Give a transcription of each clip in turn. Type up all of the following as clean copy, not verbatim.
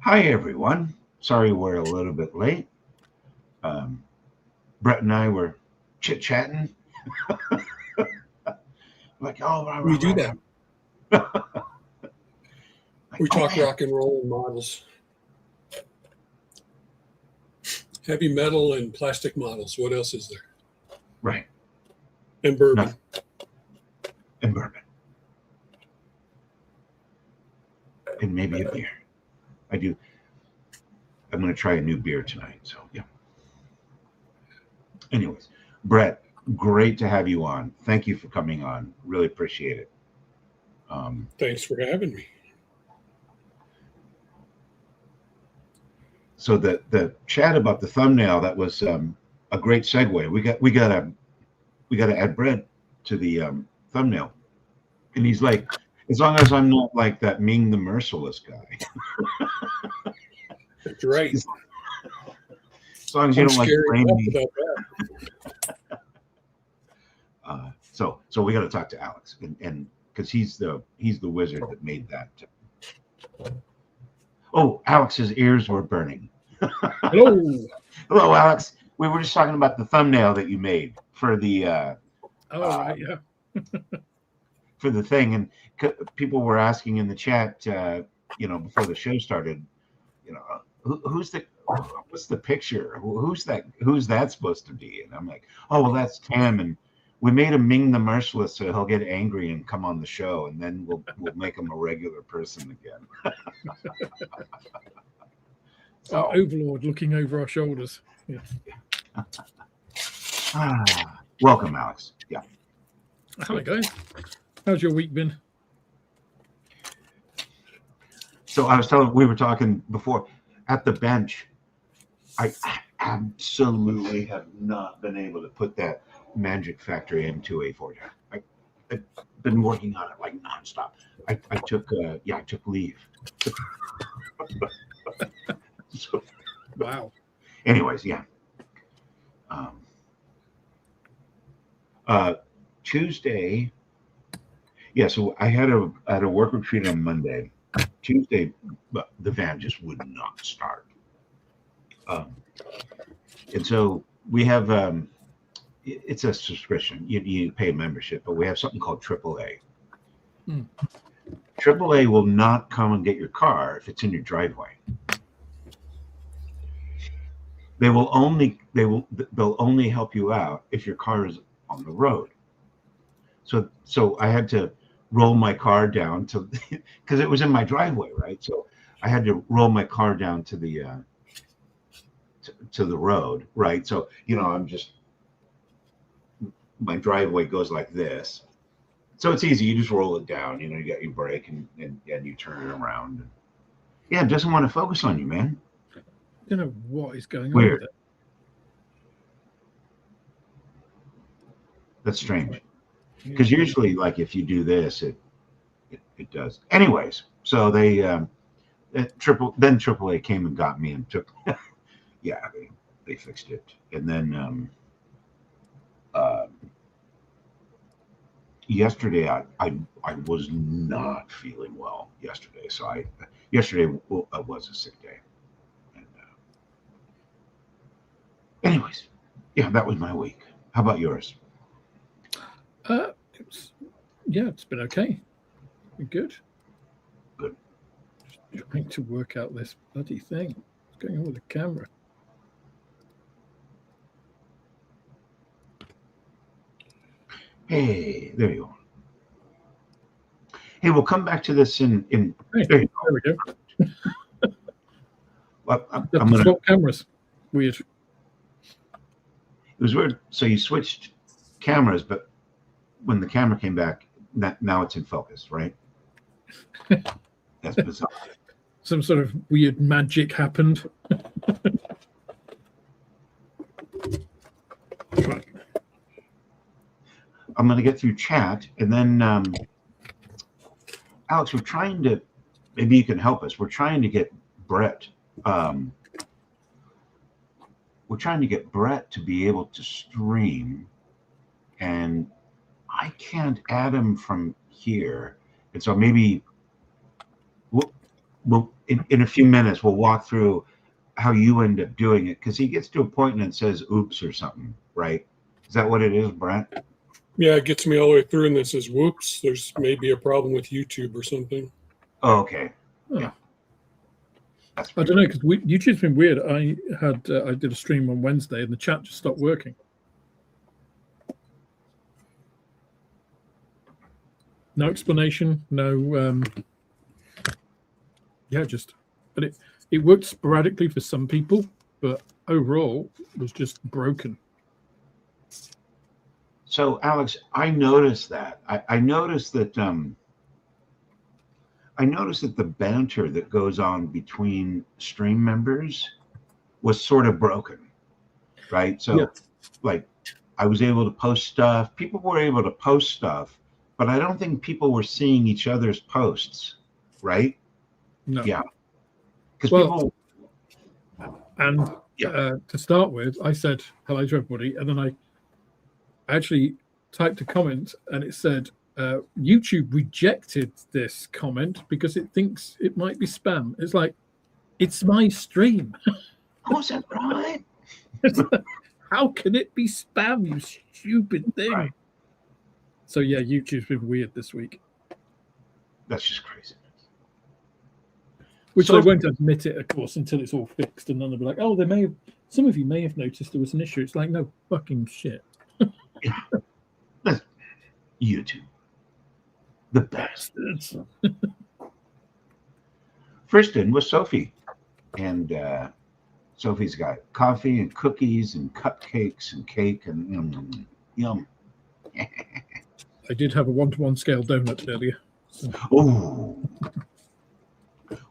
Hi, everyone. Sorry we're a little bit late. Um, Brett and I were chit chatting. Like, oh, We do that. like, We oh talk man, rock and roll and models, heavy metal and plastic models. What else is there? right, And bourbon. nothing. And bourbon, and maybe a beer. I do. I'm going to try a new beer tonight. So, yeah. Anyways, Brett, great to have you on. Thank you for coming on. Really appreciate it. Um, Thanks for having me. so the chat about the thumbnail, that was a great segue. We got to add Brett to the thumbnail. And he's like, as long as I'm not like that Ming the Merciless guy, That's right. as long as you I'm don't like scary frame enough me. without that. So we got to talk to Alex, and because he's the wizard that made that. Oh, Alex's ears were burning. Hello. Hello, Alex. We were just talking about the thumbnail that you made Oh, uh, right, yeah. for the thing, and people were asking in the chat, before the show started, who's the what's the picture? Who's that supposed to be? And I'm like, oh well, that's Tim, and we made him Ming the Merciless so he'll get angry and come on the show, and then we'll make him a regular person again. Our So overlord looking over our shoulders. Yeah. welcome, Alex. Yeah. Hello, guys. How's your week been? So we were talking before at the bench. I absolutely have not been able to put that Magic Factory M2A forge. I've been working on it like nonstop. I took leave. So, Wow. anyways, yeah. Um, uh, Tuesday, yeah. So I had a work retreat on Monday. Tuesday, but the van just would not start. Um, and so we have it's a subscription. You pay a membership, but we have something called AAA. Hmm. AAA will not come and get your car if it's in your driveway. They'll only help you out if your car is on the road. So I had to roll my car down to because it was in my driveway, right? So I had to roll my car down to the road, right? So I'm just my driveway goes like this. So it's easy. You just roll it down. You got your brake and you turn it around. Yeah, it doesn't want to focus on you, man. I don't know what is going on with Weird. it. That's strange. Yeah. Because usually, like if you do this, it does. Anyways, so AAA came and got me and took. Yeah, they fixed it, and then uh, yesterday I was not feeling well yesterday, so yesterday was a sick day. And anyways, yeah, that was my week. How about yours? It's, yeah, it's been okay. Been good. Good. Just trying to work out this bloody thing. What's going on with the camera? Hey, there you are. Hey, we'll come back to this in. Hey, There you there we go. go. Well, I'm Have to gonna. swap cameras. Weird. It was weird. So you switched cameras, but when the camera came back, now it's in focus, right? That's bizarre. Some sort of weird magic happened. Right. I'm going to get through chat, and then Alex, we're trying to. Maybe you can help us. We're trying to get Brett. Um, we're trying to get Brett to be able to stream, and I can't add him from here. And so maybe we'll in a few minutes, we'll walk through how you end up doing it, because he gets to a point and it says "oops" or something, right? Is that what it is, Brent? Yeah, it gets me all the way through, and then says, "Whoops, there's maybe a problem with YouTube or something." Oh, okay. Oh. Yeah. That's I don't know, because YouTube's been weird. I did a stream on Wednesday and the chat just stopped working. No explanation, no but it worked sporadically for some people, but overall it was just broken. So, Alex, I noticed that. I noticed that the banter that goes on between stream members was sort of broken, right? So, Yeah. like, I was able to post stuff. People were able to post stuff, but I don't think people were seeing each other's posts, right? No. Yeah. Because Well, people. And Yeah. to start with, I said hello to everybody, and then I actually typed a comment, and it said YouTube rejected this comment because it thinks it might be spam. It's like, it's my stream. Was that right? How can it be spam, you stupid thing? Right. So yeah, YouTube's been weird this week. That's just crazy. Which So- I won't admit it, of course, until it's all fixed, and then they'll be like, "Oh, some of you may have noticed there was an issue." It's like, no fucking shit. Yeah. That's YouTube. The best. Bastards. First in was Sophie, and Sophie's got coffee and cookies and cupcakes and cake and yum. I did have a 1-to-1 scale donut earlier. So Oh,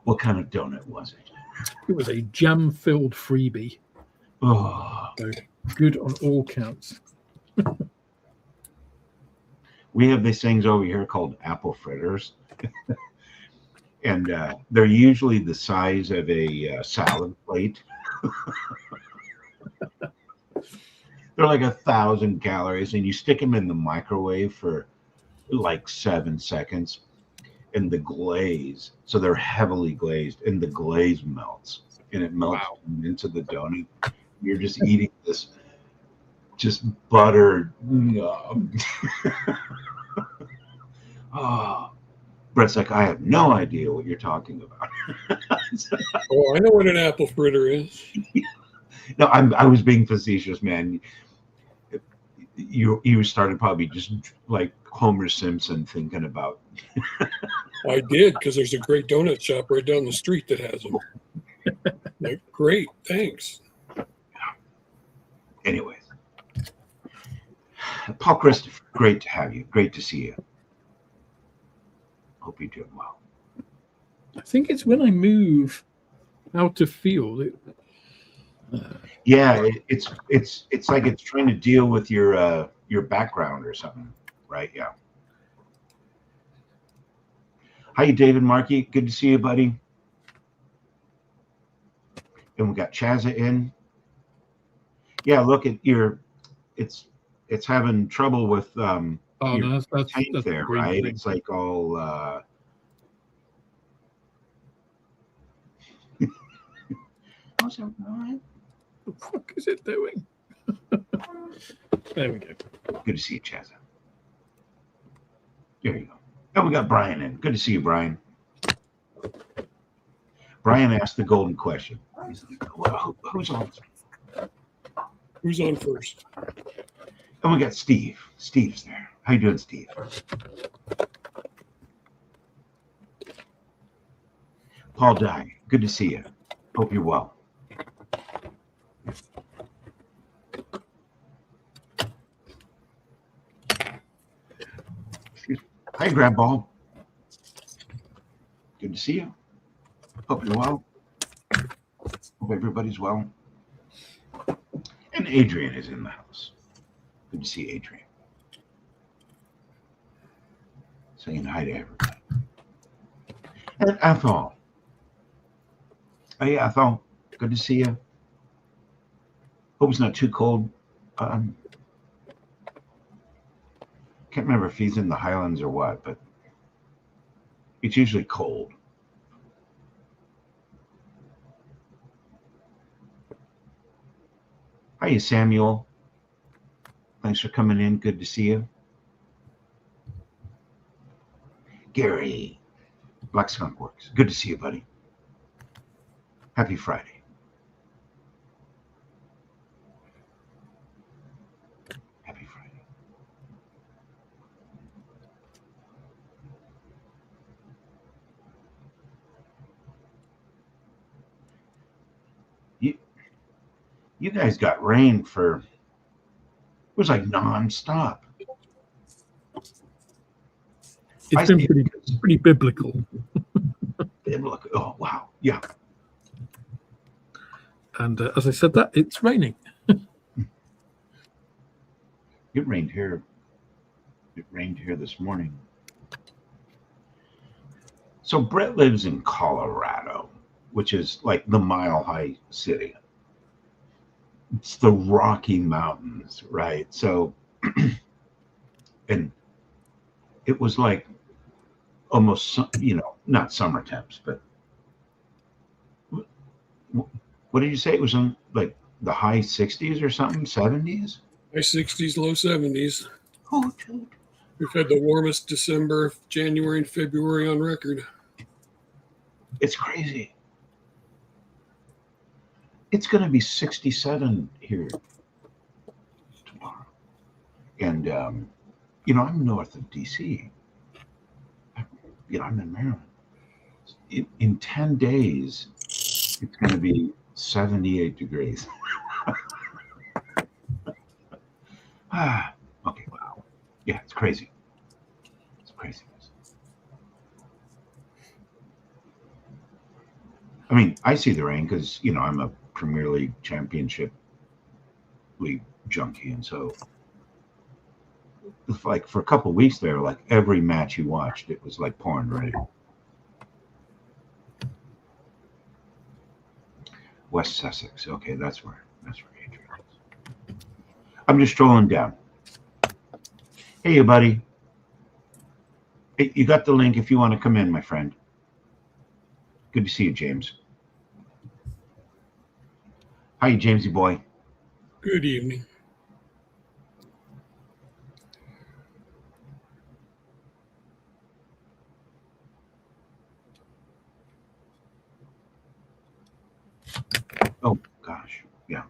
what kind of donut was it? it was a jam-filled freebie. Oh, So good on all counts. we have these things over here called apple fritters, and they're usually the size of a salad plate. They're like 1,000 calories, and you stick them in the microwave for like 7 seconds, and the glaze, so they're heavily glazed, and the glaze melts, and it melts into the donut. You're just eating this just buttered. Oh, Brett's like, I have no idea what you're talking about. Oh, I know what an apple fritter is. No, I was being facetious, man. You started probably just like Homer Simpson thinking about. I did, because there's a great donut shop right down the street that has them. Like, great, thanks. Anyways, Paul Christopher, great to have you. Great to see you. Hope you're doing well. I think it's when I move out of field. Yeah, it's like it's trying to deal with your background or something, right? Yeah. Hi, David Markey. Good to see you, buddy. And we got Chazza in. Yeah, look at your. It's having trouble with Oh your no, that's tank there, green right? thing. It's like all. What's that, right? What the fuck is it doing? There we go. Good to see you, Chazza. There you go. And we got Brian in. Good to see you, Brian. Brian asked the golden question. He's like, well, who's on? Who's on first? And we got Steve. Steve's there. How you doing, Steve? Paul Dye. Good to see you. Hope you're well. Hi, Grandpa. Good to see you. Hope you're well. Hope everybody's well. And Adrian is in the house. Good to see Adrian. Saying hi to everybody. And Athol. Hey, Athol. Good to see you. Hope it's not too cold. Can't remember if he's in the Highlands or what, but it's usually cold. Hiya, Samuel. Thanks for coming in. Good to see you. Gary, Black Skunk Works. Good to see you, buddy. Happy Friday. Happy Friday. You guys got rain for, it was like nonstop. It's been pretty biblical. Biblical. Oh, wow. Yeah. And as I said that, it's raining. It rained here. It rained here this morning. So Brett lives in Colorado, which is like the Mile High City. It's the Rocky Mountains, right? So, and it was like almost, not summer temps, but what did you say? It was in like the high 60s or something, 70s? High 60s, low 70s. Oh, dude. We've had the warmest December, January, and February on record. It's crazy. It's going to be 67 here tomorrow. And, I'm north of DC. I'm in Maryland. In 10 days, it's going to be 78 degrees. Okay. Wow. Yeah, it's crazy. It's crazy. I mean, I see the rain because, I'm a Premier League Championship League junkie. And so, like, for a couple of weeks there, like, every match you watched, it was like pouring rain. West Sussex. Okay, that's where Adrian is. I'm just strolling down. Hey, buddy. Hey, you got the link if you want to come in, my friend. Good to see you, James. Hi, Jamesy boy. Good evening. Oh, gosh. Yeah.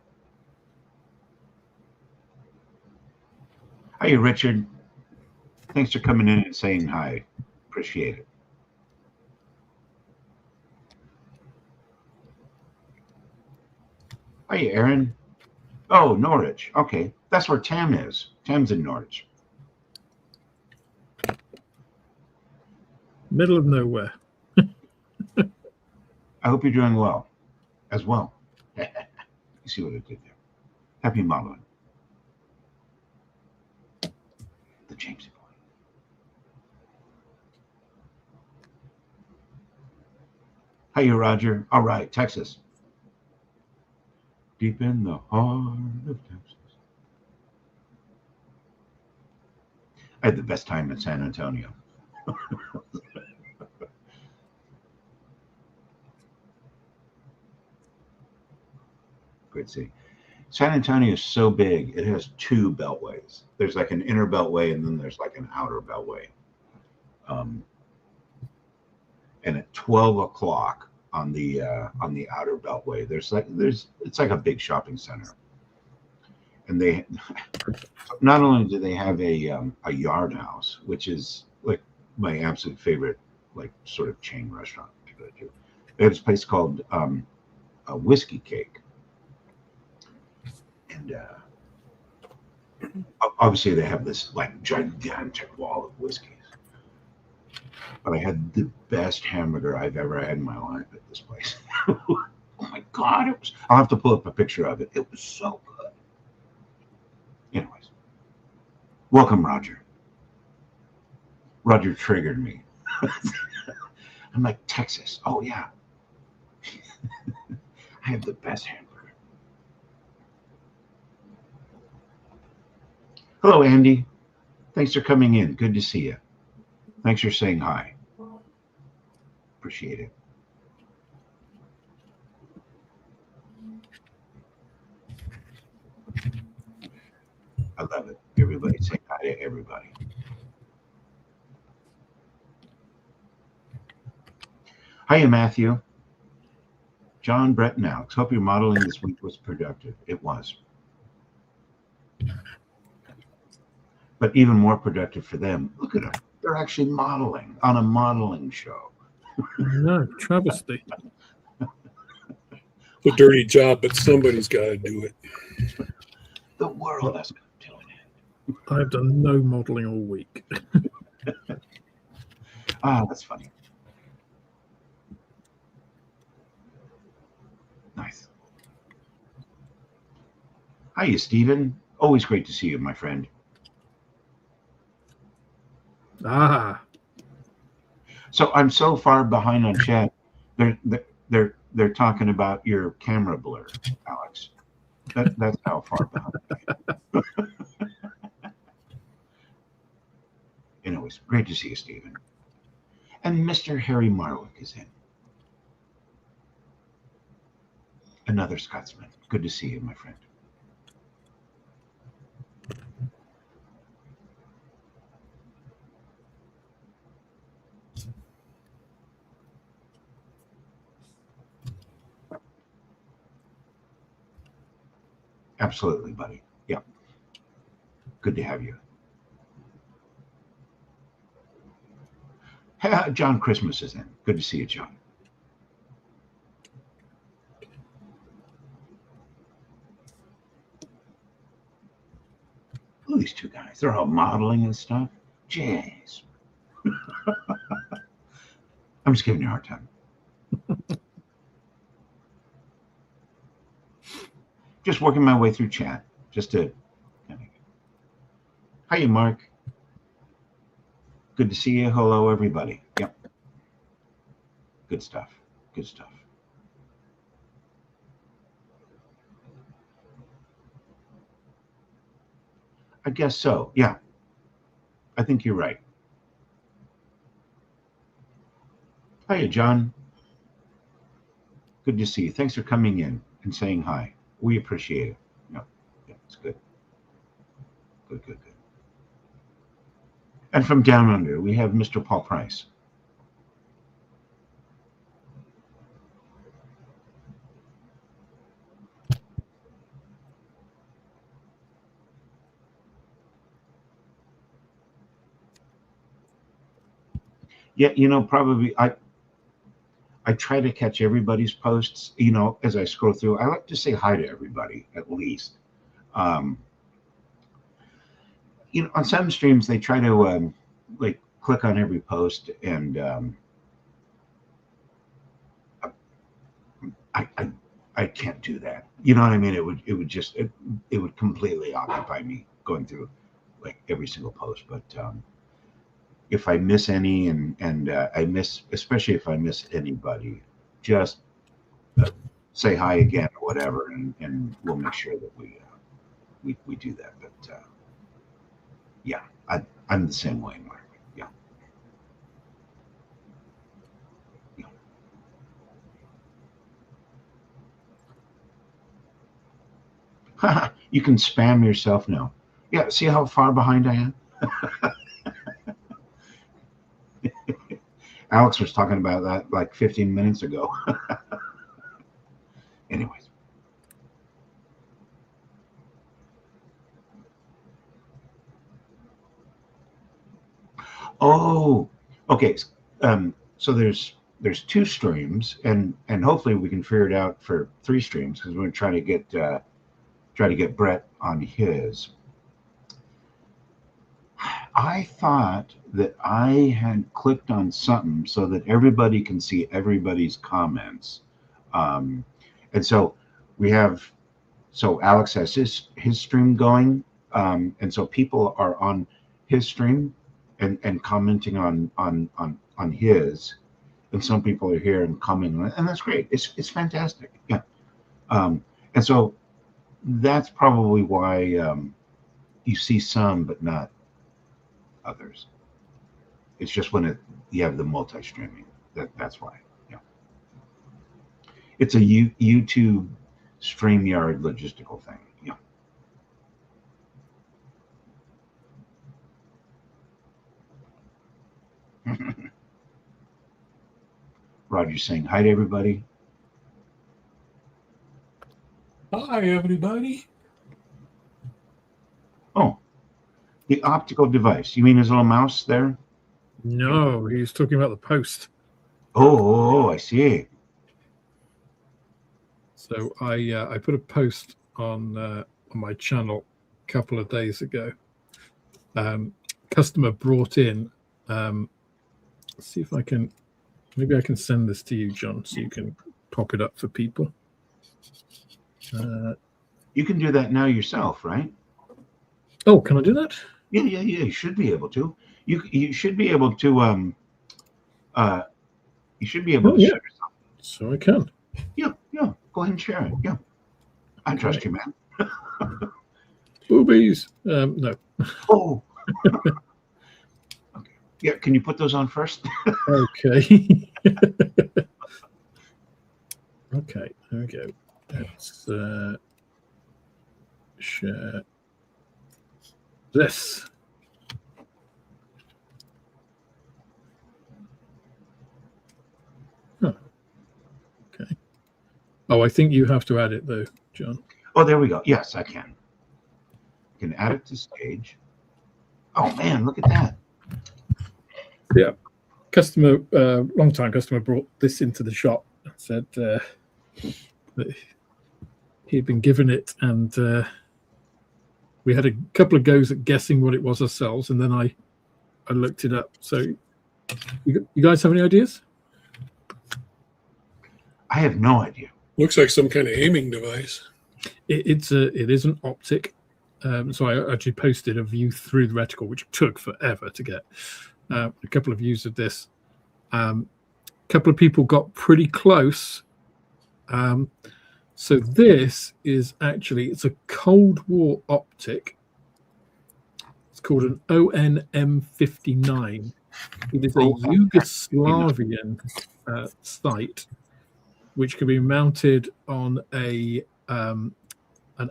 Hi, Richard. Thanks for coming in and saying hi. Appreciate it. Hi, Aaron. Oh, Norwich. Okay. That's where Tam is. Tam's in Norwich. Middle of nowhere. I hope you're doing well as well. You see what I did there. Happy modeling. The Jamesy boy. Hiya, Roger. All right, Texas. Deep in the heart of Texas. I had the best time in San Antonio. Great city. San Antonio is so big, it has two beltways. There's like an inner beltway and then there's like an outer beltway. And at 12 o'clock on the outer beltway, it's like a big shopping center. And they not only do they have a yard house, which is like my absolute favorite, like sort of chain restaurant to go to. They have this place called a Whiskey Cake. And obviously they have this like gigantic wall of whiskeys. But I had the best hamburger I've ever had in my life at this place. Oh my God. I'll have to pull up a picture of it. It was so good. Anyways, welcome, Roger. Roger triggered me. I'm like, Texas. Oh, yeah. I have the best hamburger. Hello, Andy. Thanks for coming in. Good to see you. Thanks for saying hi. Appreciate it. hi to everybody. Hiya, Matthew. John, Brett, and Alex. Hope your modeling this week was productive. It was. But even more productive for them. Look at them. They're actually modeling on a modeling show. No, travesty. It's a dirty job, but somebody's got to do it. The world has come to an end. I've done no modeling all week. Ah, that's funny. Nice. Hiya, Stephen. Always great to see you, my friend. Ah, So I'm so far behind on chat. They're talking about your camera blur, Alex. That's how far behind. Anyways, great to see you, Stephen. And Mr. Harry Marwick is in. Another Scotsman. Good to see you, my friend. Absolutely, buddy. Yeah. Good to have you. Hey, John Christmas is in. Good to see you, John. Look at these two guys. They're all modeling and stuff. Jeez. I'm just giving you a hard time. Just working my way through chat. Just to kind of... Hiya, Mark. Good to see you. Hello, everybody. Yep. Good stuff. Good stuff. I guess so. Yeah. I think you're right. Hiya, John. Good to see you. Thanks for coming in and saying hi. We appreciate it. Yeah, it's good. Good. And from down under, we have Mr. Paul Price. Yeah, probably I try to catch everybody's posts, as I scroll through. I like to say hi to everybody at least. On some streams they try to like click on every post, and I can't do that. You know what I mean? It would completely occupy me going through like every single post. But if I miss any, and especially if I miss anybody, just say hi again or whatever, and we'll make sure that we do that. But yeah, I'm the same way, Mark. Yeah. You can spam yourself now. Yeah, see how far behind I am? Alex was talking about that like 15 minutes ago. Anyways. Oh, okay. So there's two streams, and hopefully we can figure it out for 3 streams, because we're trying to get Brett on his. I thought that I had clicked on something so that everybody can see everybody's comments, and so Alex has his stream going, and so people are on his stream and commenting on his, and some people are here and commenting on it, and that's great. It's fantastic. Yeah. And so that's probably why you see some but not others. It's just when you have the multi-streaming. That's why. Yeah. It's a YouTube StreamYard logistical thing. Yeah. Roger's saying hi to everybody. Hi, everybody. Oh, the optical device. You mean his little mouse there? No, he's talking about the post. Oh, I see. So I put a post on my channel a couple of days ago. Customer brought in. Let's see if I can. Maybe I can send this to you, John, so you can pop it up for people. You can do that now yourself, right? Oh, can I do that? Yeah. You should be able to. You should be able to. You should be able to share something. So I can. Yeah. Go ahead and share it. Yeah. I trust you, man. Boobies. No. Oh. Okay. Yeah. Can you put those on first? Okay. Okay. There we go. Let's share this. Oh. Okay. Oh, I think you have to add it though, John. Oh, there we go. Yes, I can. I can add it to stage. Oh man, look at that. Yeah. Customer, long time customer brought this into the shop and said that he'd been given it, and we had a couple of goes at guessing what it was ourselves, and then I looked it up. So you guys have any ideas? I have no idea. Looks like some kind of aiming device. It is an optic. So I actually posted a view through the reticle, which took forever to get. A couple of views of this. A couple of people got pretty close. So this is actually, it's a Cold War optic. It's called an ONM59. It is a Yugoslavian sight, which can be mounted on a an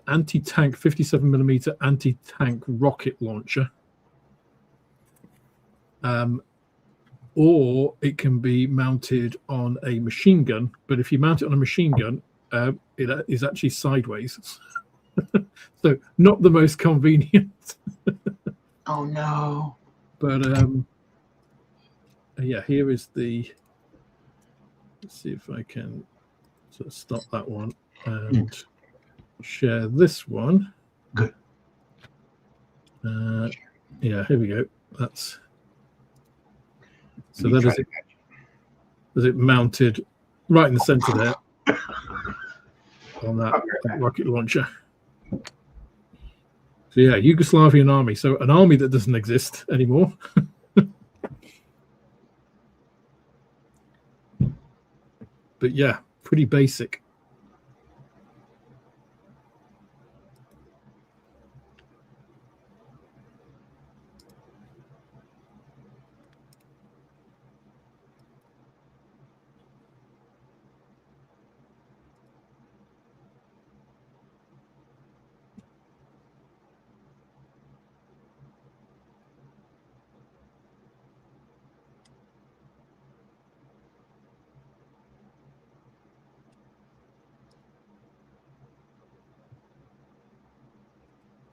anti-tank 57mm anti-tank rocket launcher, or it can be mounted on a machine gun. But if you mount it on a machine gun, it is actually sideways, so not the most convenient. Oh no! But yeah, here is the. Let's see if I can sort of stop that one and share this one. Good. Yeah, here we go. That's so that is it. Is it mounted right in the center there on that rocket launcher? So yeah, Yugoslavian army. So an army that doesn't exist anymore. But yeah, pretty basic.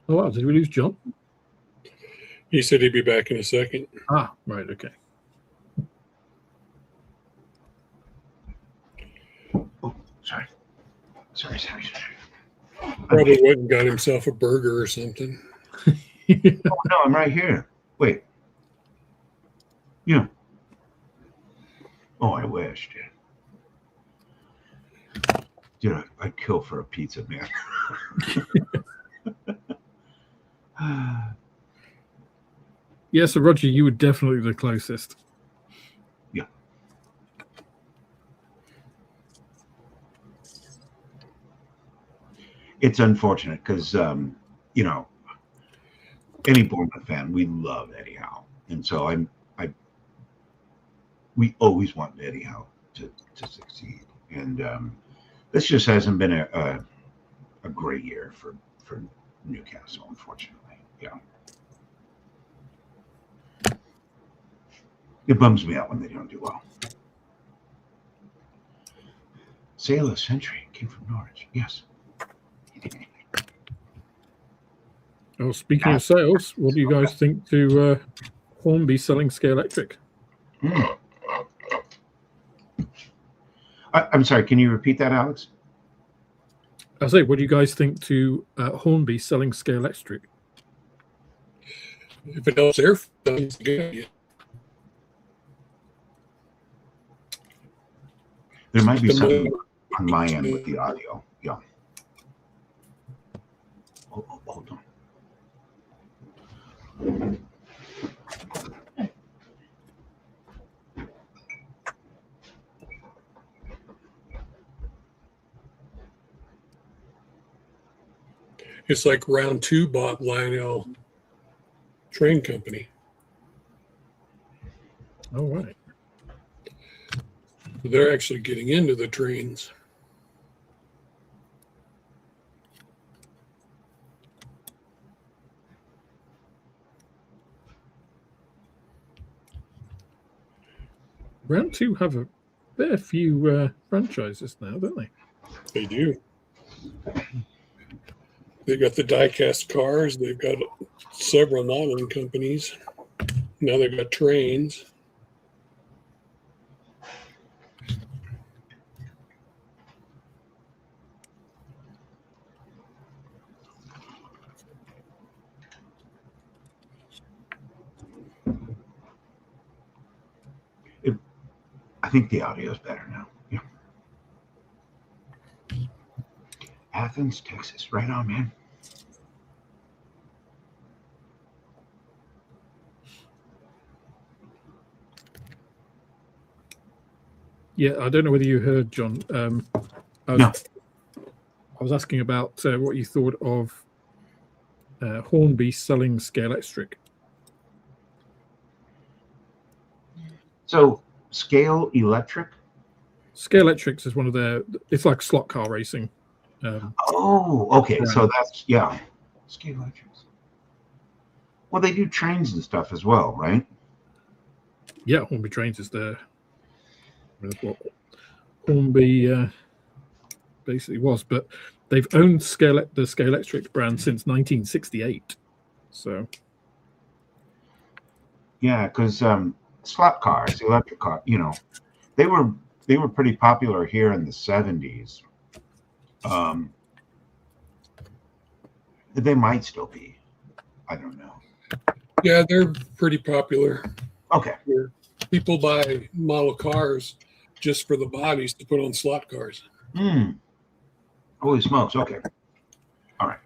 Oh wow, did we lose John? He said he'd be back in a second. Ah, right, okay. Oh, sorry. Probably went and got himself a burger or something. Oh no, I'm right here. Wait. Yeah. Oh, I wish, dude. I'd kill for a pizza, man. Yeah, so Roger, you were definitely the closest. Yeah. It's unfortunate because, you know, any Bournemouth fan, we love Eddie Howe, and so we always want Eddie Howe to succeed, and this just hasn't been a great year for Newcastle, unfortunately. Yeah. It bums me out when they don't do well. Sailor Sentry came from Norwich. Yes. Oh, speaking of sales, what do you guys think to Hornby selling Scalextric? Mm. I'm sorry. Can you repeat that, Alex? I say, what do you guys think to Hornby selling Scalextric? If it helps their it's a good idea. There might be The something more- on my end with the audio. Yeah. Hold on. It's like Round 2 bought Lionel Train Company. Oh, right. They're actually getting into the trains. Round 2 have a fair few franchises now, don't they? They do. They've got the die-cast cars. They've got several modeling companies. Now they've got trains. I think the audio is better now. Yeah. Athens, Texas. Right on, man. Yeah, I don't know whether you heard, John. No. I was asking about what you thought of Hornby selling Scalextric. So, Scale Electric? Scalextric is one of their, it's like slot car racing. Oh, okay. Right. So that's, yeah. Scale Electrics. Well, they do trains and stuff as well, right? Yeah, Hornby Trains is there. That's what Hornby basically was, but they've owned the Scalextric brand since 1968. So Yeah, because slot cars, electric car, they were pretty popular here in the 70s. They might still be. I don't know. Yeah, they're pretty popular. Okay. People buy model cars just for the bodies to put on slot cars. Holy smokes. Okay. All right.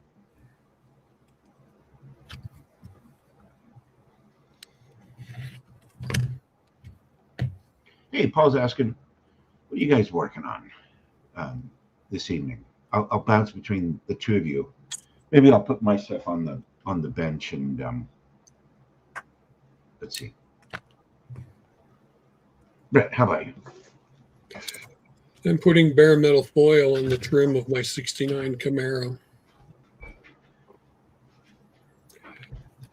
Hey, Paul's asking, what are you guys working on this evening? I'll bounce between the two of you. Maybe I'll put my stuff on the bench and let's see. Brett, how about you? I'm putting bare metal foil on the trim of my 69 Camaro.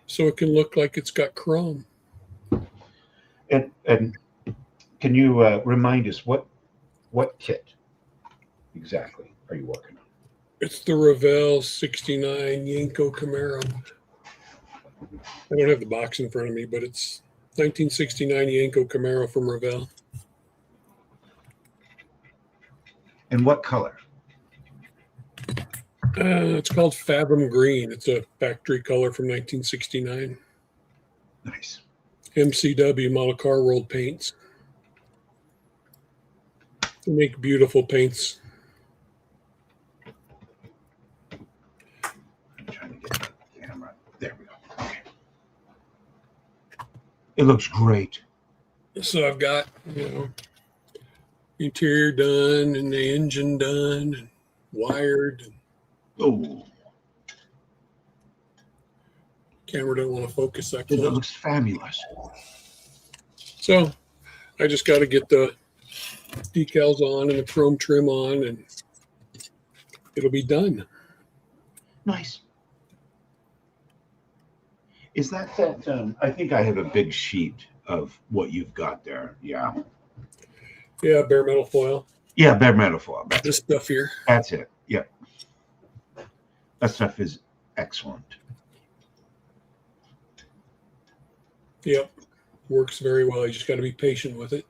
So it can look like it's got chrome. And can you remind us what kit exactly are you working on? It's the Revell 69 Yenko Camaro. I don't have the box in front of me, but it's 1969 Yenko Camaro from Revell. And what color? It's called Fathom Green. It's a factory color from 1969. Nice. MCW Model Car World paints. They make beautiful paints. I'm trying to get the camera. There we go. Okay. It looks great. So I've got, interior done and the engine done and wired. Oh, Camera don't want to focus that it close. looks fabulous. So I just got to get the decals on and the chrome trim on and it'll be done. Nice. Is that I think I have a big sheet of what you've got there. Yeah. Yeah, bare metal foil. Yeah, bare metal foil. This stuff here. That's it. Yep. That stuff is excellent. Yep. Works very well. You just got to be patient with it.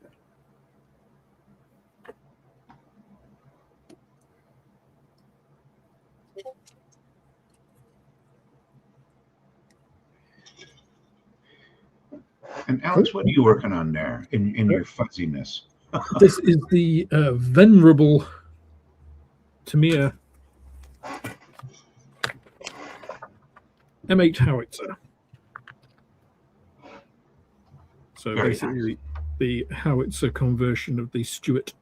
And Alex, what are you working on there in your fuzziness? This is the venerable Tamiya M8 howitzer. So Very basically, the howitzer conversion of the Stuart,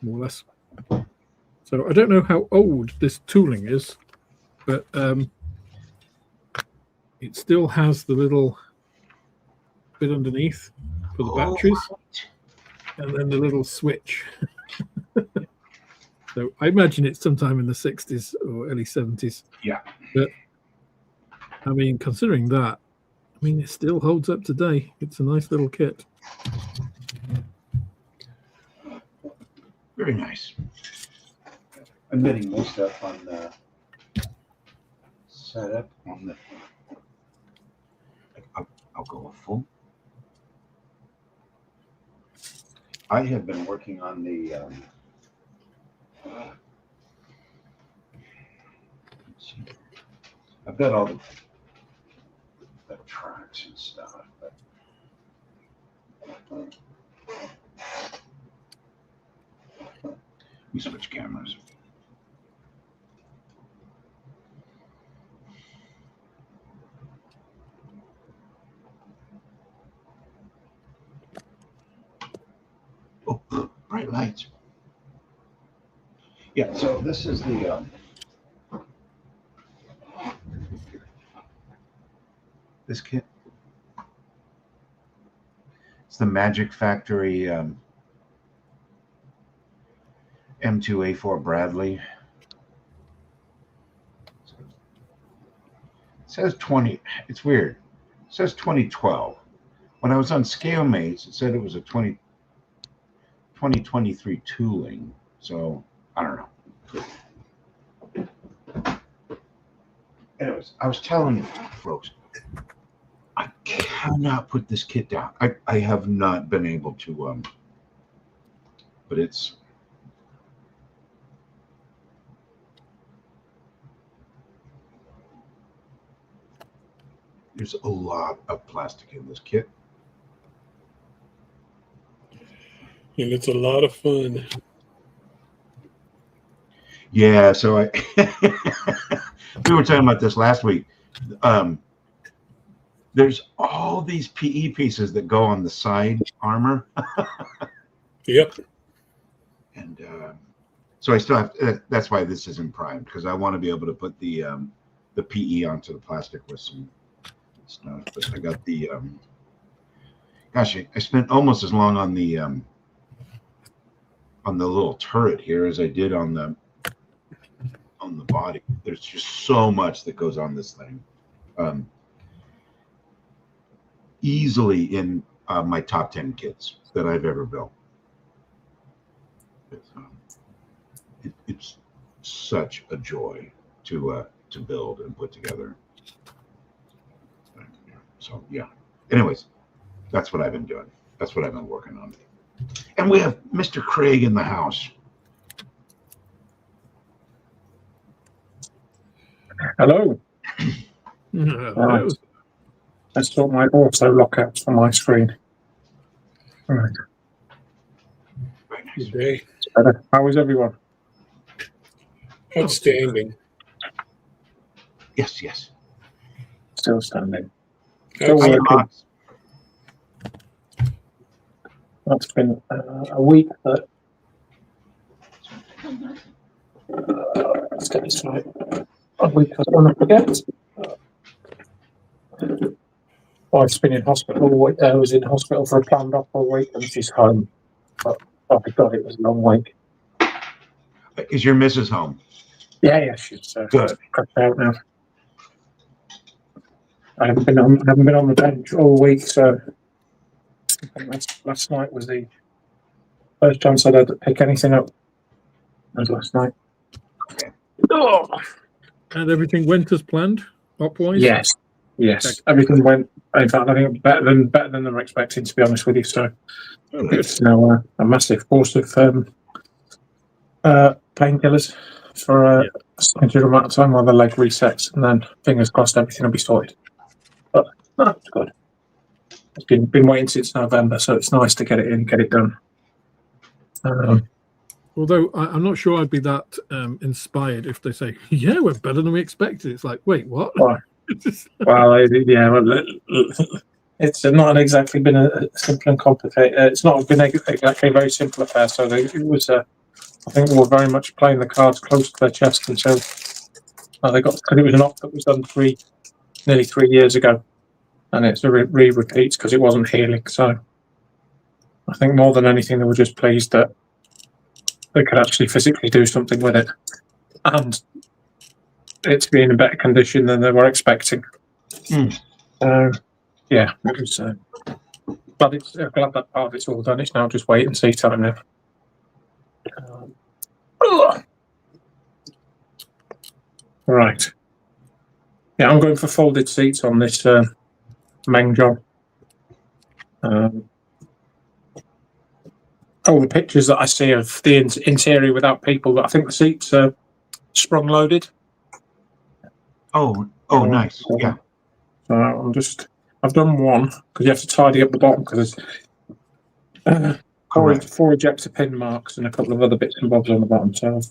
more or less. So I don't know how old this tooling is, but it still has the little bit underneath for the batteries, and then the little switch. So I imagine it's sometime in the 60s or early 70s. Yeah. But I mean, considering that, I mean, it still holds up today. It's a nice little kit. Very nice. I'm getting most stuff on the setup on the. I'll go full. I have been working on the. Let's see. I've got all the tracks and stuff, but. We switch cameras. Oh, bright lights. Yeah, so this is the this kit. It's the Magic Factory M2A4 Bradley. It says 20. It's weird. It says 2012. When I was on ScaleMates, it said it was a 2023 tooling. So I don't know. Anyways, I was telling you folks, I cannot put this kit down. I have not been able to but it's there's a lot of plastic in this kit. And it's a lot of fun. Yeah, so we were talking about this last week. There's all these PE pieces that go on the side armor. Yep. And so I still have that's why this isn't primed, because I want to be able to put the PE onto the plastic with some stuff. But I got the gosh, I spent almost as long on the little turret here as I did on the body. There's just so much that goes on this thing. Easily in my top 10 kits that I've ever built. It's such a joy to build and put together. So yeah. Anyways, that's what I've been doing. That's what I've been working on. And we have Mr. Craig in the house. Hello. Right. Let's sort my auto lockouts on my screen. Right. Very nice. Good day. Better. How is everyone? Outstanding. Yes, yes. Still standing. Outstanding. Still working. That's been a week, but let's get this right. A week I don't want to forget. I've been in hospital. I was in hospital for a planned op for a week, and she's home. But oh my God, it was a long week. Is your missus home? Yeah, she's Good. cracked out now. I haven't been on the bench all week, so I think last night was the First chance I'd had to pick anything up was last night. Oh, And everything went as planned, op-wise? yes. Everything went. In fact, I think better than they were expecting. To be honest with you, so it's now a massive course of painkillers for a considerable amount of time while the leg resets, and then fingers crossed everything will be sorted. But no, it's good. It's been waiting since November, so it's nice to get it in, get it done. Although I'm not sure I'd be that inspired if they say, "Yeah, we're better than we expected." It's like, wait, what? Well, it's not exactly been a simple and complicated. It's not been exactly a very simple affair. So it was. I think we were very much playing the cards close to their chest until they got. Because it was an op that was done nearly 3 years ago, and it's a repeats because it wasn't healing. So I think more than anything, they were just pleased that they could actually physically do something with it, and it's been in better condition than they were expecting. Yeah, it was. But it's glad that part of it's all done. It's now just wait and see time now. Right. Yeah, I'm going for folded seats on this main job. All the pictures that I see of the interior without people, I think the seats are sprung loaded. Oh, nice. Yeah. So I've done one because you have to tidy up the bottom because there's four ejector pin marks and a couple of other bits and bobs on the bottom. So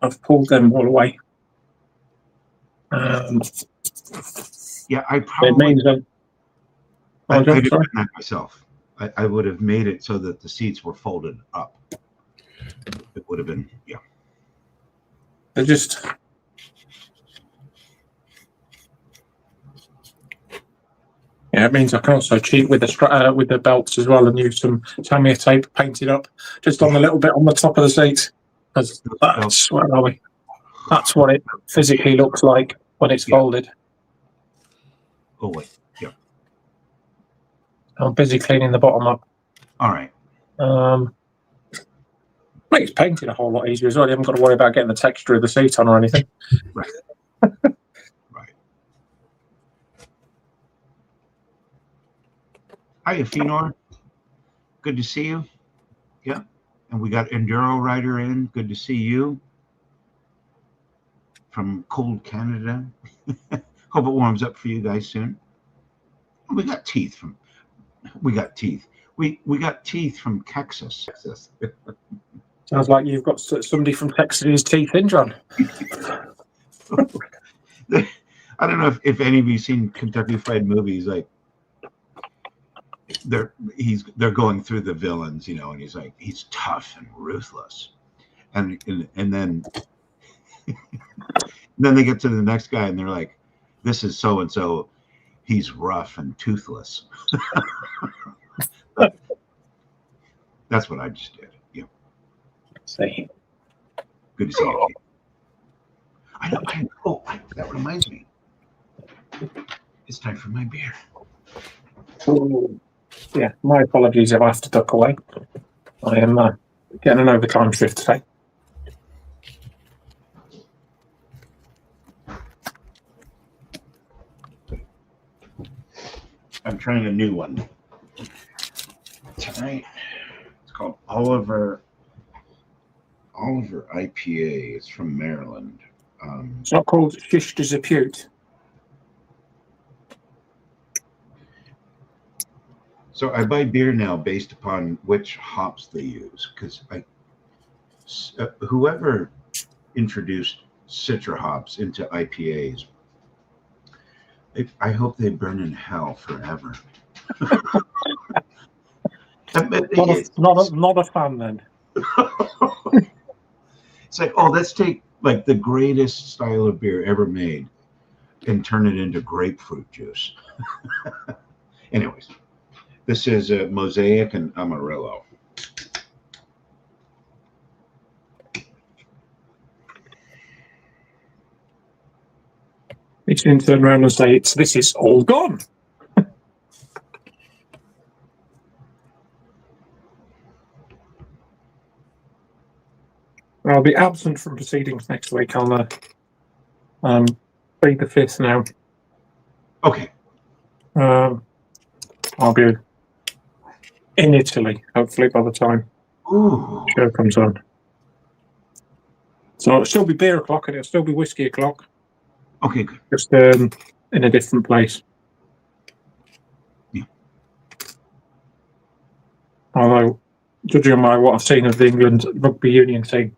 I've pulled them all away. Yeah, I probably. It means I did that myself. I would have made it so that the seats were folded up. It would have been, yeah. They're just. Yeah, it means I can also cheat with the belts as well and use some Tamiya tape painted up just on the little bit on the top of the seat. That's where are we? That's what it physically looks like when it's folded. Oh wait, yeah. I'm busy cleaning the bottom up. All right. Makes painting a whole lot easier as well. You haven't got to worry about getting the texture of the seat on or anything. Right. Right. Hiya, Fenor. Good to see you. Yeah. And we got Enduro Rider in. Good to see you. From cold Canada. Hope it warms up for you guys soon. We got teeth. We got teeth from Texas. Sounds like you've got somebody from Texas's teeth in, John. I don't know if any of you seen Kentucky Fried Movies. Like they're going through the villains, and he's like he's tough and ruthless, and then then they get to the next guy and they're like, this is so and so. He's rough and toothless. That's what I just did. Yeah. See. Good to see you. I know. That reminds me. It's time for my beer. Ooh. Yeah, my apologies if I have to duck away. I am getting an overtime shift today. I'm trying a new one tonight. It's called Oliver IPA. It's from Maryland. It's not called Shish Disapute. So I buy beer now based upon which hops they use, because whoever introduced Citra hops into IPAs, I hope they burn in hell forever. Not a fan then. It's like, let's take like the greatest style of beer ever made and turn it into grapefruit juice. Anyways, this is a Mosaic and Amarillo. It's going to turn around and say, this is all gone. I'll be absent from proceedings next week. I'll be the 5th now. Okay. I'll be in Italy, hopefully, by the time Ooh. the show comes on. So it'll still be beer o'clock and it'll still be whiskey o'clock, Okay, good. just in a different place. Yeah. Although, judging by what I've seen of the England rugby union team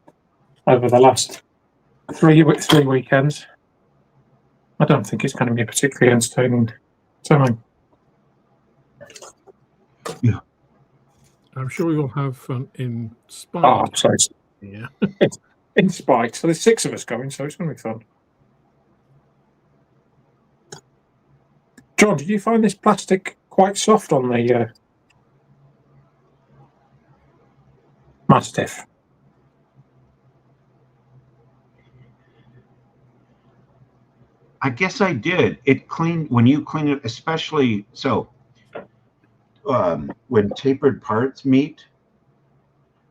over the last three weekends, I don't think it's going to be a particularly entertaining time. Yeah. I'm sure we will have fun in spite. Oh, sorry. Yeah. In spite. So there's 6 of us going, so it's going to be fun. John, did you find this plastic quite soft on the Mastiff? I guess I did. It cleaned when you clean it, especially so. When tapered parts meet,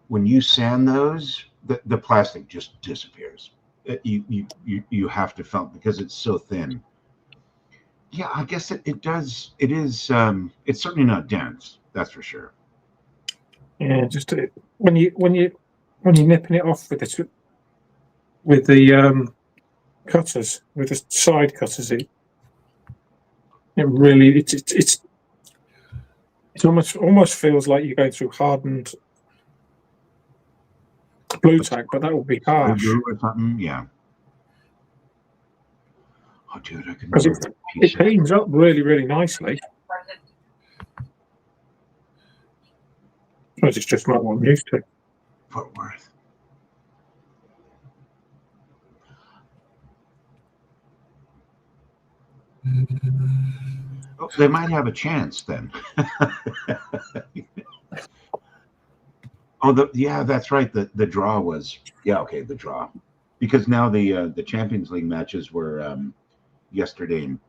when you sand those, the plastic just disappears. You have to felt because it's so thin. Yeah, I guess it does. It is. It's certainly not dense. That's for sure. Yeah, just when you're nipping it off with the cutters, with the side cutters, it really it's almost feels like you're going through hardened blue tack, but that would be harsh. Or something, yeah. Oh, dude, I can. Because it cleans up really, really nicely. I suppose it's just not what I'm used to. Fort Worth. Oh, they might have a chance then. Oh, yeah, that's right. The draw was the draw, because now the Champions League matches were yesterday and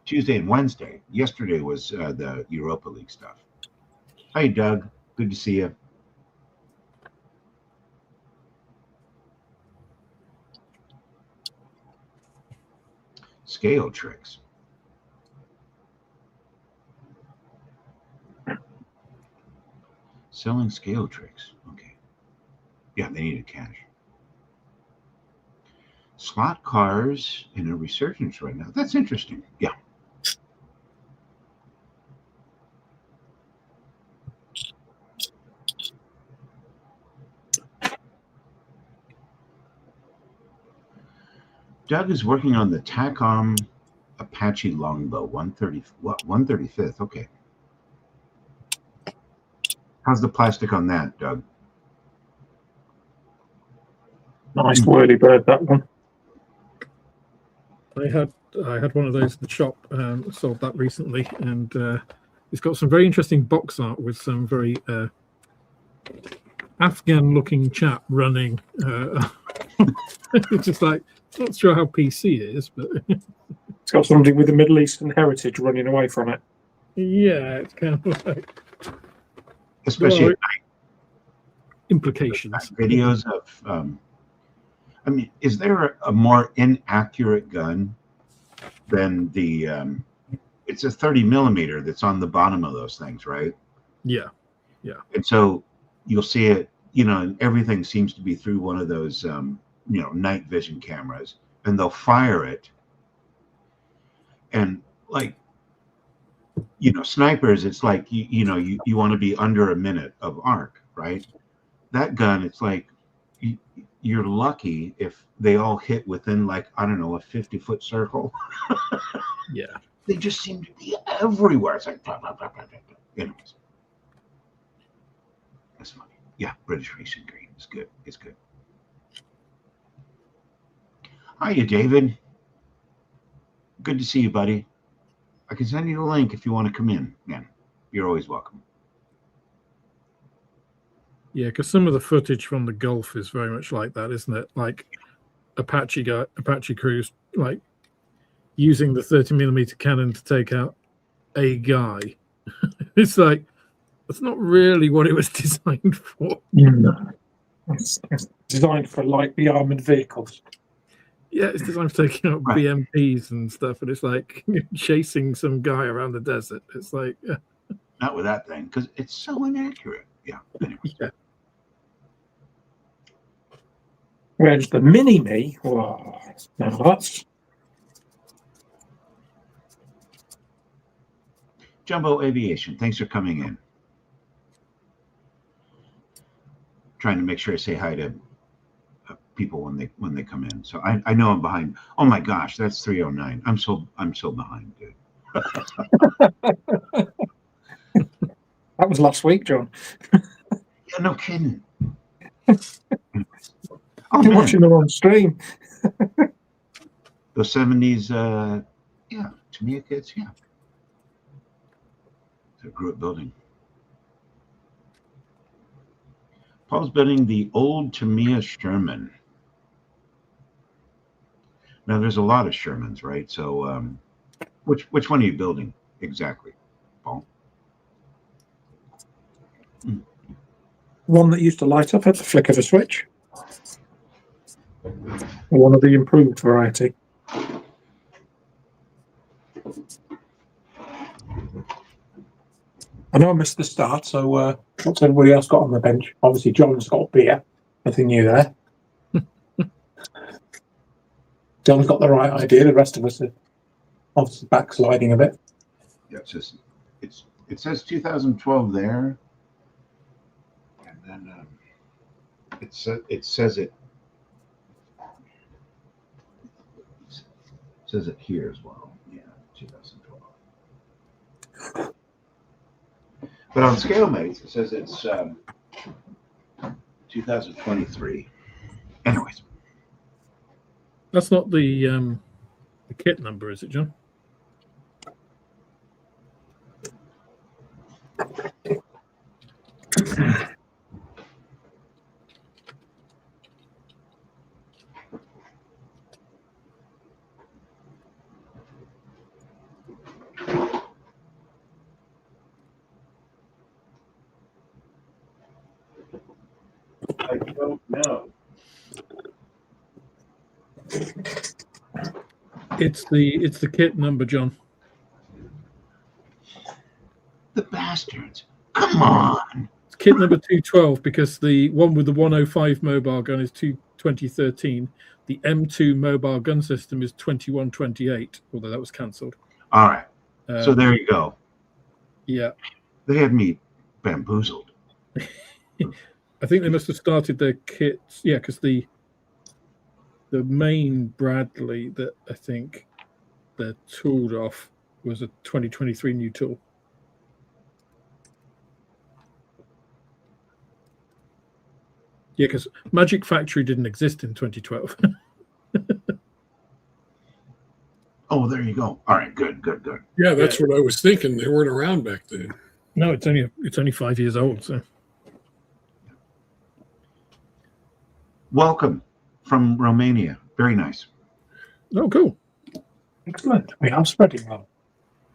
Tuesday and Wednesday. Yesterday was the Europa League stuff. Hey, Doug, good to see you. Scale tricks. Selling scale tricks. Okay. Yeah, they needed cash. Slot cars in a resurgence right now. That's interesting. Yeah. Doug is working on the TACOM Apache Longbow 135th. Okay. How's the plastic on that, Doug? Nice whirly bird, that one. I had one of those at the shop and sold that recently, and it's got some very interesting box art with some very Afghan-looking chap running. It's just like, not sure how PC it is, but it's got somebody with a Middle Eastern heritage running away from it. Yeah, it's kind of like, especially implications. Videos of. I mean, is there a more inaccurate gun than the? It's a 30 millimeter that's on the bottom of those things, right? Yeah. And so you'll see it, and everything seems to be through one of those, night vision cameras, and they'll fire it. And like, snipers, it's like, you want to be under a minute of arc, right? That gun, it's like, you're lucky if they all hit within, like, I don't know, a 50-foot circle. Yeah. They just seem to be everywhere. It's like, blah, blah, blah, blah, blah. Anyways. That's funny. Yeah, British Racing Green. It's good. It's good. Hiya, David. Good to see you, buddy. I can send you the link if you want to come in. Man, you're always welcome. Yeah, because some of the footage from the Gulf is very much like that, isn't it? Like Apache crews, like using the 30mm cannon to take out a guy. It's like, that's not really what it was designed for. No. It's designed for lightly armored vehicles. Yeah, it's designed for taking out Right. BMPs and stuff, and it's like chasing some guy around the desert. It's like, Not with that thing, because it's so inaccurate. Yeah. Anyway. yeah. Whereas the Mini Me, well, now that's Jumbo Aviation, thanks for coming in. Trying to make sure I say hi to people when they come in. So I know I'm behind. Oh my gosh, that's 309. I'm so behind, dude. that was last week, John. Yeah, no kidding. Oh You're man, watching the wrong stream. those 70s, yeah, Tamiya kids, yeah. So I grew up building. Paul's building the old Tamiya Sherman. Now there's a lot of Shermans, right? So which one are you building exactly, Paul? One that used to light up at the flick of a switch. One of the improved variety. I know I missed the start, so what's everybody else got on the bench? Obviously, John's got beer. Nothing new there. John's got the right idea. The rest of us are obviously backsliding a bit. Yeah, it says 2012 there, and then it says it here as well. Yeah, 2012. But on ScaleMates, it says it's 2023. Anyways, That's not the kit number, is it, John? I don't know. It's the kit number, John. The bastards! Come on! It's kit number 212 because the one with the 105 mobile gun is 2013. The M2 mobile gun system is 2128, although that was cancelled. All right. So there you go. Yeah. They had me bamboozled. I think they must have started their kits. Yeah, because the main Bradley that I think they're tooled off was a 2023 new tool. Yeah, because Magic Factory didn't exist in 2012. Oh, there you go. All right, good. Yeah, that's what I was thinking. They weren't around back then. No, it's only 5 years old. So Welcome from Romania. Very nice. oh, cool. Excellent. We are spreading well.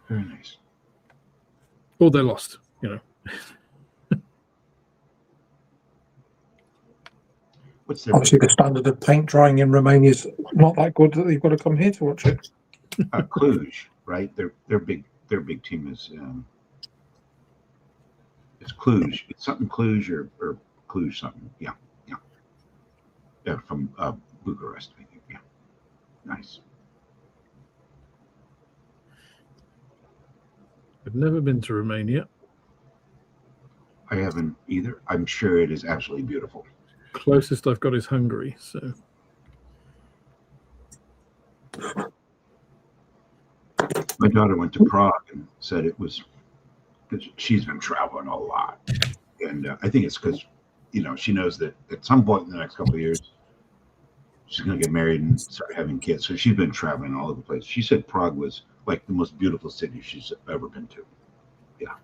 Very nice. Or they're lost. What's their Obviously, the standard of paint drying in Romania is not that good that you've got to come here to watch it. Cluj, right? Their big team is it's Cluj. It's something Cluj or Cluj something. Yeah. From Bucharest, I think. Yeah. Nice. I've never been to Romania. I haven't either. I'm sure it is absolutely beautiful. Closest I've got is Hungary. So My daughter went to Prague and said it was because she's been traveling a lot, and I think it's because she knows that at some point in the next couple of years she's going to get married and start having kids. So she's been traveling all over the place. She said Prague was like the most beautiful city she's ever been to. Yeah.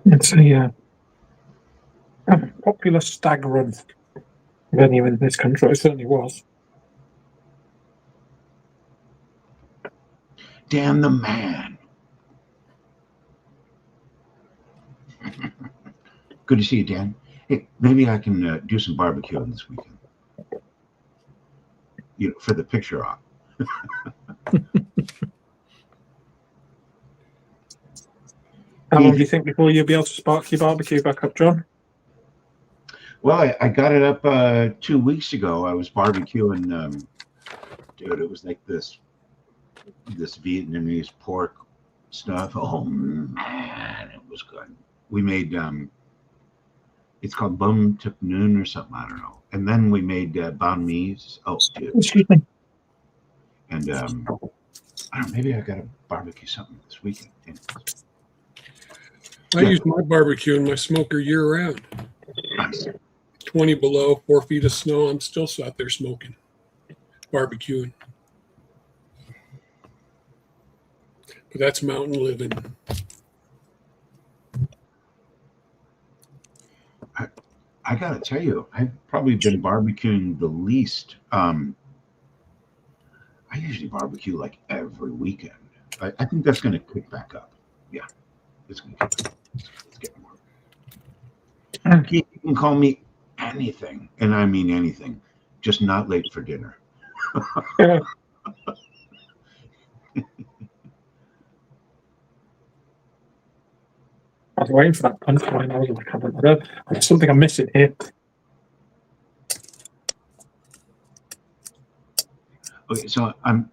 It's a popular stag run venue in this country. It certainly was. Damn the man. Good to see you, Dan. Hey, maybe I can do some barbecuing this weekend. For the picture op. How long do you think before you'll be able to spark your barbecue back up, John? Well, I got it up 2 weeks ago. I was barbecuing. Dude, it was like this Vietnamese pork stuff. Oh man, it was good. We made it's called bum tuk noon or something. I don't know. And then we made banh mi's. Oh, dude. Excuse me. And I don't know. Maybe I got to barbecue something this weekend. I use my barbecue in my smoker year round. Nice. 20 below, 4 feet of snow. I'm still out there smoking, barbecuing. But that's mountain living. I got to tell you, I've probably been barbecuing the least. I usually barbecue like every weekend. I think that's going to kick back up. Yeah, it's going to kick back up. Let's get more. You can call me anything, and I mean anything, just not late for dinner. Yeah. I was waiting for that punchline. I was like, there's something I'm missing here. Okay, so I'm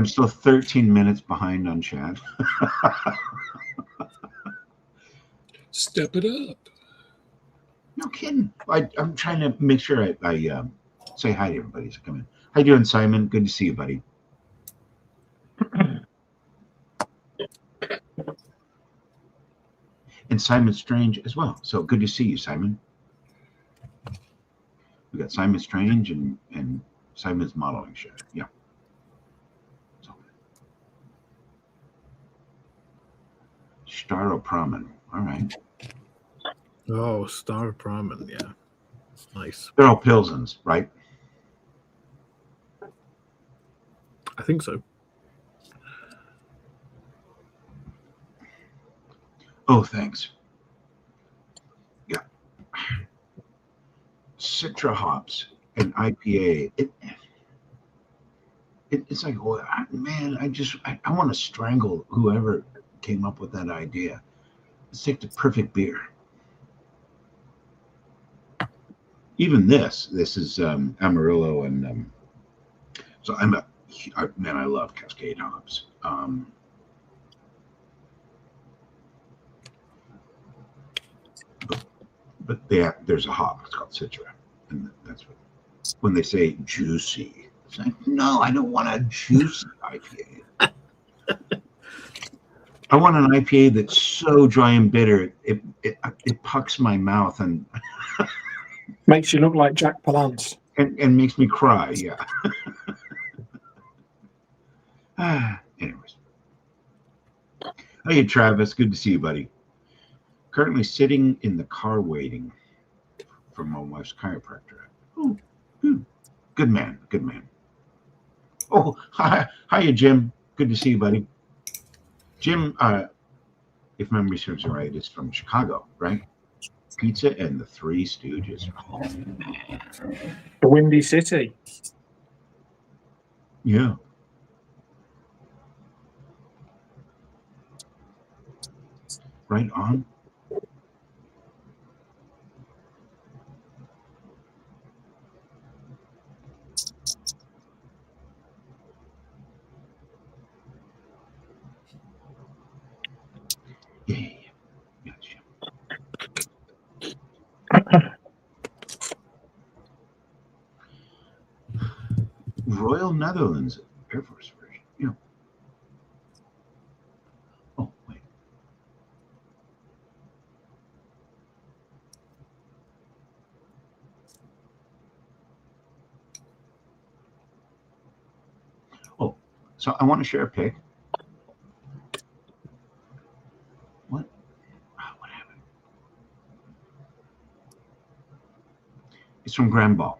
still 13 minutes behind on chat. Step it up. No kidding. I'm trying to make sure I say hi to everybody as I come in. How you doing, Simon? Good to see you, buddy. And Simon Strange as well. So good to see you, Simon. We got Simon Strange and Simon's modeling show. Yeah. So. Staropramen. All right. Oh, Staropramen. Yeah. It's nice. They're all Pilsens, right? I think so. Oh, thanks. Yeah. Citra hops and IPA. It's like, oh, man, I want to strangle whoever came up with that idea. Let's take the perfect beer. Even this is Amarillo, and so man, I love Cascade hops. But there's a hop. It's called Citra, and that's what when they say juicy. It's like, no, I don't want a juicy IPA. I want an IPA that's so dry and bitter it pucks my mouth and Makes you look like Jack Palance. and makes me cry. Yeah. Anyways, hey Travis, good to see you, buddy. Currently sitting in the car waiting for my wife's chiropractor. Oh, good man, good man. Oh, hiya, Jim. Good to see you, buddy. Jim, if memory serves me right, is from Chicago, right? Pizza and the Three Stooges. Oh, man. The Windy City. Yeah. Right on. Yeah. Gotcha. Royal Netherlands Air Force version. Yeah. Oh, wait. Oh, so I want to share a pic. What? Oh, what happened? It's from Grand Ball.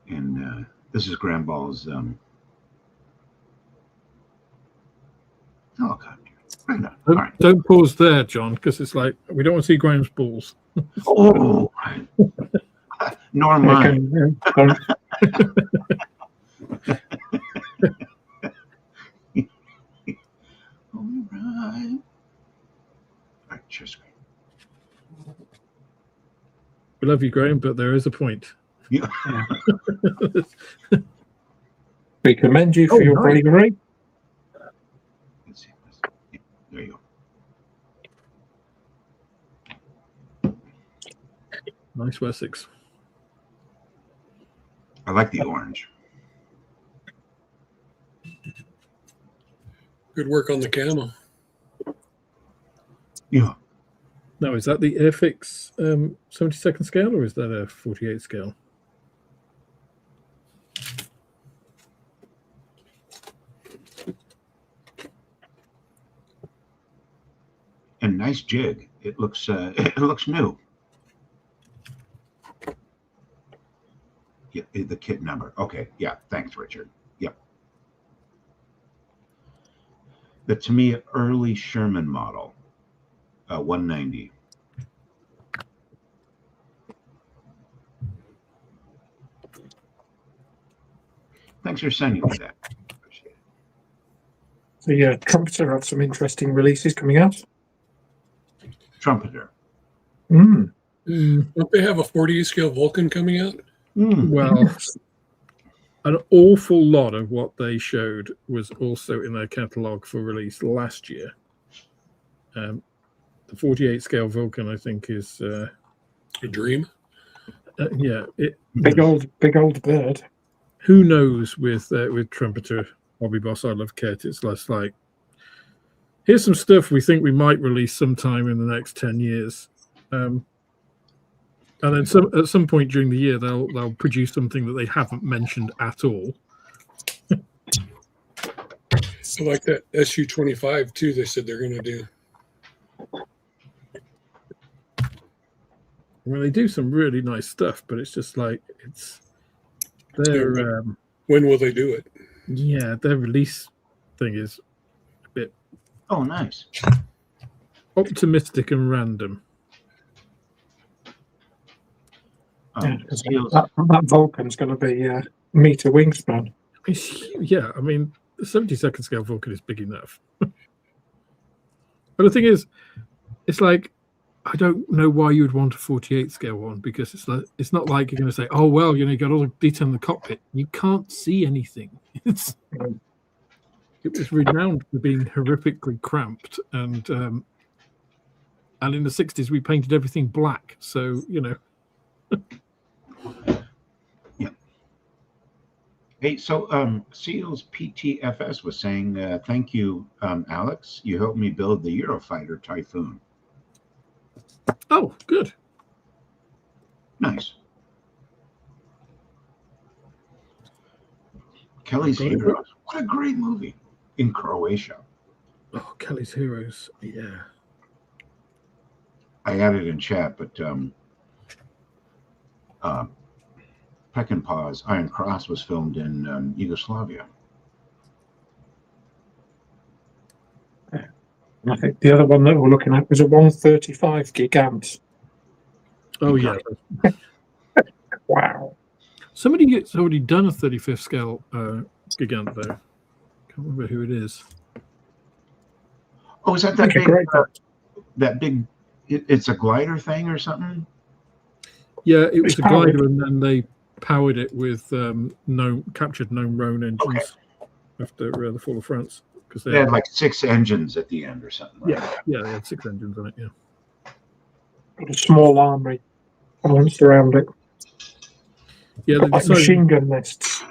And this is Grand Ball's. Oh, God. Right on. Don't pause there, John, because it's like we don't want to see Graham's balls. Oh, nor mine. Don't- All right. All right, share screen. We love you, Graham, but there is a point. Yeah. We commend you for Oh, your nice. bravery. Let's see. Yeah, there you go. Nice Wessex. I like the orange. Good work on the camo. Yeah. Now, is that the Airfix 72nd scale, or is that a 48 scale? And nice jig. It looks it looks new. Yeah, the kit number. Okay. Yeah. Thanks, Richard. Yep. The to me early Sherman model, 190. Thanks for sending me that. Appreciate it. So yeah, Trumpeter have some interesting releases coming out. Trumpeter. Mm. Don't they have a 48 scale Vulcan coming out? Well, an awful lot of what they showed was also in their catalog for release last year. The 48 scale Vulcan, I think, is A dream. yeah. Big old bird. Who knows with Trumpeter Hobby Boss I Love Kit? It's less like, here's some stuff we think we might release sometime in the next 10 years. And then at some point during the year, they'll produce something that they haven't mentioned at all. So like that SU-25 too, they said they're going to do. Well, they do some really nice stuff, but it's just like their When will they do it? their release thing is a bit Oh, nice. optimistic and random. Yeah, Seals. that Vulcan's going to be meter wingspan. Yeah, I mean, the 72nd scale Vulcan is big enough. But the thing is, it's like, I don't know why you would want a 48 scale one, because it's not like you're going to say, oh, well, you got all the detail in the cockpit. You can't see anything. It was renowned for being horrifically cramped. And in the 60s, we painted everything black. So, Yeah. Hey, so Seals PTFS was saying, thank you, Alex. You helped me build the Eurofighter Typhoon. Oh, good. Nice. Kelly's Heroes. What a great movie. In Croatia. Oh, Kelly's Heroes. Yeah. I added in chat, but Peckinpah's Iron Cross was filmed in Yugoslavia. And I think the other one that we're looking at was a 135 Gigant. Oh, yeah. Wow. Somebody's already done a 35th scale Gigant, though. Can't remember who it is. Oh, is that That's a big? great one. That big? It's a glider thing or something? Yeah, it was It's a powered. glider, and then they powered it with captured gnome Rhone engines after the fall of France. Because They had like 6 engines at the end or something. Like that. yeah, they had 6 engines on it. Yeah. Got a small armory balanced around it. Yeah, they Like machine gun nests.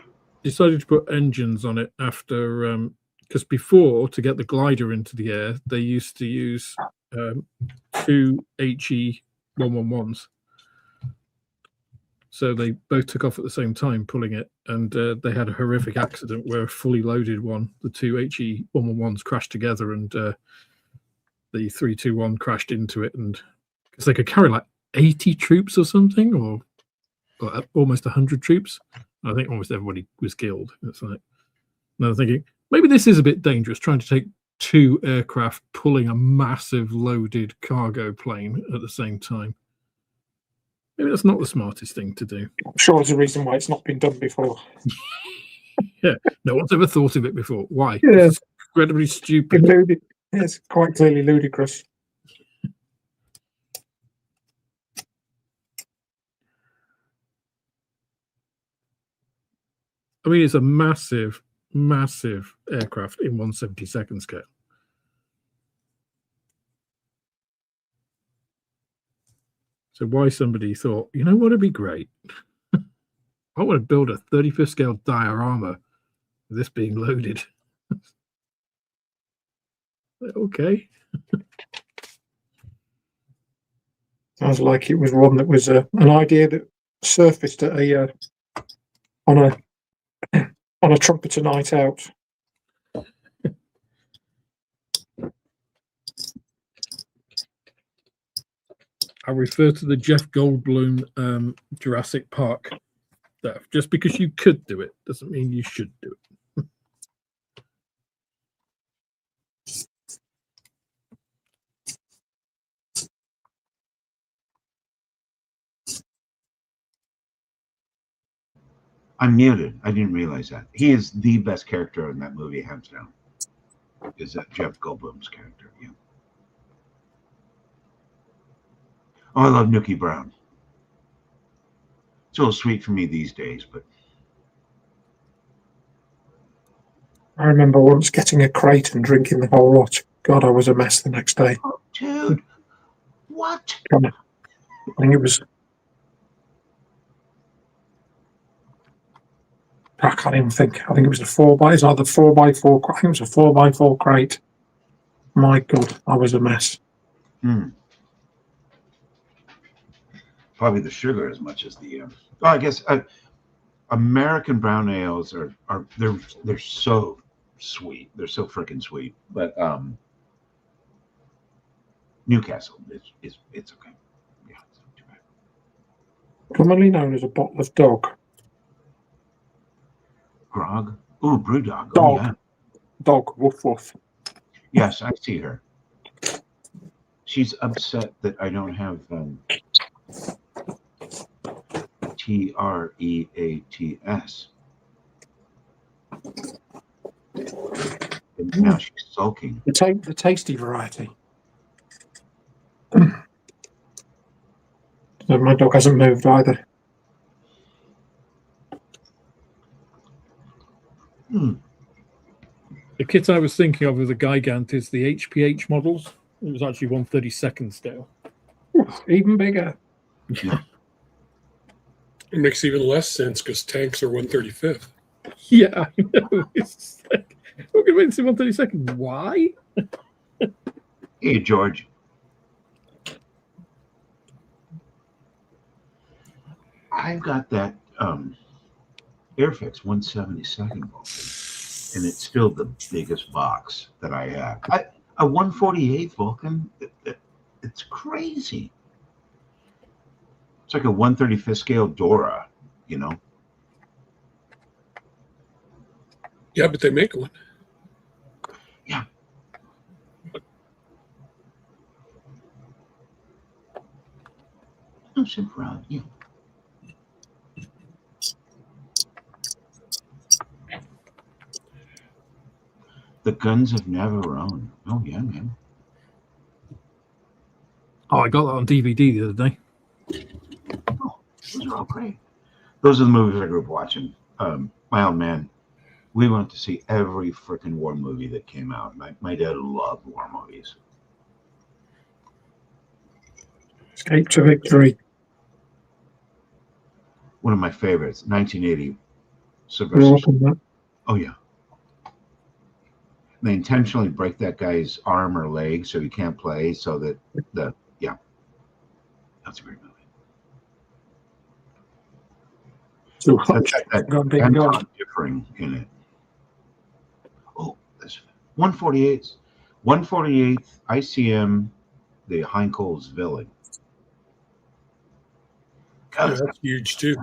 decided to put engines on it after because before, to get the glider into the air, they used to use 2 HE 111s. So they both took off at the same time, pulling it, and they had a horrific accident where a fully loaded one, the 2 HE 111s, crashed together, and the 321 crashed into it, and because they could carry like 80 troops or something, or almost 100 troops. I think almost everybody was killed. It's like, and I'm thinking, maybe this is a bit dangerous, trying to take two aircraft pulling a massive loaded cargo plane at the same time. Maybe that's not the smartest thing to do. I'm sure there's a reason why it's not been done before. Yeah, no one's ever thought of it before. Why? Yeah. It's incredibly stupid. It's quite clearly ludicrous. I mean, it's a massive, massive aircraft in 1/72nd scale. So why somebody thought, you know what would be great? I want to build a 35th scale diorama with this being loaded. Okay. Sounds like it was one that was an idea that surfaced at on a trumpeter night out. I refer to the Jeff Goldblum Jurassic Park stuff. Just because you could do it doesn't mean you should do it. I'm muted. I didn't realize that. He is the best character in that movie, hands down. Is that Jeff Goldblum's character? Yeah. Oh, I love Nookie Brown. It's a little sweet for me these days, but I remember once getting a crate and drinking the whole lot. God, I was a mess the next day. oh, dude, what? I think it was. I can't even think. I think it was a 4x. It's either 4x4. I think it was a 4x4 crate. My God, I was a mess. Probably the sugar as much as the. I guess American brown ales are they're so sweet. They're so freaking sweet. But Newcastle is it's okay. Yeah, it's not too bad. Commonly known as a bottle of dog. Grog. Ooh, Brewdog. Oh Dog. yeah. Dog. Woof woof. Yes, I see her. She's upset that I don't have TREATS. And now she's sulking. The tasty variety. So my dog hasn't moved either. The kit I was thinking of with the Gigant is the HPH models. It was actually 1/32nd scale. Ooh, even bigger. Yeah. It makes even less sense because tanks are 1/35th. Yeah, I know. It's like, we're going to 1/32nd. Why? Hey, George. I've got that Airfix 172nd Vulcan, and it's still the biggest box that I have. A 148th Vulcan, it's crazy. It's like a 1/35th scale Dora, you know? Yeah, but they make one. Yeah. I'm so proud. Yeah. The Guns of Navarone. Oh, yeah, man. Oh, I got that on DVD the other day. Oh, those are all great. Those are the movies I grew up watching. My old man, we went to see every freaking war movie that came out. My dad loved war movies. Escape to Victory. One of my favorites, 1980. Grew Sylvester. up on that. Oh, yeah. They intentionally break that guy's arm or leg so he can't play, so that that's a great movie. So That's got that got a big gun. Anton differing in it. Oh, that's 148th. 148th ICM, the Heinkel's villain. Yeah, that's huge too.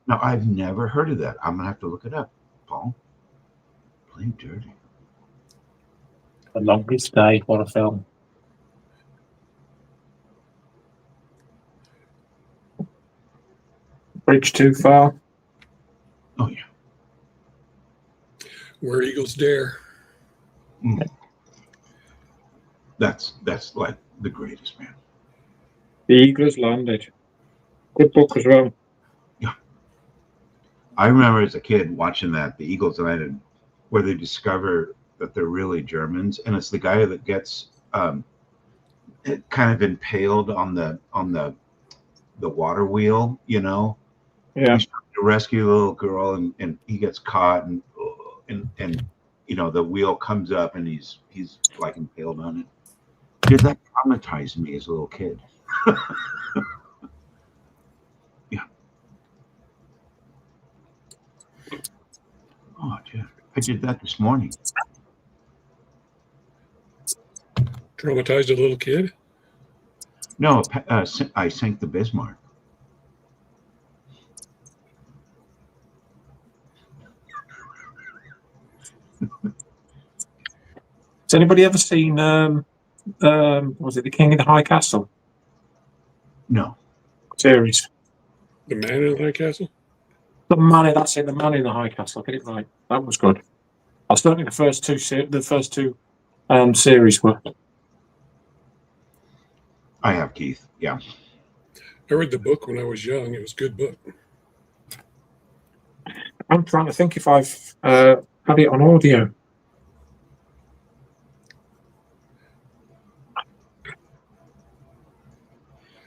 No, I've never heard of that. I'm gonna have to look it up, Paul. Plain Dirty. The Longest Day. What a film. Bridge Too Far. Oh yeah. Where Eagles Dare. That's like the greatest, man. The Eagles Landed. Good book as well. I remember as a kid watching that, the Eagles Landed, where they discover that they're really Germans, and it's the guy that gets kind of impaled on the water wheel, you know. Yeah. He's trying to rescue the little girl, and he gets caught, and you know, the wheel comes up, and he's like impaled on it. Dude, that traumatized me as a little kid. Yeah. Oh, yeah. I did that this morning. Traumatized a little kid? No, I sank the Bismarck. Has anybody ever seen was it The King in the High Castle No. series? The Man in the High Castle? The Man in the High Castle. Get it right. That was good. I still think the first two series were. I have, Keith. Yeah. I read the book when I was young. It was a good book. I'm trying to think if I've had it on audio.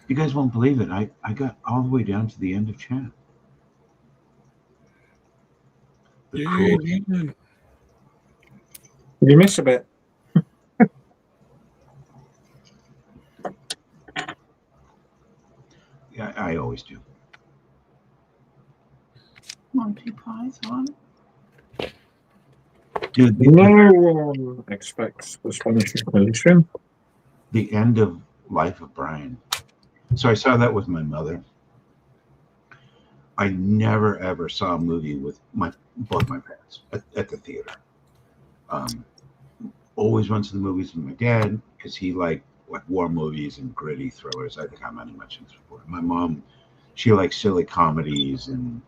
You guys won't believe it. I got all the way down to the end of chat. Yeah. Did you miss a bit? Yeah, I always do. Monty Python. Dude, No one expects the Spanish Inquisition. the end of Life of Brian. So I saw that with my mother. I never ever saw a movie with both my parents at the theater. Always went to the movies with my dad because he liked like war movies and gritty thrillers. I think I might have mentioned this before. My mom, she likes silly comedies and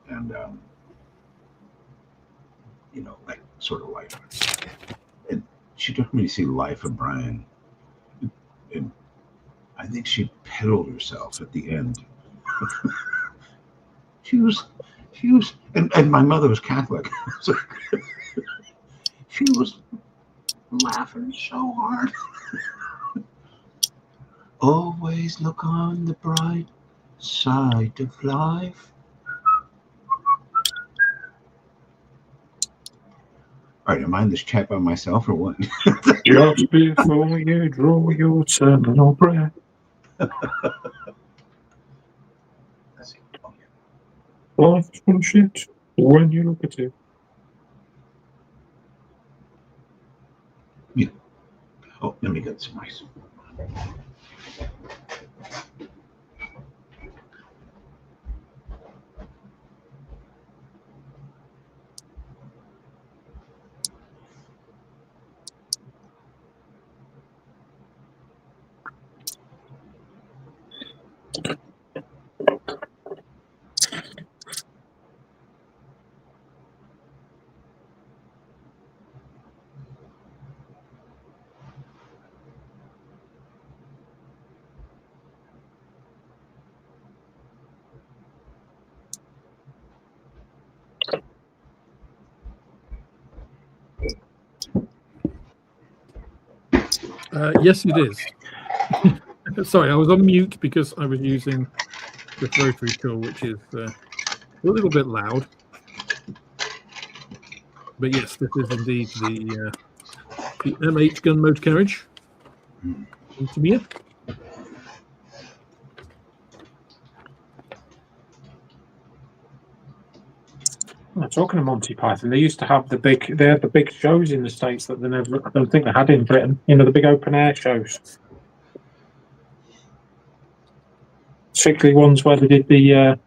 you know, like sort of light. And she took me to see Life of Brian, and I think she piddled herself at the end. she was, and my mother was Catholic, so she was laughing so hard. Always look on the bright side of life. All right, am I in this chat by myself or what? Just before you draw your terminal breath. Life is full of shit when you look at it. Yeah. Oh, let me get some ice. Yes, it is. Sorry, I was on mute because I was using the rotary tool, which is a little bit loud. But yes, this is indeed the MH gun motor carriage. Into me. Talking of Monty Python, they used to have the big shows in the States that I don't think they had in Britain. You know, the big open air shows. Particularly ones where they did the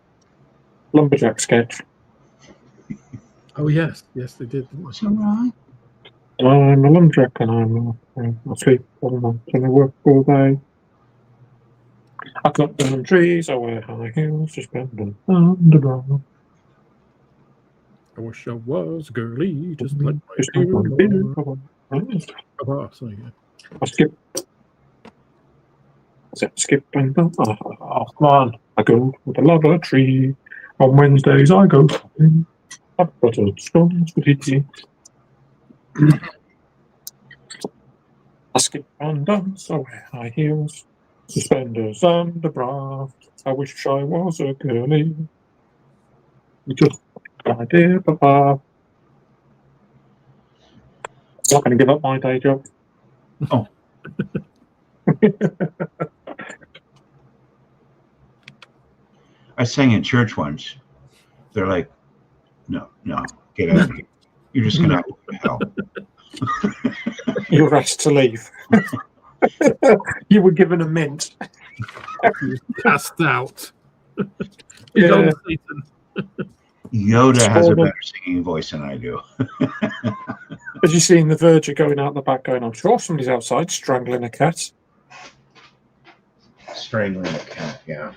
lumberjack sketch. Oh yes, yes they did. Didn't What's all right? I'm a lumberjack and I sleep all night and I work all day. I cut down trees, I wear high heels, suspended underground. I wish I was girly, just like my Just dear like my dear mama. Oh, sorry, yeah. I skip and bump. Oh, come on. I go with a ladder tree. On Wednesdays I go shopping. I've got a scones with it. I skip and dance, I wear high heels, suspenders and a bra. I wish I was a girlie. Just like my dear papa. I'm not going to give up my day job. Oh. I sang in church once. They're like, no, get out of here. You're just going to go to hell. You're asked to leave. You were given a mint. He was cast out. Yeah. Gone, Satan. Yoda has a better singing voice than I do. As you see in the verger going out the back going, I'm sure somebody's outside strangling a cat. Strangling a cat, yeah.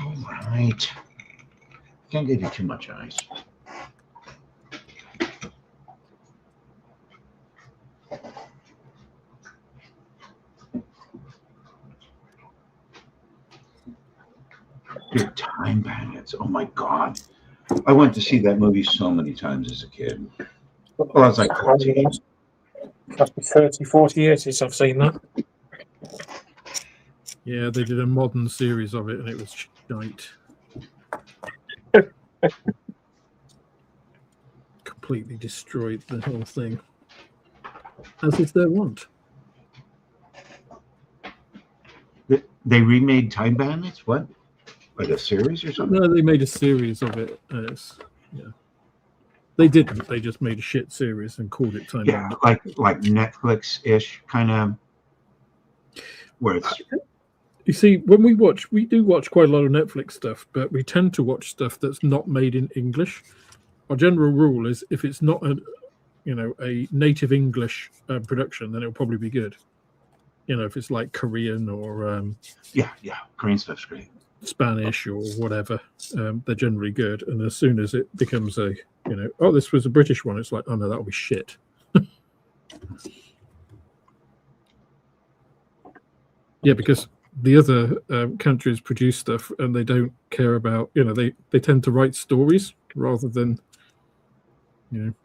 All right. Can't give you too much ice. Dude, Time Bandits. Oh my God. I went to see that movie so many times as a kid. Well, I was like 14. That's 30, 40 years since I've seen that. Yeah, they did a modern series of it and it was shite. Completely destroyed the whole thing. As is their want. They remade Time Bandits? What? Like a series or something? No, they made a series of it. Yeah. They didn't. They just made a shit series and called it Time Yeah, Bandits. like Netflix-ish kind of, where it's... You see, when we do watch quite a lot of Netflix stuff, but we tend to watch stuff that's not made in English. Our general rule is if it's not a native English production, then it'll probably be good. You know, if it's like Korean or yeah, Korean stuff's great. Spanish or whatever, they're generally good. And as soon as it becomes this was a British one, it's like, oh no, that'll be shit. Yeah, because the other countries produce stuff and they don't care about, they tend to write stories rather than,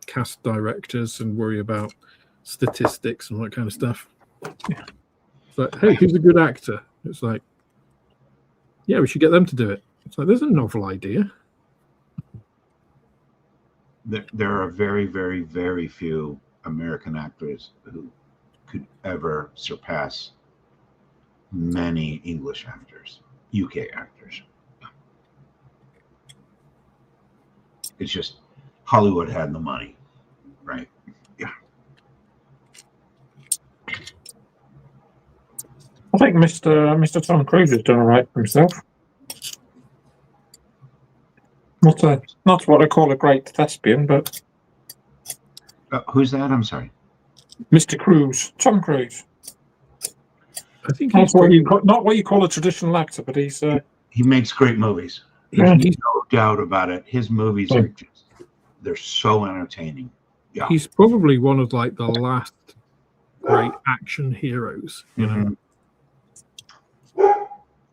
cast directors and worry about statistics and all that kind of stuff. It's like, hey, who's a good actor? It's like, yeah, we should get them to do it. It's like, there's a novel idea. There are very, very, very few American actors who could ever surpass many English actors, UK actors. It's just Hollywood had the money, right? Yeah. I think Mr. Tom Cruise has done all right for himself. Not what I call a great thespian, but Who's that? I'm sorry. Mr. Cruise, Tom Cruise. I think not what you call a traditional actor, but he's he makes great movies. He's no doubt about it. His movies are they're so entertaining. Yeah. He's probably one of like the last great action heroes,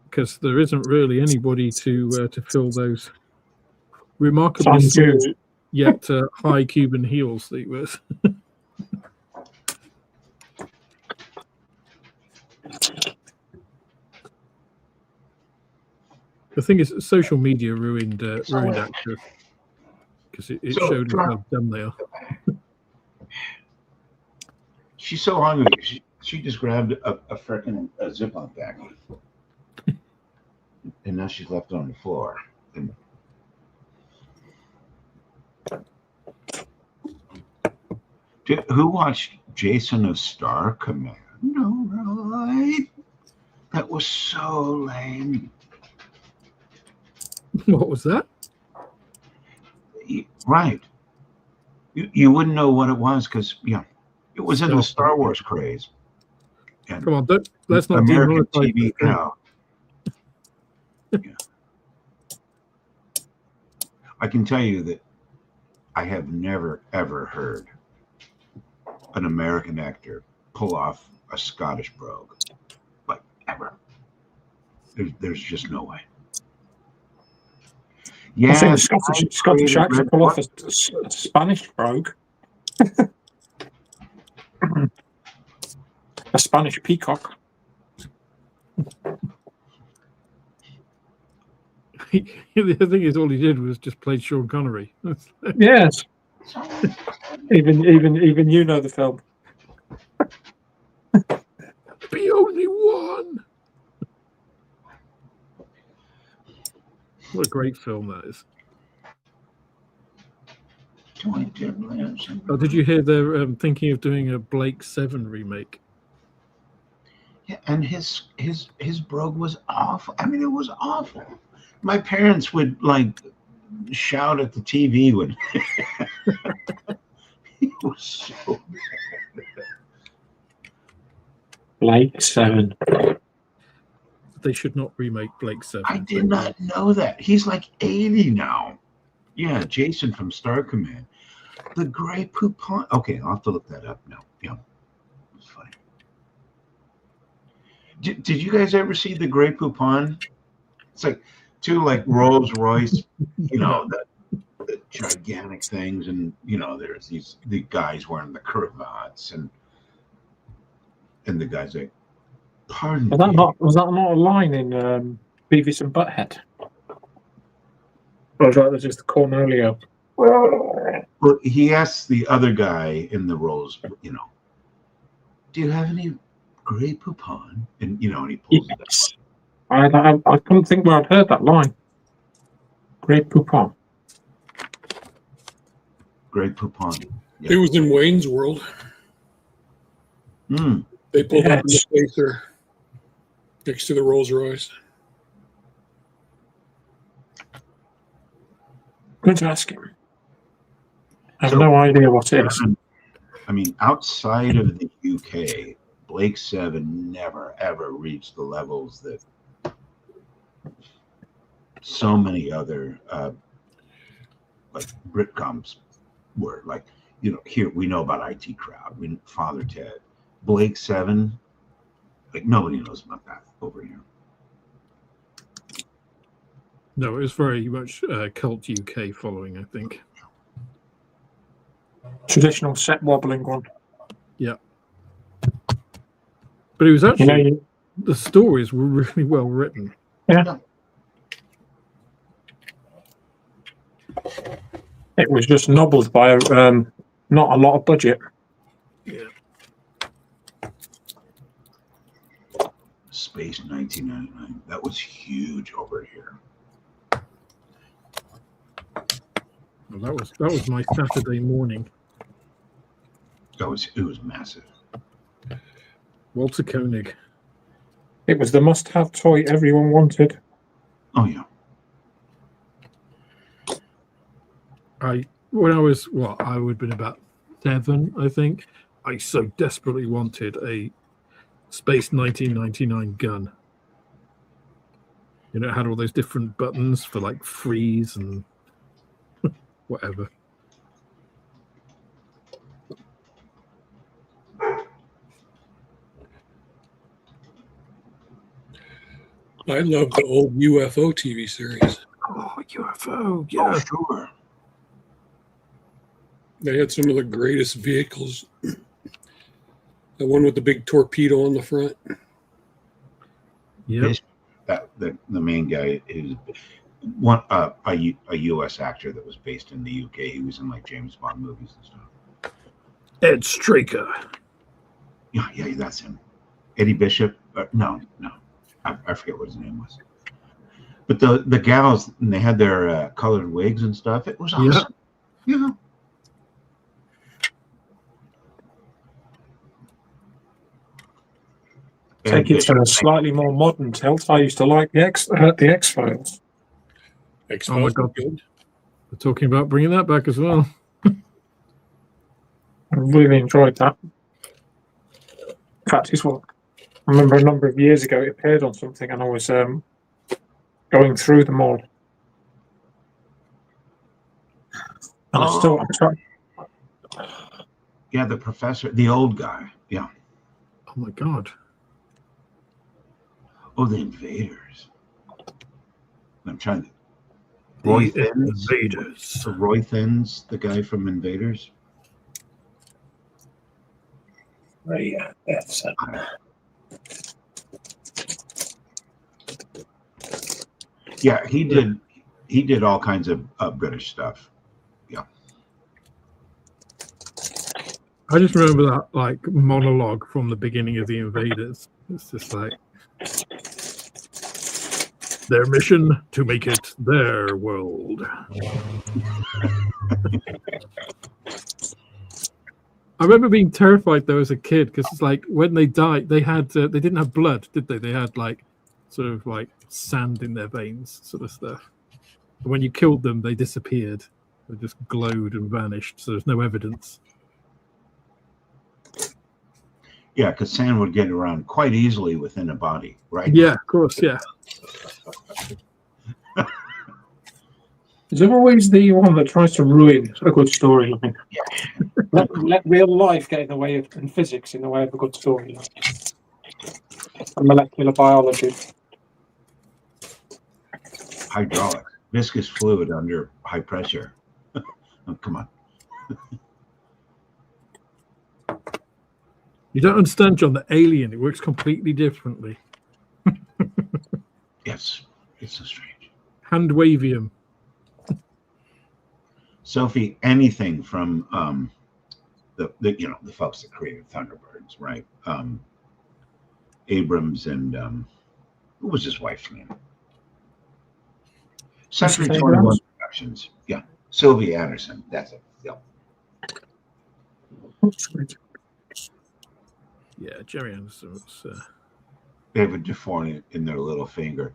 because there isn't really anybody to fill those remarkably small yet high Cuban heels that he wears. The thing is, social media ruined actors because it showed how dumb they are. She's so hungry. She just grabbed a freaking Ziploc bag, and now she's left it on the floor. And who watched Jason of Star Command? No, right? That was so lame. What was that? Right. You wouldn't know what it was because it was in the Stealth. Star Wars craze. And Come on, let's not American demonetize TV. this thing. Yeah. I can tell you that I have never ever heard an American actor pull off a Scottish brogue, like ever. There's just no way. I think Yeah, the Scottish actor pull off a Spanish brogue. A Spanish peacock. The thing is, all he did was just play Sean Connery. Yes. Even you know the film. Be only one. What a great film that is. Oh, did you hear they're thinking of doing a Blake 7 remake? Yeah, and his brogue was awful. I mean, it was awful. My parents would like shout at the TV when it was so bad. Blake 7. They should not remake Blake 7. I did not know that. He's like 80 now. Yeah, Jason from Star Command. The Grey Poupon. Okay, I'll have to look that up now. Yeah, it's funny. Did you guys ever see the Grey Poupon? It's like two like Rolls Royce, the gigantic things, and there's the guys wearing the cravats, and the guys like, pardon me. Was that not a line in Beavis and Butthead? Or was that just Cornelio? Well, he asks the other guy in the Rolls, do you have any Grey Poupon? And and he pulls it out. I couldn't think where I'd heard that line. Grey Poupon. Grey Poupon. Yeah. It was in Wayne's World. They pulled up in the spacer next to the Rolls Royce. Good to ask him. I have no idea what it is. I mean, outside of the UK, Blake 7 never ever reached the levels that so many other like Britcoms were. Like, here we know about IT Crowd, Father Ted. Blake 7, like nobody knows about that over here. No, it was very much cult UK following, I think. Traditional set wobbling one. Yeah. But it was actually, the stories were really well written. Yeah. It was just nobbled by not a lot of budget. Yeah. Space 1999. That was huge over here. Well, that was my Saturday morning. It was massive. Walter Koenig. It was the must-have toy everyone wanted. Oh yeah. When I was I would have been about 7, I think. I so desperately wanted a Space 1999 gun. It had all those different buttons for like freeze and whatever. I love the old UFO TV series. Oh, UFO, yeah. Oh, sure. They had some of the greatest vehicles. The one with the big torpedo on the front. Yeah. The main guy is one a U.S. actor that was based in the U.K. He was in like James Bond movies and stuff. Ed Straker. Yeah, that's him. Eddie Bishop. No. I forget what his name was. But the gals, and they had their colored wigs and stuff. It was awesome. Yeah. take it to a slightly more modern tilt. I used to like the X-Files. Oh my God. We're talking about bringing that back as well. I really enjoyed that. In fact, it's what I remember a number of years ago it appeared on something, and I was going through them all. And I'm trying. Yeah, the professor, the old guy. Yeah. Oh my God. Oh, the invaders. I'm trying to. Roy Thins. Invaders. Roy Thins, the guy from Invaders. Yeah, that's Yeah, he did. He did all kinds of British stuff. Yeah. I just remember that like monologue from the beginning of the Invaders. It's just like their mission to make it their world. I remember being terrified though as a kid because it's like when they died, they had they didn't have blood, did they? They had like sort of like sand in their veins, sort of stuff. And when you killed them, they disappeared. They just glowed and vanished. So there's no evidence. Yeah, because sand would get around quite easily within a body, right? Yeah, of course. Yeah. Is there always the one that tries to ruin a good storyline? let real life get in the way of, and physics in the way of a good storyline. And molecular biology. Hydraulics, viscous fluid under high pressure. Oh, come on. You don't understand, John, the Alien, it works completely differently. Yes, it's so strange. Hand wavium. Sophie, anything from the folks that created Thunderbirds, right? Abrams and who was his wife's name? Century 21 Productions. Yeah, Sylvie Anderson. That's it. Yeah. Yeah, Jerry Anderson was. They have a deformity in their little finger.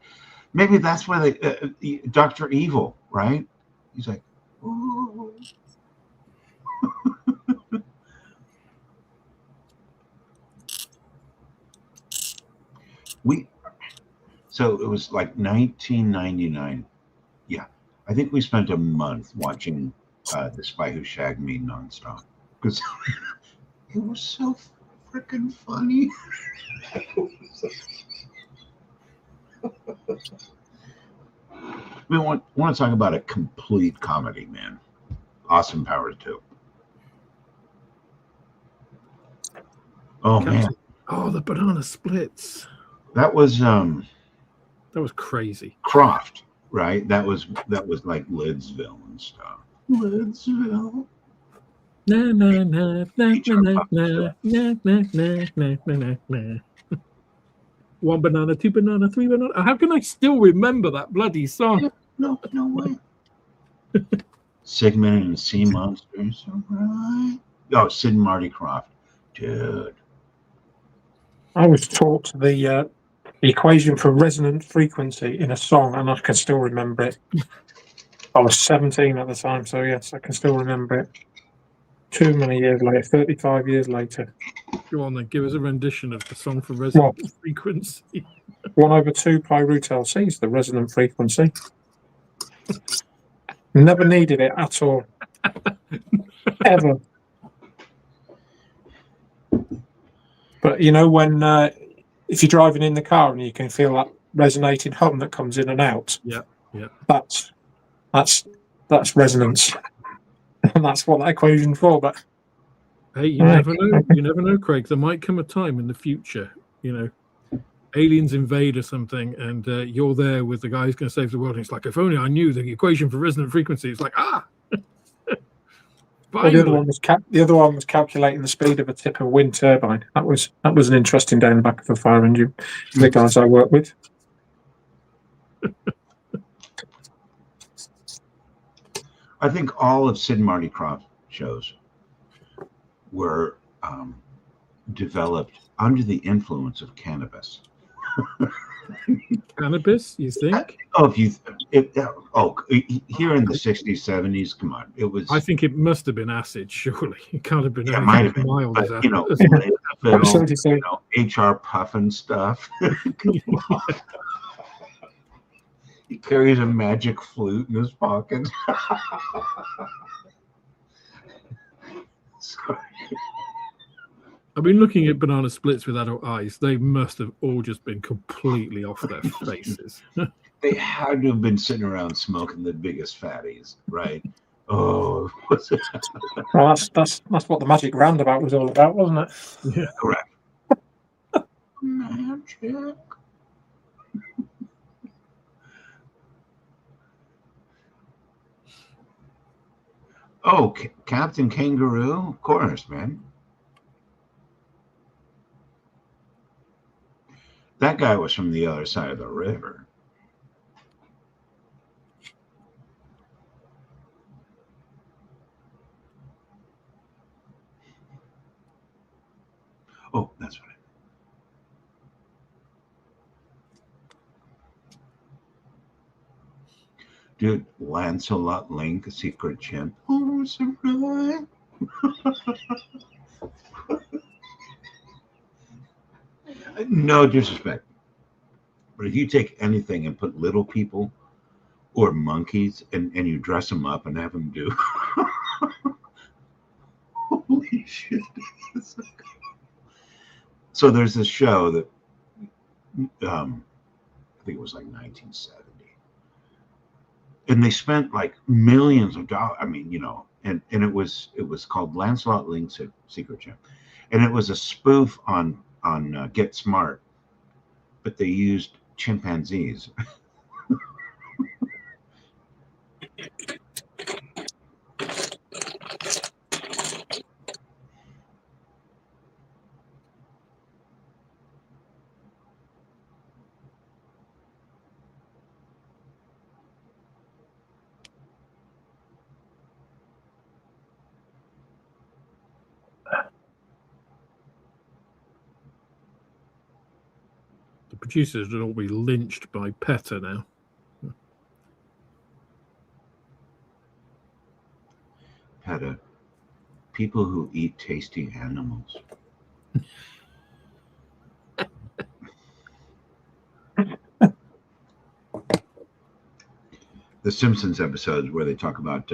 Maybe that's why they Dr. Evil, right? He's like, ooh. So it was like 1999. Yeah, I think we spent a month watching The Spy Who Shagged Me nonstop because it was so freaking funny. We want to talk about a complete comedy, man. Austin Powers too. Oh man, oh, the banana splits. that was crazy. Croft, right? That was like Lidsville and stuff. Lidsville. Na na na na na na na na na na na. One banana, two banana, three banana. How can I still remember that bloody song? No way. Sigmund and the Sea Monsters, right? Oh, Sid and Marty Croft, dude. I was taught the equation for resonant frequency in a song, and I can still remember it. I was 17 at the time, so yes, I can still remember it. Too many years later, 35 years later. Go on then, give us a rendition of the song for resonant frequency. 1/2 pi root LC is the resonant frequency. Never needed it at all. Ever. But you know when if you're driving in the car and you can feel that resonating hum that comes in and out. Yeah. That's resonance. And that's what that equation's for. But hey, you never know. You never know, Craig. There might come a time in the future, aliens invade or something, and you're there with the guy who's going to save the world. And it's like, if only I knew the equation for resonant frequency. It's like, well, the other one was calculating the speed of a tip of a wind turbine. That was an interesting day in the back of a fire engine. The guys I work with. I think all of Sid and Marty Croft shows were developed under the influence of cannabis. Cannabis, you think? Oh, if you, here in the 60s, 70s, come on, it was. I think it must have been acid, surely. It can't have been Yeah, it might have anything been, mild but as you know, acid. HR Puffin stuff. He carries a magic flute in his pocket. Sorry. I've been looking at banana splits with adult eyes. They must have all just been completely off their faces. They had to have been sitting around smoking the biggest fatties, right? Oh, what's it? Well, that's what the magic roundabout was all about, wasn't it? Yeah. Correct. Magic. Oh, Captain Kangaroo? Of course, man. That guy was from the other side of the river. Oh, that's what Dude, Lancelot Link, Secret Chimp. Oh, surprise. No disrespect. But if you take anything and put little people or monkeys and you dress them up and have them do. Holy shit. So there's this show that I think it was like 1970. And they spent like millions of dollars. I mean, and it was called Lancelot Link's Secret Chimp. And it was a spoof on Get Smart, but they used chimpanzees. The producers would all be lynched by PETA now. PETA, people who eat tasty animals. The Simpsons episodes where they talk about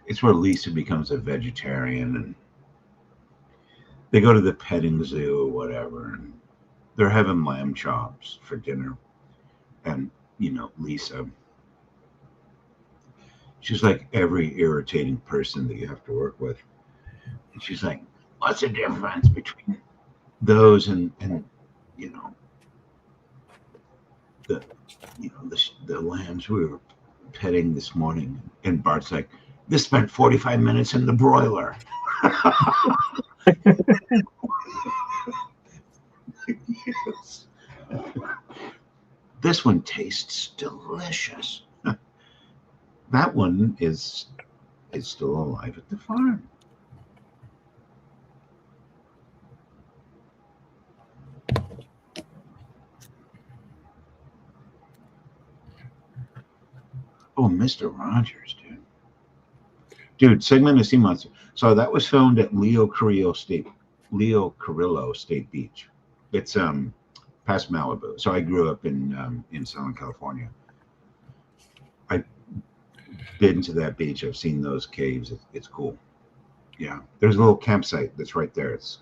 it's where Lisa becomes a vegetarian and they go to the petting zoo or whatever and they're having lamb chops for dinner. And Lisa, she's like every irritating person that you have to work with. And she's like, what's the difference between those and the lambs we were petting this morning? And Bart's like, this spent 45 minutes in the broiler. Yes. This one tastes delicious. That one is still alive at the farm. Oh, Mr. Rogers, dude. Segment of Sea Monster. So that was filmed at Leo Carrillo State Beach. It's past Malibu. So I grew up in Southern California. I've been to that beach. I've seen those caves. It's cool. Yeah, there's a little campsite that's right there. It's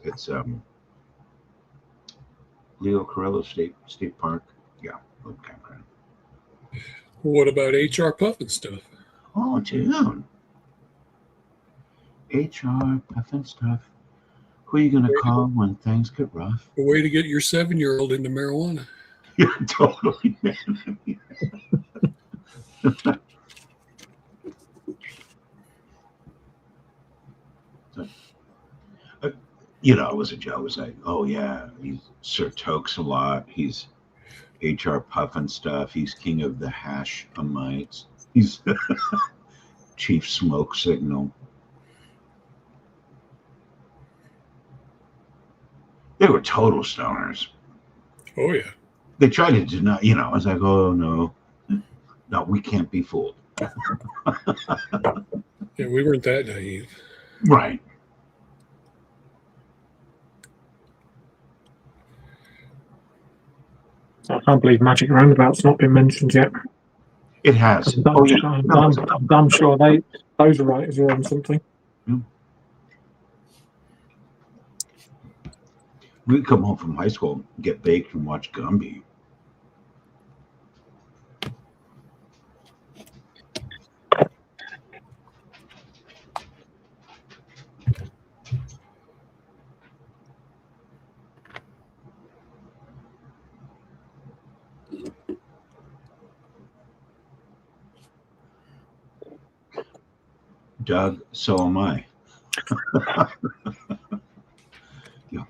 Leo Carrillo State Park. Yeah, little campground. What about HR Puffin stuff? Oh, dude. HR Puffin stuff. Who are you gonna call when things get rough? A way to get your 7-year-old into marijuana. Yeah, totally, man. It was a joke. It was like, oh yeah, he's Sir Tokes a lot. He's HR Puffin stuff. He's king of the Hashemites. He's chief smoke signal. They were total stoners. Oh yeah. They tried to deny, I was like, oh no, we can't be fooled. Yeah, we weren't that naive. Right. I can't believe Magic Roundabout's not been mentioned yet. It has. I'm, Oh, yeah. I'm sure those writers are on something. We'd come home from high school, get baked, and watch Gumby. Doug, so am I. Yeah.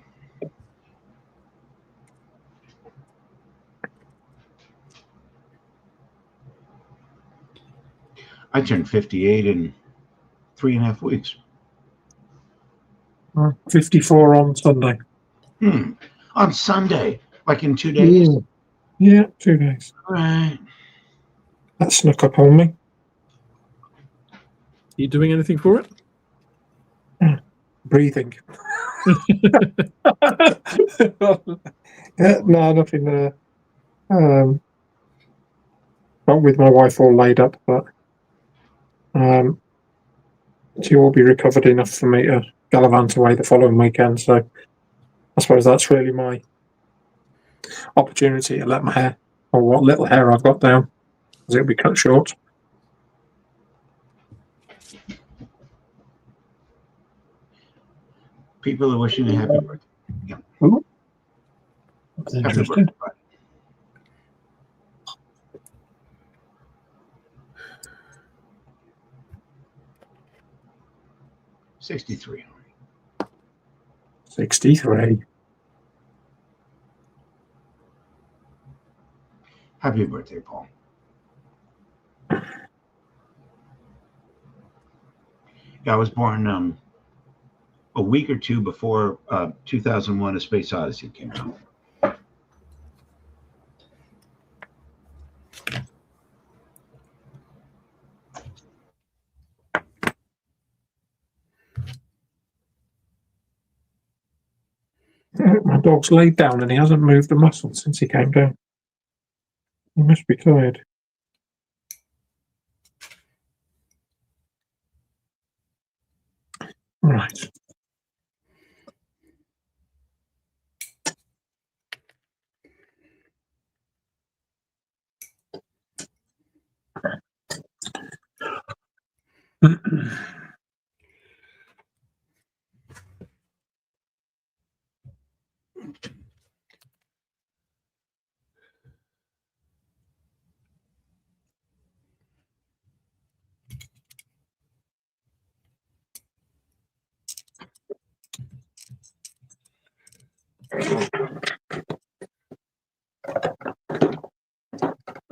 I turned 58 in 3.5 weeks. 54 on Sunday. On Sunday, like in 2 days? Yeah, 2 days. Right. That snuck up on me. You doing anything for it? Breathing. No, nothing. Not with my wife all laid up, but she will be recovered enough for me to gallivant away the following weekend. So I suppose that's really my opportunity to let my hair, or what little hair I've got down, because it'll be cut short. People are wishing you happy birthday. Yeah. Ooh. That's Happy interesting. birthday. 63. 63. Happy birthday, Paul. Yeah, I was born a week or two before 2001: A Space Odyssey came out. My dog's laid down and he hasn't moved a muscle since he came down. He must be tired. Right.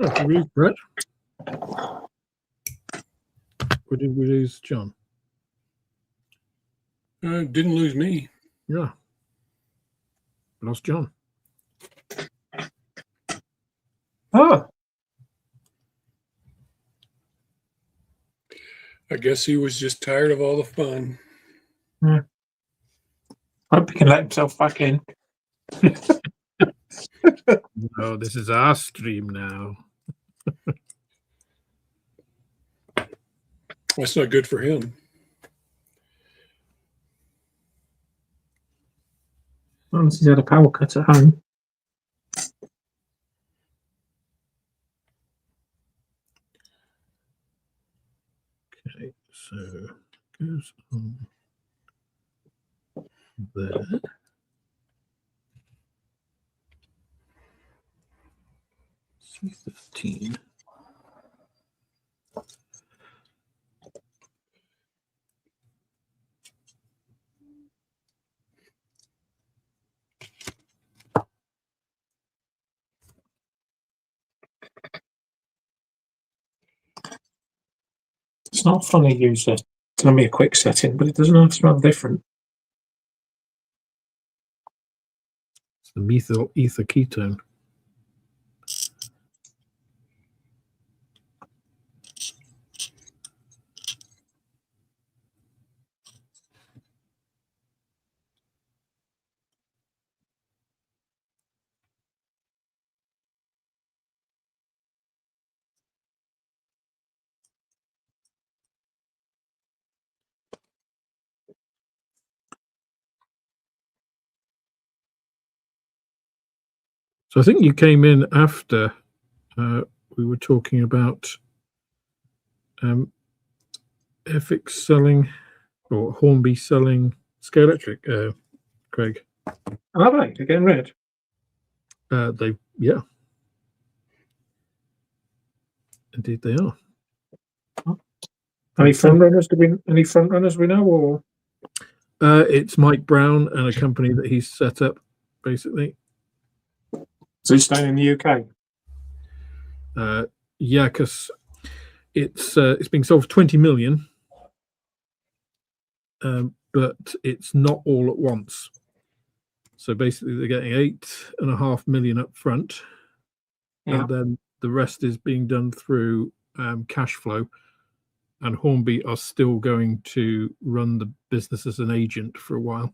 Oh, did we lose Brett? Or did we lose John? Didn't lose me. Yeah. Lost John. Oh, I guess he was just tired of all the fun. hope he can let himself back in. Oh, this is our stream now. That's not good for him. Unless he's had a power cut at home. Okay, so goes on there. C13. It's not funny user. It's going to be a quick setting, but it doesn't have to smell different. The methyl ether ketone. So I think you came in after we were talking about FX selling or Hornby selling Scale Electric, Craig. Are they? They're getting rid. Yeah. Indeed they are. Any front runners? Any front runners we know, or It's Mike Brown and a company that he's set up, basically. so he's staying in the UK? Yeah, because it's being sold for 20 million, but it's not all at once. So basically, they're getting 8.5 million up front, Yeah. and then the rest is being done through cash flow. And Hornby are still going to run the business as an agent for a while.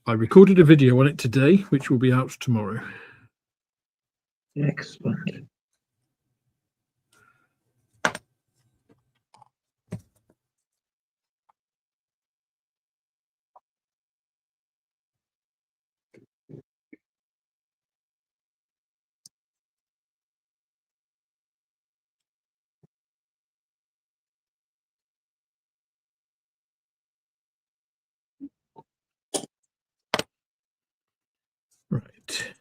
I recorded a video on it today, which will be out tomorrow. Excellent. Right.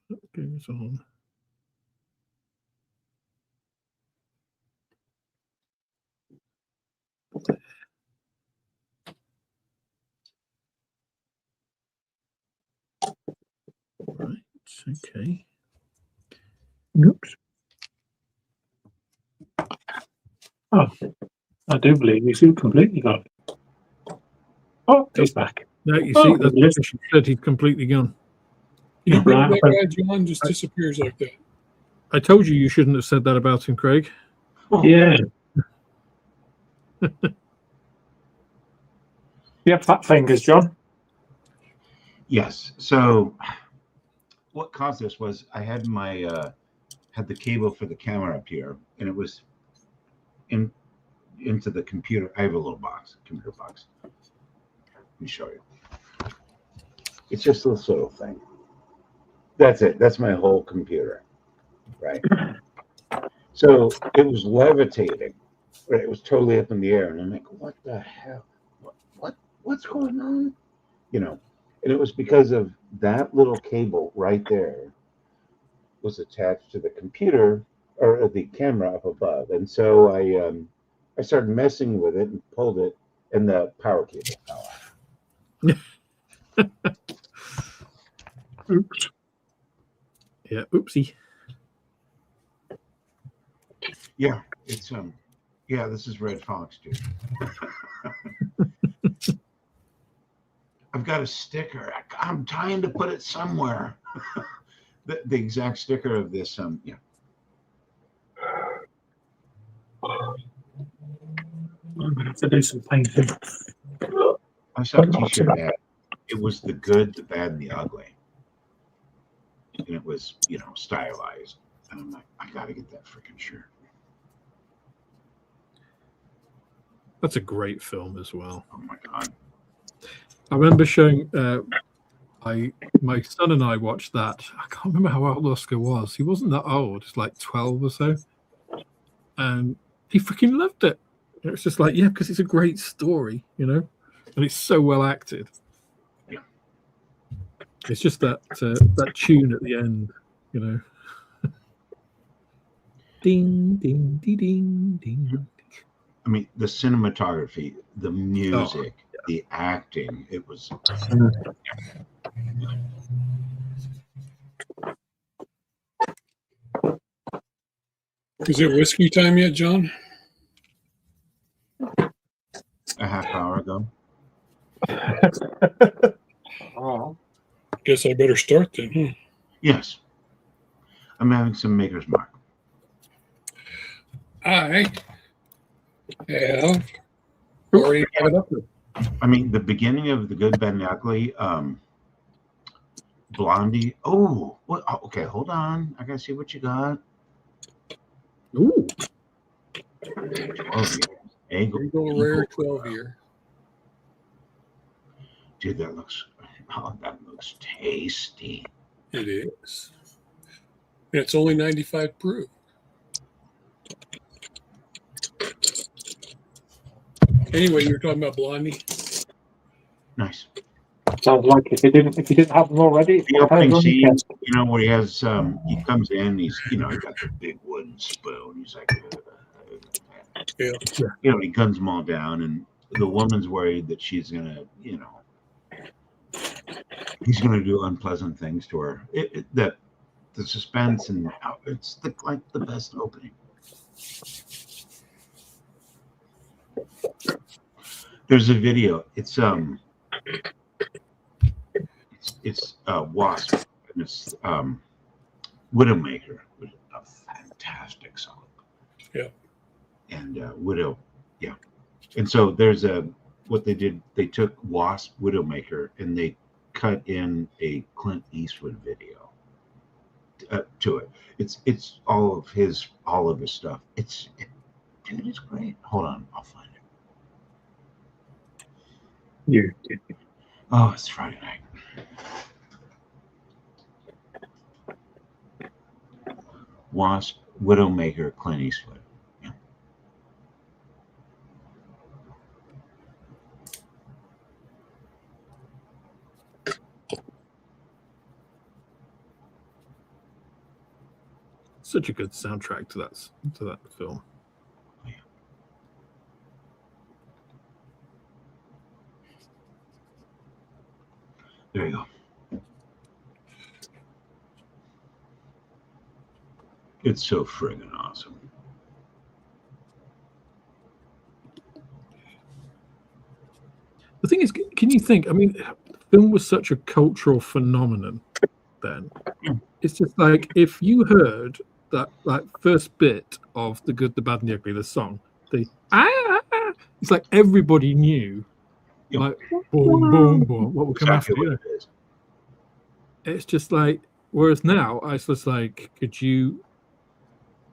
What goes on? Right. Okay. Oops. Oh, I do believe he's completely gone. Oh, he's back. Now you Oh, see, that's yes. what she said. He's completely gone. You think Right. that guy John just disappears like that? I told you shouldn't have said that about him, Craig. Yeah. You have fat fingers, John. Yes. So what caused this was I had my had the cable for the camera up here, and it was into the computer. I have a little computer box. Let me show you. It's just this little thing. That's it. That's my whole computer, right? So it was levitating, right? It was totally up in the air, and I'm like, "What the hell? What's going on?" You know, and it was because of that little cable right there was attached to the computer or the camera up above, and so I started messing with it and pulled it, and the power cable fell out. Oops. Yeah, oopsie. Yeah, it's yeah, this is Red Fox, dude. I've got a sticker. I'm trying to put it somewhere. the exact sticker of this yeah. I'm gonna have to do some painting. I saw a t-shirt ad. It was the good, the bad, and the ugly. And it was, stylized. And I'm like, I gotta get that freaking shirt. That's a great film as well. Oh my god. I remember showing my son and I watched that. I can't remember how old Oscar was. He wasn't that old. It's like 12 or so. And he freaking loved it. And it's just like, yeah, because it's a great story, and it's so well acted. Yeah. It's just that tune at the end, Ding, ding, ding, ding, ding. I mean, the cinematography, the music, the acting, it was. Is it whiskey time yet, John? a half hour ago. Oh. Guess I better start then. Yes. I'm having some Maker's Mark. I have already have it up there. I mean, the beginning of The Good, Bad, and Ugly, Blondie. Oh, what? Oh, okay, hold on. I gotta see what you got. Ooh, 12 years. Eagle Rare 12 year. Dude, that looks tasty. It is. And it's only 95 proof. Anyway, you were talking about Blondie. Nice. Sounds like if you didn't have them already, The opening scene, you know, where he has he comes in, he's he got the big wooden spoon. He's like, Yeah. He guns them all down, and the woman's worried that she's gonna, he's gonna do unpleasant things to her. That the suspense and it's like the best opening. There's a video. It's Wasp, and it's Widowmaker, which is a fantastic song. Yeah. And Widow, yeah. And so there's what they did. They took Wasp, Widowmaker, and they cut in a Clint Eastwood video to it. It's all of his stuff. Dude, it's great. Hold on, I'll find it. Oh, it's Friday night. Wasp, Widowmaker, Clint Eastwood. Yeah. such a good soundtrack to that film. Yeah. There you go. It's so friggin' awesome. The thing is, can you think? I mean, film was such a cultural phenomenon then. Yeah. It's just like if you heard that first bit of The Good, the Bad, and the Ugly, the song, it's like everybody knew, Yeah. like boom, boom, boom, what would come Exactly after. what it is. It's just like, whereas now, it's just like, could you?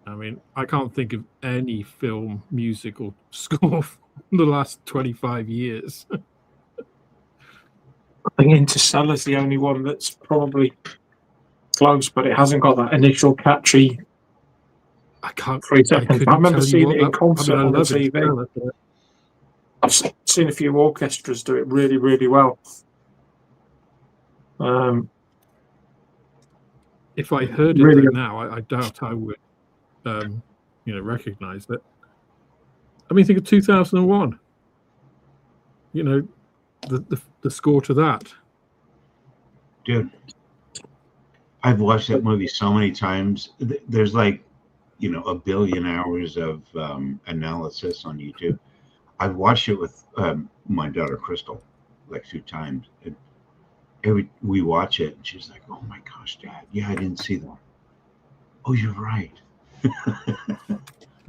I mean, I can't think of any film musical score from the last 25 years. I think Interstellar's the only one that's probably close, but it hasn't got that initial catchy I can't. 3 I seconds. I couldn't remember tell you seeing what it in that. concert I on the love it. TV. I've seen a few orchestras do it really, really well. If I heard it Really- though now, I doubt I would, recognize it. I mean, think of 2001. You know, the score to that. Dude, I've watched that movie so many times. There's like, a billion hours of analysis on YouTube. I've watched it with my daughter Crystal like 2 times. We watch it and she's like, "Oh my gosh, Dad! Yeah, I didn't see that. Oh, you're right."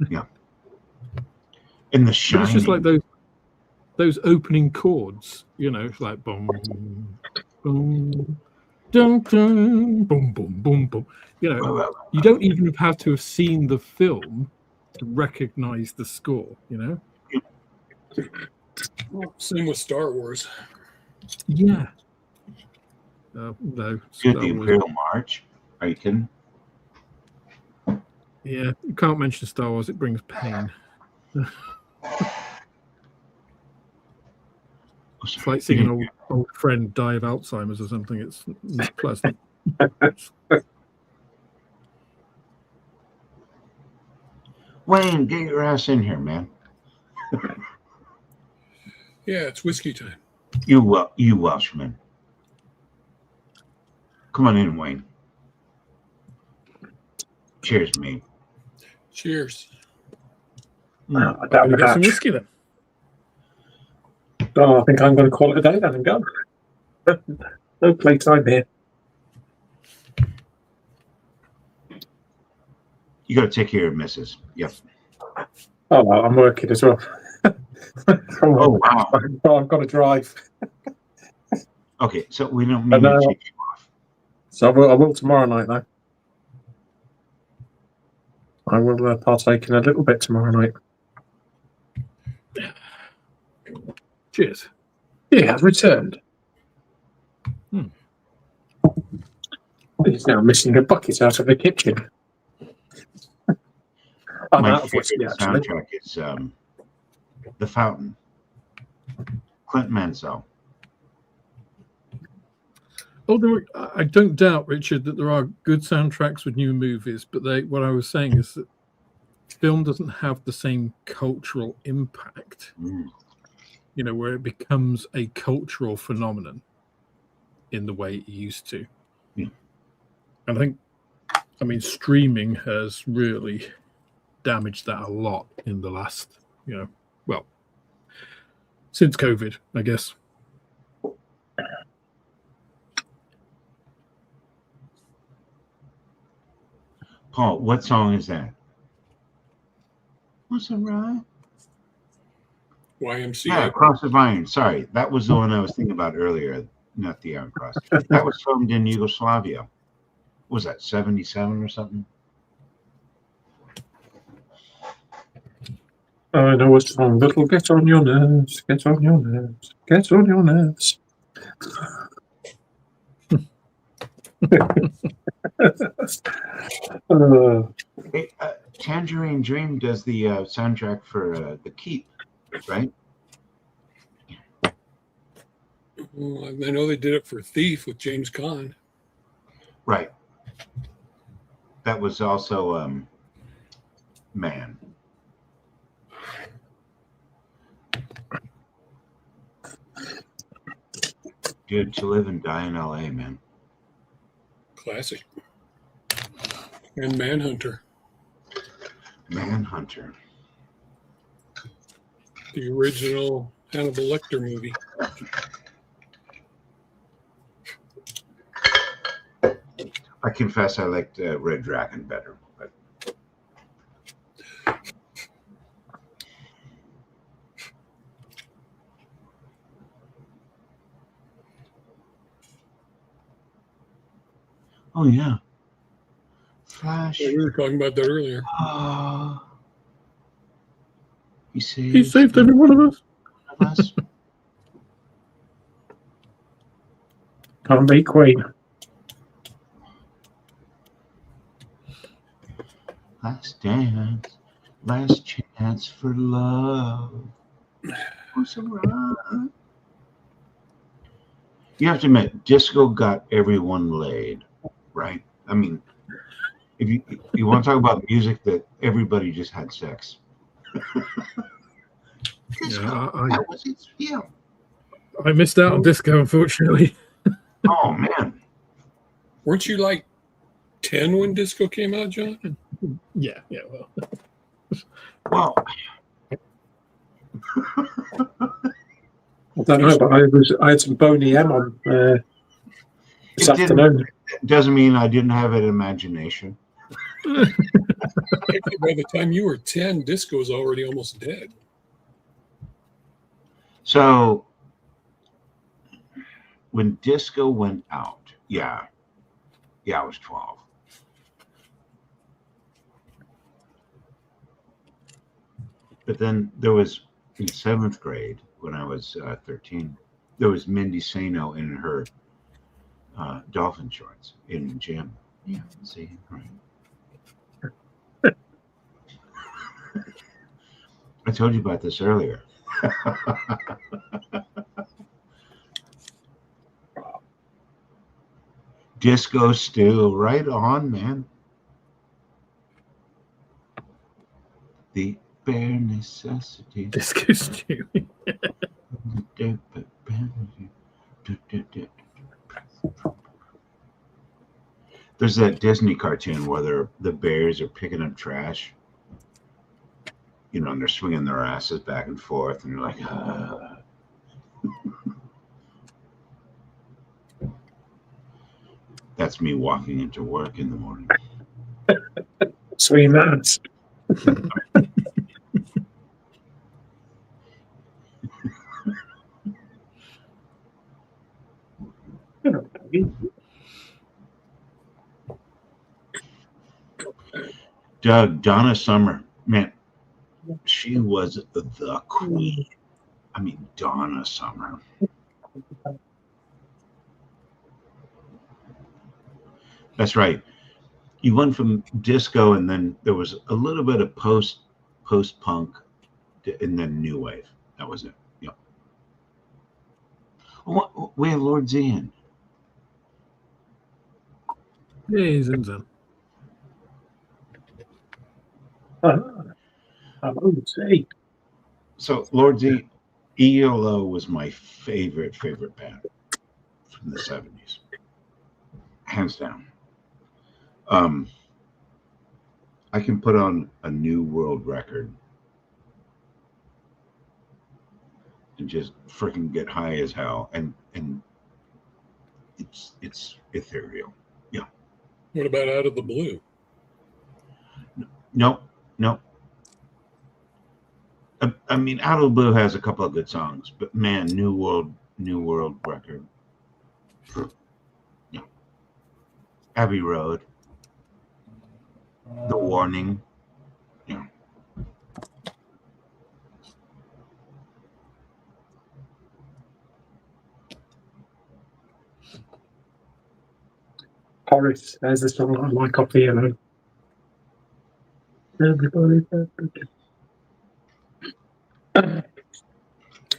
Yeah. And The Shining. But it's just like those opening chords. Like boom, boom, dun, dun, boom, boom, boom, boom. You don't even have to have seen the film to recognize the score. Same with Star Wars. Yeah. No. Dude, Star the Wars. Imperial March. Are you kidding? Yeah, you can't mention Star Wars. It brings pain. It's like seeing an old friend die of Alzheimer's or something. It's not pleasant. Wayne, get your ass in here, man. Yeah, it's whiskey time. You Welshman. Come on in, Wayne. Cheers, mate. Cheers. I doubt We got some that. whiskey then. Oh, I think I'm going to call it a day then and go. No playtime here. You got to take care of Mrs. Yep. Oh, well, I'm working as well. Oh, wow. I've got to drive. Okay, so we don't mean to take you off. So I will tomorrow night, though. I will partake in a little bit tomorrow night. Cheers. He has returned. He's now missing a bucket out of the kitchen. I'm My out of favorite whiskey, actually. soundtrack is The Fountain. Clint Mansell. Oh, I don't doubt, Richard, that there are good soundtracks with new movies, but what I was saying is that film doesn't have the same cultural impact, where it becomes a cultural phenomenon in the way it used to. Yeah. And I mean, streaming has really damaged that a lot in the last, since COVID, I guess. Paul, what song is that? What's it, right? YMCA. Yeah, Cross of Iron. Sorry, that was the one I was thinking about earlier, not the Iron Cross. That was filmed in Yugoslavia. What was that, 77 or something? I know a song that'll get on your nerves, get on your nerves, get on your nerves. Hey, Tangerine Dream does the soundtrack for The Keep, right? Well, I know they did it for Thief with James Caan. Right. That was also Man. Dude, To Live and Die in LA, man. Classic. And Manhunter. Manhunter. The original Hannibal Lecter movie. I confess I liked Red Dragon better. But... Oh, yeah. Flash. Yeah, we were talking about that earlier. He saved every one of us. Can't be queen. Last dance, last chance for love. What's around? You have to admit, disco got everyone laid, right? I mean, if you want to talk about music that everybody just had sex. Disco, that was its feel. I missed out on disco, unfortunately. Oh man, weren't you like 10 when disco came out, John? Yeah. Well, I don't know, but I had some Boney M on this afternoon. It doesn't mean I didn't have an imagination. By the time you were 10, disco was already almost dead. So when disco went out, yeah, I was 12. But then there was in 7th grade when I was 13, there was Mindy Sano in her dolphin shorts in the gym. Yeah, see, right. I told you about this earlier. Disco still right on, man. The bare necessity. Disco stew. There's that Disney cartoon where the bears are picking up trash. And they're swinging their asses back and forth, and you're like, That's me walking into work in the morning. Sweet mans. Doug, Donna Summer, man, she was the queen. I mean, Donna Summer. That's right. You went from disco, and then there was a little bit of post punk, and then new wave. That was it. Yep. We have Lord Zian. Yeah, he's in there. I would say. So Lord Z, ELO was my favorite band from the 70s, hands down. I can put on a new world record and just freaking get high as hell, and it's ethereal. Yeah. What about Out of the Blue? No. I mean, Out of the Blue has a couple of good songs, but man, new world record. Yeah. Abbey Road, The Warning. Yeah. Horace, there's the song I like off ELO. Everybody.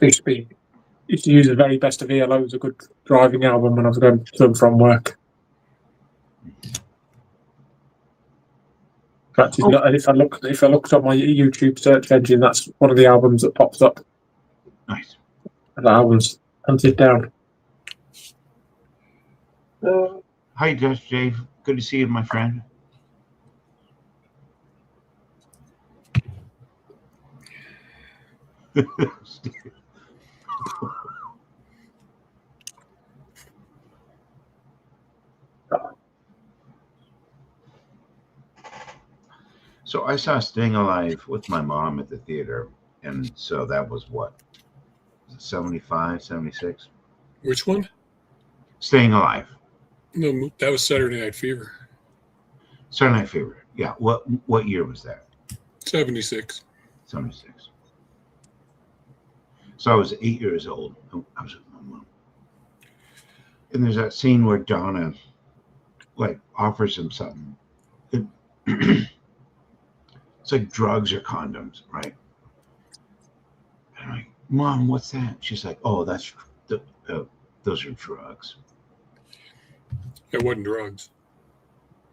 Used to use the very best of ELO as a good driving album when I was going to and from work. In fact, if I looked on my YouTube search engine, that's one of the albums that pops up. Nice. The album's hunted down. Hi, Josh Dave. Good to see you, my friend. So I saw Staying Alive with my mom at the theater, and so that was what, 75, 76? Which one? Staying Alive. No, that was Saturday Night Fever. Saturday Night Fever. Yeah. What year was that? 76. 76. So I was 8 years old. I was with my mom. And there's that scene where Donna offers him something. It's like drugs or condoms, right? And I'm like, Mom, what's that? She's like, oh, those are drugs. It wasn't drugs.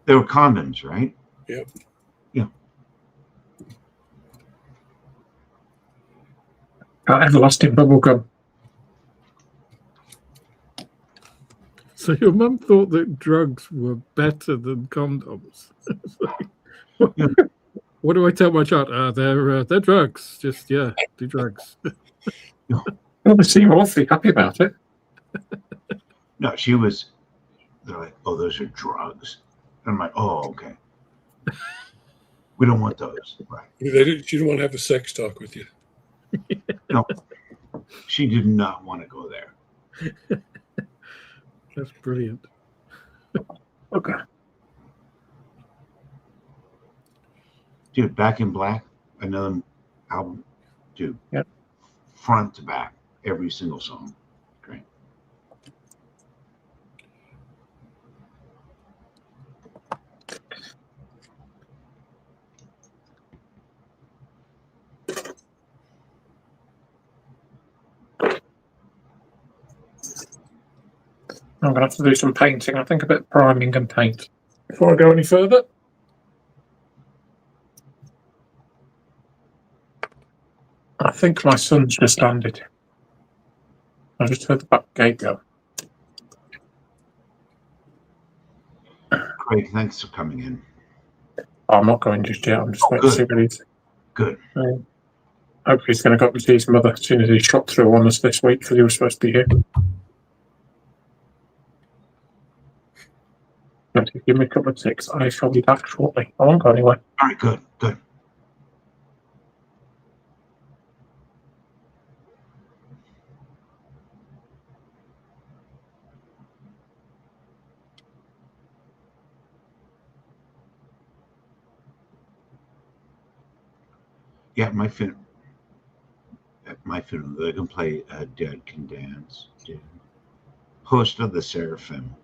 They were condoms, right? Yep. Yeah. Everlasting bubblegum. So your mum thought that drugs were better than condoms. Yeah. What do I tell my child? They're drugs. Just do drugs. Well, they seem awfully happy about it. No, they're like, oh, those are drugs. And I'm like, oh, okay. We don't want those. Right. She didn't want to have a sex talk with you. No, she did not want to go there. That's brilliant. Okay. Dude, Back in Black, another album. Dude, yep. Front to back, every single song. Great. I'm going to have to do some painting. I think a bit of priming and paint before I go any further. I think my son's just landed. I just heard the back gate go. Craig, thanks for coming in. I'm not going just yet. I'm just waiting to see what he's. Good. hopefully he's going to go up and see his mother as soon as he shot through on us this week because he was supposed to be here. But if you give me a couple of ticks, I shall be back shortly. I won't go anywhere. All right, good, good. Yeah, my film. They can play Dead Can Dance. Dude. Host of the Seraphim.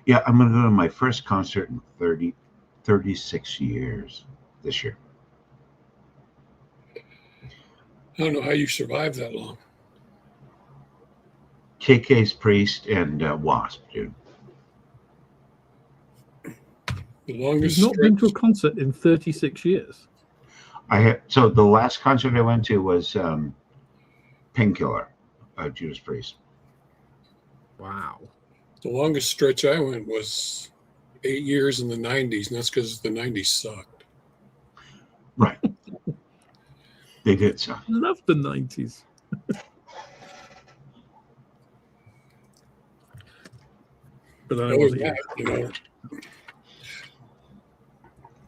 Yeah, I'm going to go to my first concert in 36 years this year. I don't know how you survived that long. KK's Priest and Wasp, dude. The longest You've not been to a stretch. concert in 36 years. So the last concert I went to was Painkiller, Judas Priest. Wow. The longest stretch I went was 8 years in the 90s, and that's because the 90s sucked. Right. They did so. Love the 90s. But I Other wasn't than that,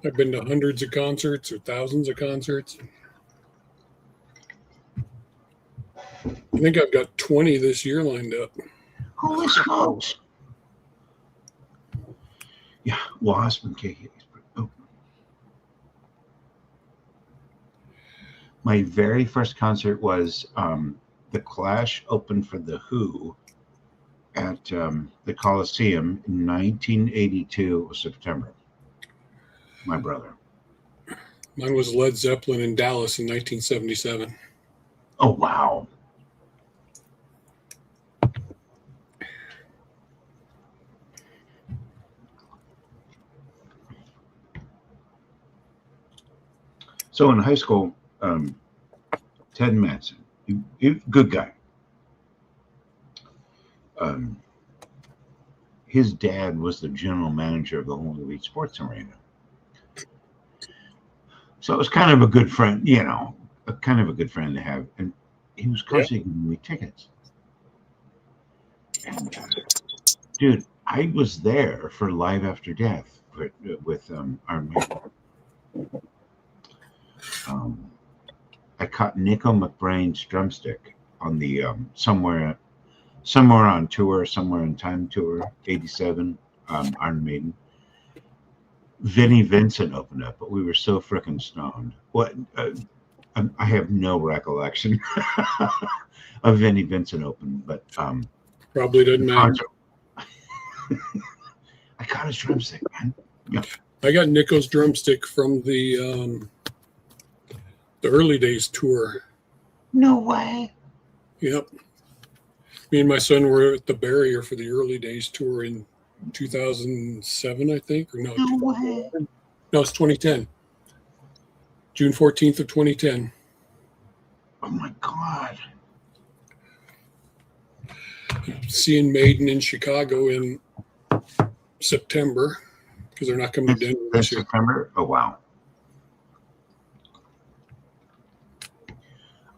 I've been to hundreds of concerts or thousands of concerts. I think I've got 20 this year lined up. Holy smokes. Yeah, Wasp and KK's. Oh. My very first concert was The Clash opened for The Who at the Coliseum in 1982, September. My brother. Mine was Led Zeppelin in Dallas in 1977. Oh, wow. So in high school, Ted Manson, good guy. His dad was the general manager of the Holy Elite Sports Arena. So it was kind of a good friend, kind of a good friend to have. And he was constantly giving me tickets. And dude, I was there for Live After Death with Iron Maiden. I caught Nico McBrain's drumstick on the somewhere on tour, somewhere in Time Tour, 87, Iron Maiden. Vinnie Vincent opened up, but we were so freaking stoned. What? I have no recollection of Vinnie Vincent open, but Probably doesn't matter. I got his drumstick, man. Yeah. I got Nico's drumstick from the early days tour. No way. Yep. Me and my son were at the Barrier for the early days tour in 2007, I think. Or no, way. No, it's 2010. June 14th of 2010. Oh my God. Seeing Maiden in Chicago in September because they're not coming to Denver This this year. September? Oh, wow.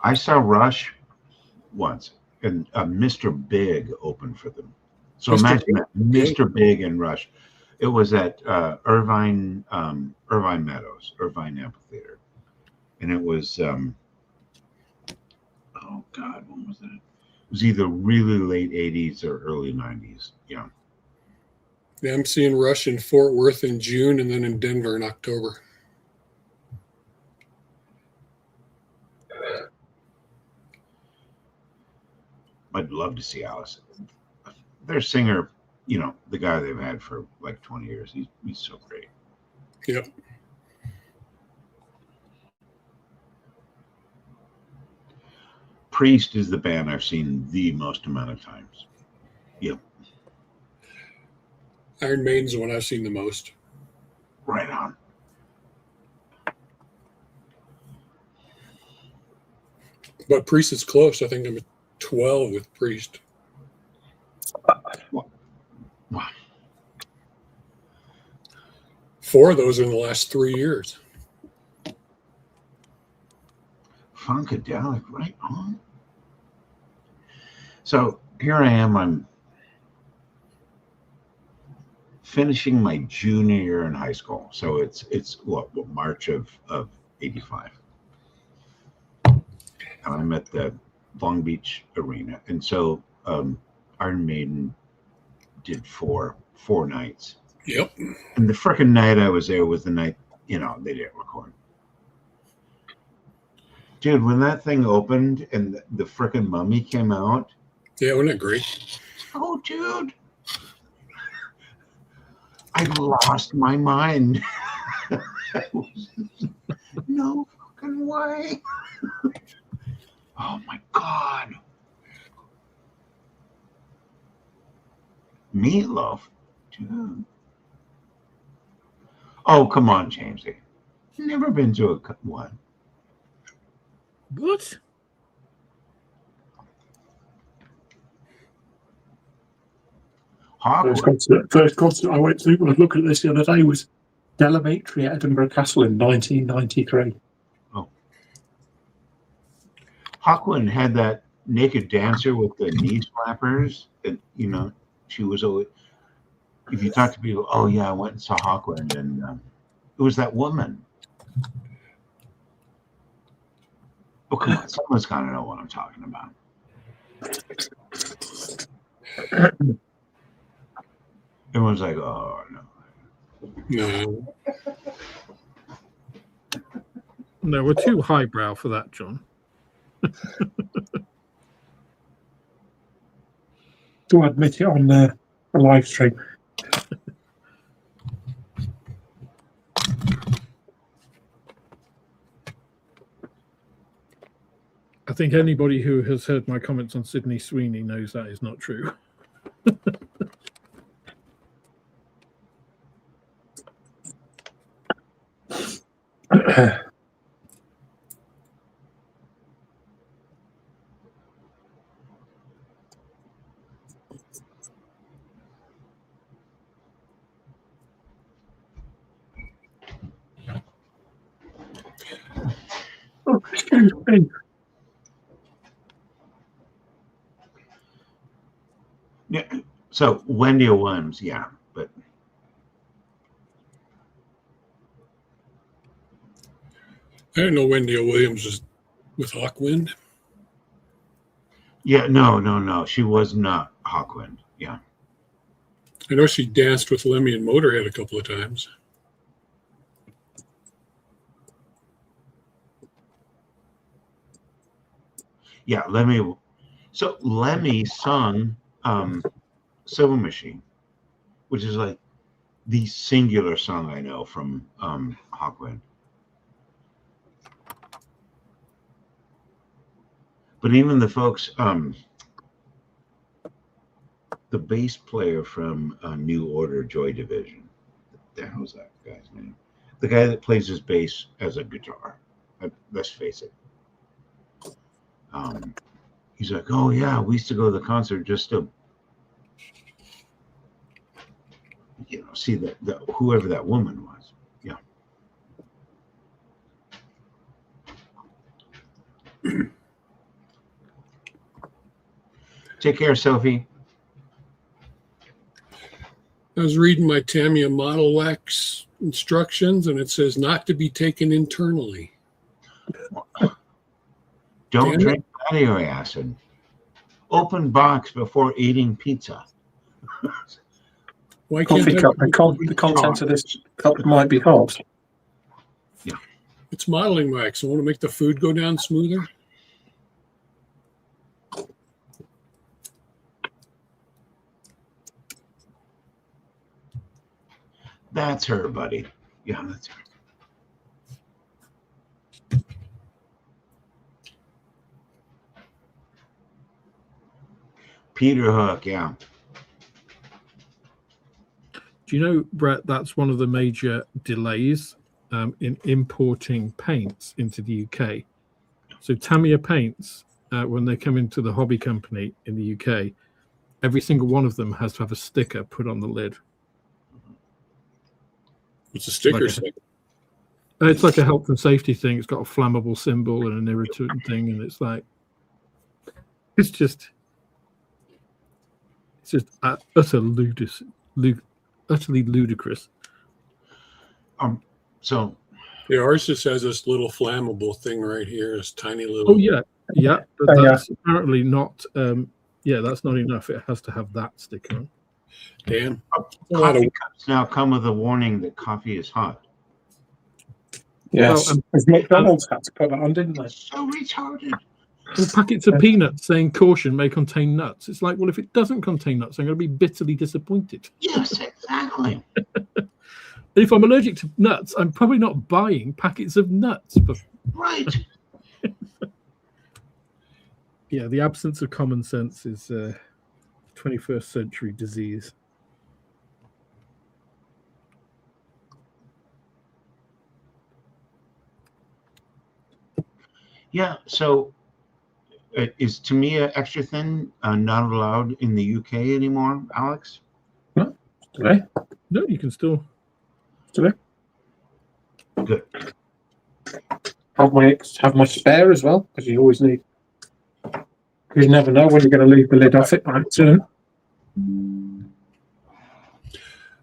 I saw Rush once, and Mr. Big opened for them. So Mr. imagine Big? that, Mr. Big and Rush. It was at Irvine Meadows, Irvine Amphitheater, and it was oh God, when was it? It was either really late 80s or early 90s. Yeah. Yeah, I'm seeing Rush in Fort Worth in June and then in Denver in October. I'd love to see Alice. Their singer, you know, the guy they've had for like 20 years, he's so great. Yep. Priest is the band I've seen the most amount of times. Yep. Iron Maiden's the one I've seen the most. Right on. But Priest is close. I think I'm at 12 with Priest. Wow. 4 of those are in the last 3 years. Funkadelic, right on. So here I am. I'm finishing my junior year in high school. So it's what March of '85. And I'm at the Long Beach Arena. And so Iron Maiden did four nights. Yep. And the frickin' night I was there was the night, you know, they didn't record. Dude, when that thing opened and the frickin' Mummy came out. Yeah, wasn't that great? Oh, dude. I lost my mind. No fucking way. Oh my God. Meatloaf, dude. Oh, come on, Jamesy. Never been to a one. What? First concert I went to, I was looking at this the other day, was Delamatri at Edinburgh Castle in 1993. Oh. Hawkwind had that naked dancer with the knee slappers. And, you know, she was always, if you talk to people, oh, yeah, I went and saw Hawkwind. And it was that woman. Oh, come on. Someone's got to know what I'm talking about. Everyone's like, oh, no. No. No, we're too highbrow for that, John. To admit it on the live stream. I think anybody who has heard my comments on Sydney Sweeney knows that is not true. Oh, excuse me. Yeah. So Wendy Williams, yeah, but I didn't know Wendy Williams was with Hawkwind. yeah, no, she was not Hawkwind. Yeah, I know she danced with Lemmy and Motorhead a couple of times. yeah. Lemmy. So Lemmy sung "Silver Machine," which is like the singular song I know from Hawkwind. But even the folks, the bass player from New Order Joy Division, what the hell's that guy's name? The guy that plays his bass as a guitar. Let's face it. He's like, oh yeah, we used to go to the concert just to, you know, see that whoever that woman was. Yeah. Take care, Sophie. I was reading my Tamiya Model Wax instructions, and it says not to be taken internally. Don't Damn drink patio acid. open box before eating pizza. Why can't Coffee I? cup. The contents of this cup might be hot. It's modeling wax. I want to make the food go down smoother. That's her, buddy. Yeah, that's her. Peter Hook, yeah. Do you know, Brett, that's one of the major delays in importing paints into the UK. So Tamiya paints, when they come into the hobby company in the UK, every single one of them has to have a sticker put on the lid. What's a sticker Like say? It's like a health and safety thing. It's got a flammable symbol and an irritant thing, and it's like, it's just utterly ludicrous. So Yeah, ours just has this little flammable thing right here. This tiny little. Oh yeah, but that's apparently not. That's not enough. It has to have that sticker on. Damn. coffee cups now come with a warning that coffee is hot. Yes, Well, McDonald's had to put that on, didn't they? So retarded. Well, packets of peanuts saying caution may contain nuts. It's like, well, if it doesn't contain nuts, I'm going to be bitterly disappointed. Yes, exactly. If I'm allergic to nuts, I'm probably not buying packets of nuts. But Right. yeah, the absence of common sense is 21st century disease. Yeah. So is Tamiya extra thin not allowed in the UK anymore, Alex? Today, No, you can still. Good. have my spare as well, because you always need. You never know when you're going to leave the lid off it by accident.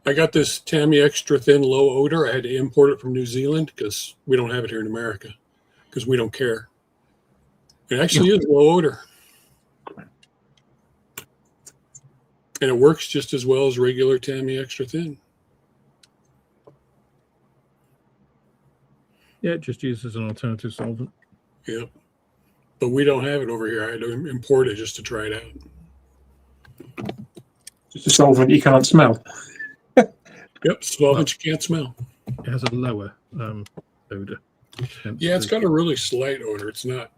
I got this Tamiya extra thin low odor. I had to import it from New Zealand because we don't have it here in America because we don't care. It actually is low odor. And it works just as well as regular Tamiya extra thin. Yeah, it just used as an alternative solvent. Yep. But we don't have it over here. I had to import it just to try it out. Just a solvent you can't smell. Yep, solvent you can't smell. It has a lower odor. Yeah, it's got a really slight odor. It's not.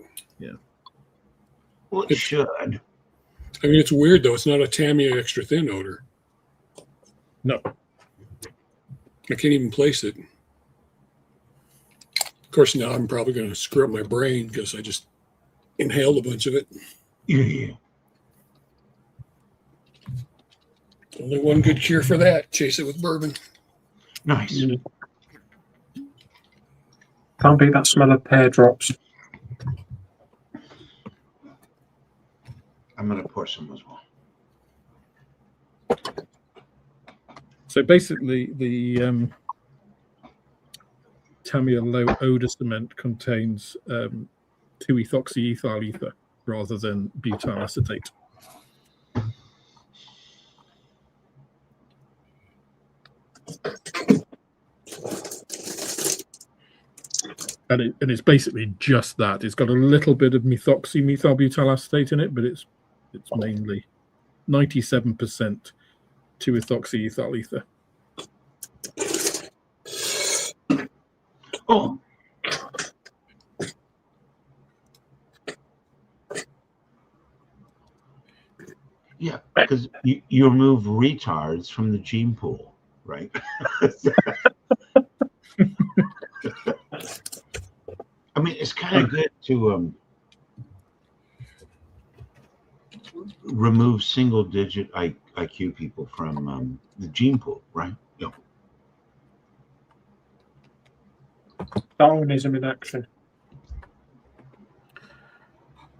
Well, it should. I mean, it's weird though. It's not a Tamiya extra thin odor. No. I can't even place it. Of course, now I'm probably going to screw up my brain because I just inhaled a bunch of it. Yeah. Only one good cure for that. Chase it with bourbon. Nice. Can't beat that smell of pear drops. I'm going to pour some as well. So basically, the Tamiya low odor cement contains 2-ethoxyethyl ether rather than butyl acetate. And it's basically just that. It's got a little bit of methylbutyl acetate in it, but it's mainly 97% 2-ethoxyethyl ether. Oh. Yeah, because you remove retards from the gene pool, right? I mean, it's kind of good to remove single-digit IQ people from the gene pool, right? Yeah. Darwinism in action.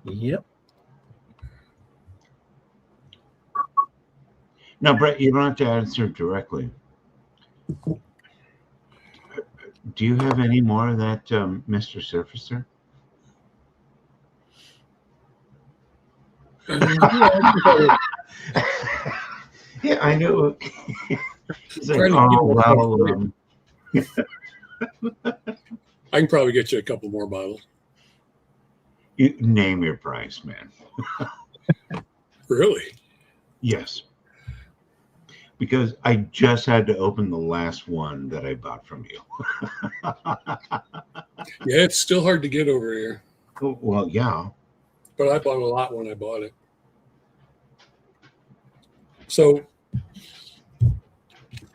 Yep. Now, Brett, you don't have to answer directly. Do you have any more of that, Mr. Surfacer? Yeah, I know. He's like, Trying to oh, give well, I can probably get you a couple more bottles. you name your price, man. Really? Yes. Because I just had to open the last one that I bought from you. Yeah, it's still hard to get over here, Well, yeah. but I bought a lot when I bought it. So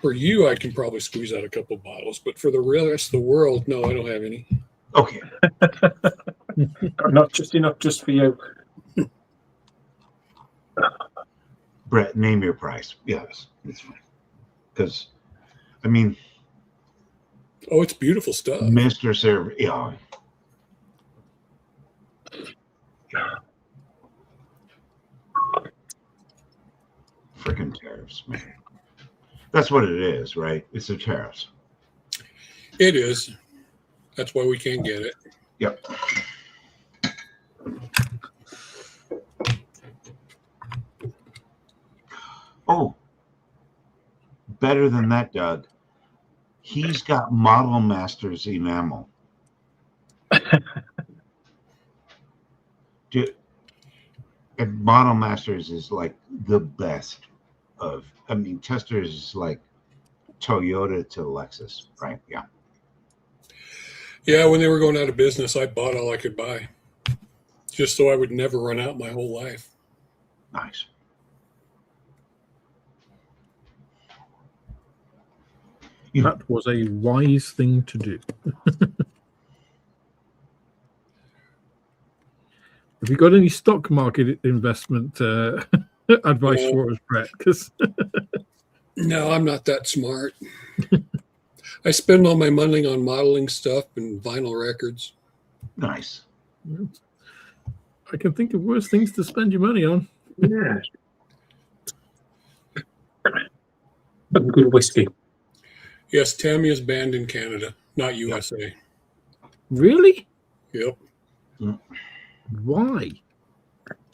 for you, I can probably squeeze out a couple bottles, but for the rest of the world, no, I don't have any. Okay. Not just enough just for you. Brett, name your price. Yes, it's fine. Because, I mean, Oh, it's beautiful stuff. Mr. Server, yeah. Freaking tariffs, man. That's what it is, right? It's the tariffs. It is. That's why we can't get it. Yep. Oh, better than that, Doug. He's got Model Masters enamel. Dude, and Model Masters is like the best of. I mean, Testers is like Toyota to Lexus, right? Yeah. Yeah, when they were going out of business, I bought all I could buy just so I would never run out my whole life. Nice. That was a wise thing to do. Have you got any stock market investment advice for us, Brett? Because No, I'm not that smart. I spend all my money on modeling stuff and vinyl records. Nice. I can think of worse things to spend your money on. Yeah. Good whiskey. Yes, Tammy is banned in Canada, not USA. Really? Yep. Why?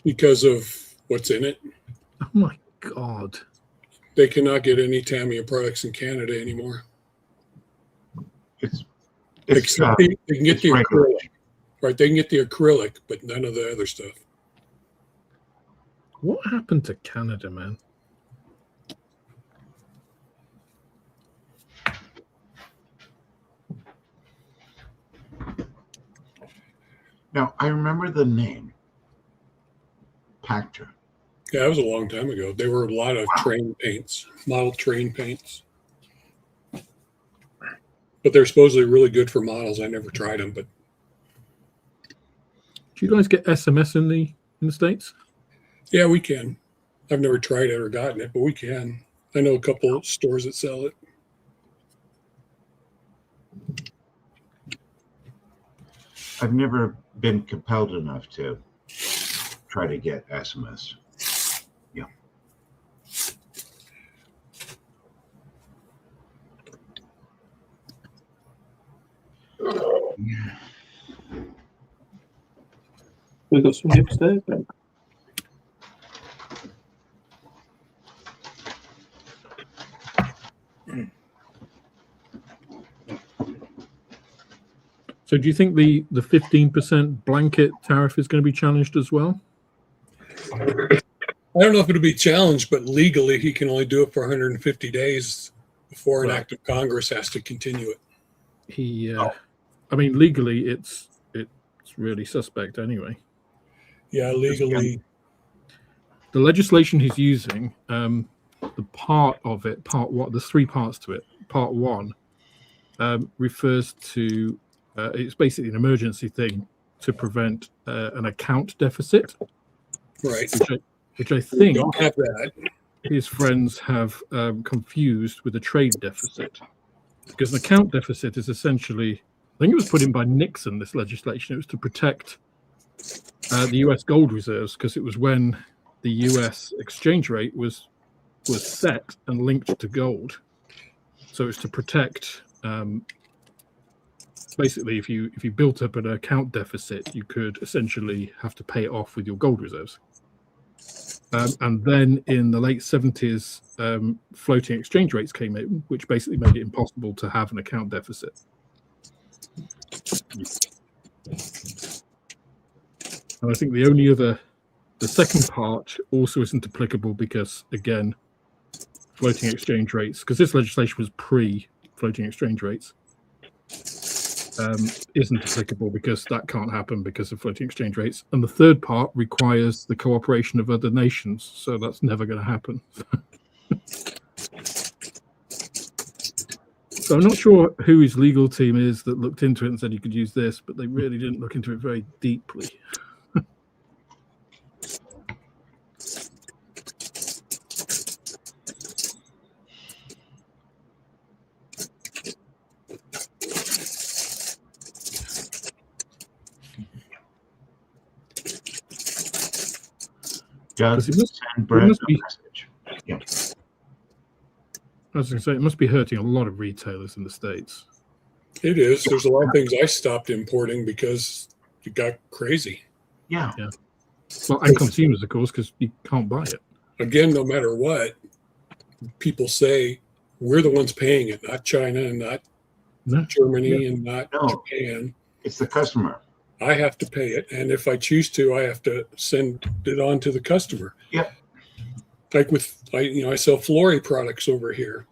Because of what's in it. Oh my God. They cannot get any Tamiya products in Canada anymore. It's Except they can get the regular. acrylic. Right, they can get the acrylic, but none of the other stuff. What happened to Canada, man? Now I remember the name. Pactra. Yeah, that was a long time ago. There were a lot of train paints, model train paints. But they're supposedly really good for models. I never tried them, but Do you guys get SMS in the States? yeah, we can. I've never tried it or gotten it, but we can. I know a couple of stores that sell it. I've never been compelled enough to try to get SMS. Yeah. Yeah. We've got some nips there. Ben. So do you think the 15% blanket tariff is going to be challenged as well? I don't know if it'll be challenged, but legally he can only do it for 150 days before an act of Congress has to continue it. I mean, legally it's really suspect anyway. Yeah, legally. The legislation he's using, the part of it, part one, there's three parts to it. Part one refers to, it's basically an emergency thing to prevent an account deficit. Right. Which I think Don't have that. his friends have confused with a trade deficit. Because an account deficit is essentially, I think it was put in by Nixon, this legislation. It was to protect the US gold reserves, because it was when the US exchange rate was set and linked to gold. So it's to protect, basically, if you built up an account deficit, you could essentially have to pay it off with your gold reserves. And then in the late 70s, floating exchange rates came in, which basically made it impossible to have an account deficit. And I think the second part also isn't applicable because, again, floating exchange rates, because this legislation was pre-floating exchange rates, isn't applicable because that can't happen because of floating exchange rates. And the third part requires the cooperation of other nations, so that's never going to happen. So I'm not sure who his legal team is that looked into it and said you could use this, but they really didn't look into it very deeply. Does It must- send Brett must a be- message? Yeah. I was going to say, it must be hurting a lot of retailers in the States. It is. There's a lot of things I stopped importing because it got crazy. Yeah. Well, and consumers, of course, because you can't buy it. Again, no matter what, people say we're the ones paying it, not China and not No. Germany and not No. Japan. It's the customer. I have to pay it, and if I choose to, I have to send it on to the customer. Yep. Like I sell Flory products over here.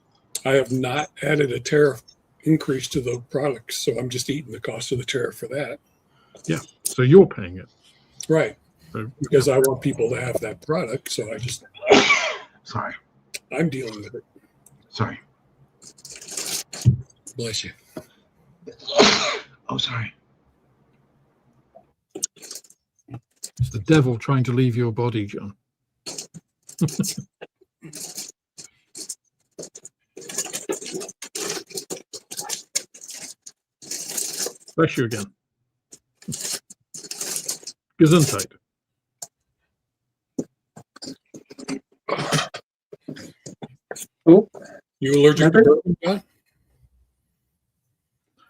I have not added a tariff increase to the products, so I'm just eating the cost of the tariff for that. So you're paying it. Right. So, Because I want people to have that product, so Sorry. I'm dealing with it. Sorry. Bless you. Oh, sorry. it's the devil trying to leave your body, John. Bless you again. Gesundheit. Oh, You allergic to bourbon, John?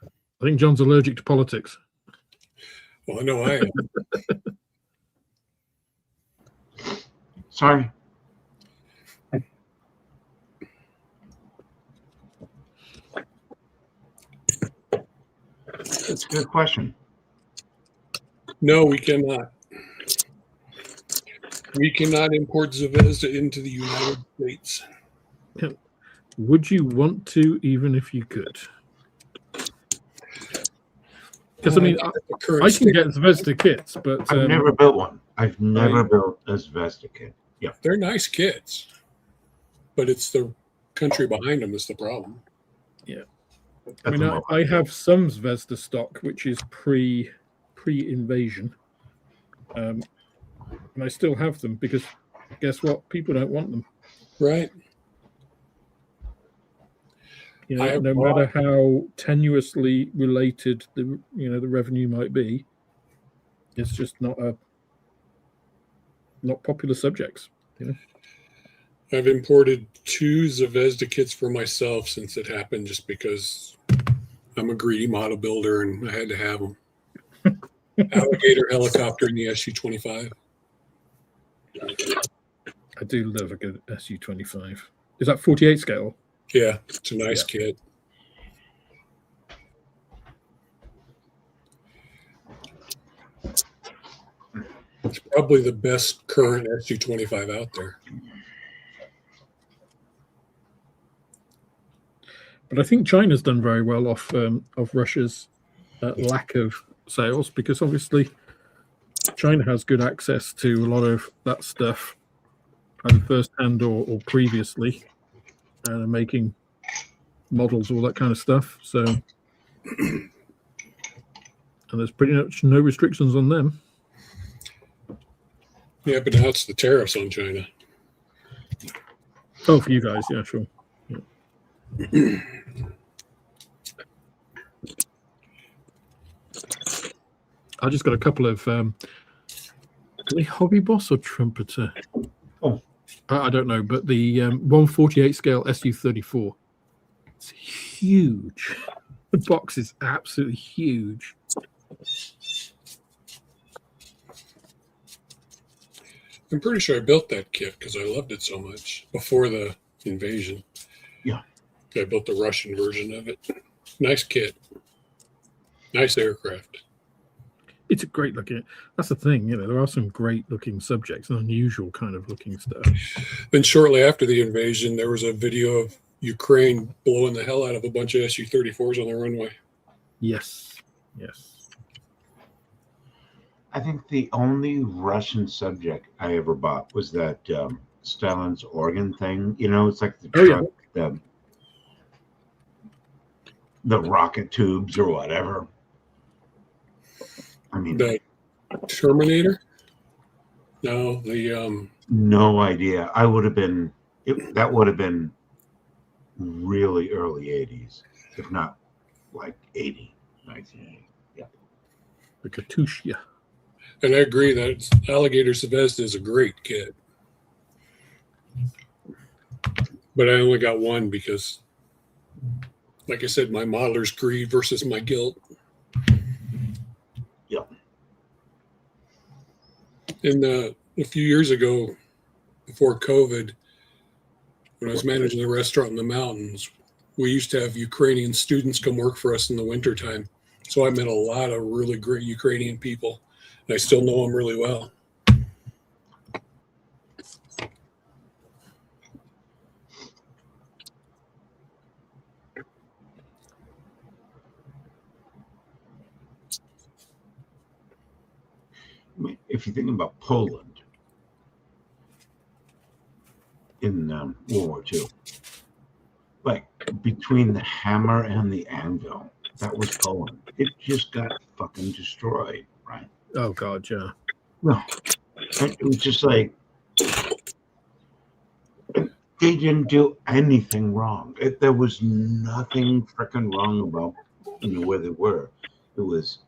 I think John's allergic to politics. Well, I know I am. Sorry. That's a good question. No, we cannot. We cannot import Zvezda into the United States. Would you want to, even if you could? Because I mean, The I current can get Zvezda kits, but I've never built one. I've never built a Zvezda kit. Yeah. They're nice kits, but it's the country behind them is the problem. I mean, I have some Zvezda stock, which is pre-invasion, and I still have them because guess what? People don't want them. Right. You I know, have no bought- matter how tenuously related the revenue might be, it's just not popular subjects. I've imported 2 Zvezda kits for myself since it happened, just because I'm a greedy model builder and I had to have them. Alligator helicopter in the SU-25. I do love a good SU-25. Is that 48 scale? Yeah, it's a nice kit. It's probably the best current SU-25 out there. But I think China's done very well off Russia's lack of sales, because obviously China has good access to a lot of that stuff, either firsthand or previously, and making models, all that kind of stuff. So, and there's pretty much no restrictions on them. Yeah, but now it's the tariffs on China. Oh, for you guys, yeah, sure. Yeah. I just got a couple of are they Hobby Boss or Trumpeter? Oh. I don't know, but the 148 scale SU-34, it's huge. The box is absolutely huge. I'm pretty sure I built that kit because I loved it so much before the invasion. Yeah. I built the Russian version of it. Nice kit. Nice aircraft. It's a great looking. That's the thing, there are some great looking subjects, and unusual kind of looking stuff. Then shortly after the invasion, there was a video of Ukraine blowing the hell out of a bunch of Su-34s on the runway. Yes. I think the only Russian subject I ever bought was that Stalin's organ thing. It's like the truck, the rocket tubes or whatever. I mean, The Terminator? No, the no idea. I would have been. That would have been really early '80s, if not like 1980. Yeah. The Katusha. and I agree that Alligator Zvezda is a great kit. But I only got one because, like I said, my modeler's greed versus my guilt. Yep. And a few years ago, before COVID, when I was managing the restaurant in the mountains, we used to have Ukrainian students come work for us in the wintertime. So I met a lot of really great Ukrainian people, and I still know them really well. I mean, if you think about Poland in World War II, like between the hammer and the anvil, that was Poland. It just got fucking destroyed, right? Oh God, yeah. No, it was just like they didn't do anything wrong. There was nothing freaking wrong about where they were. It was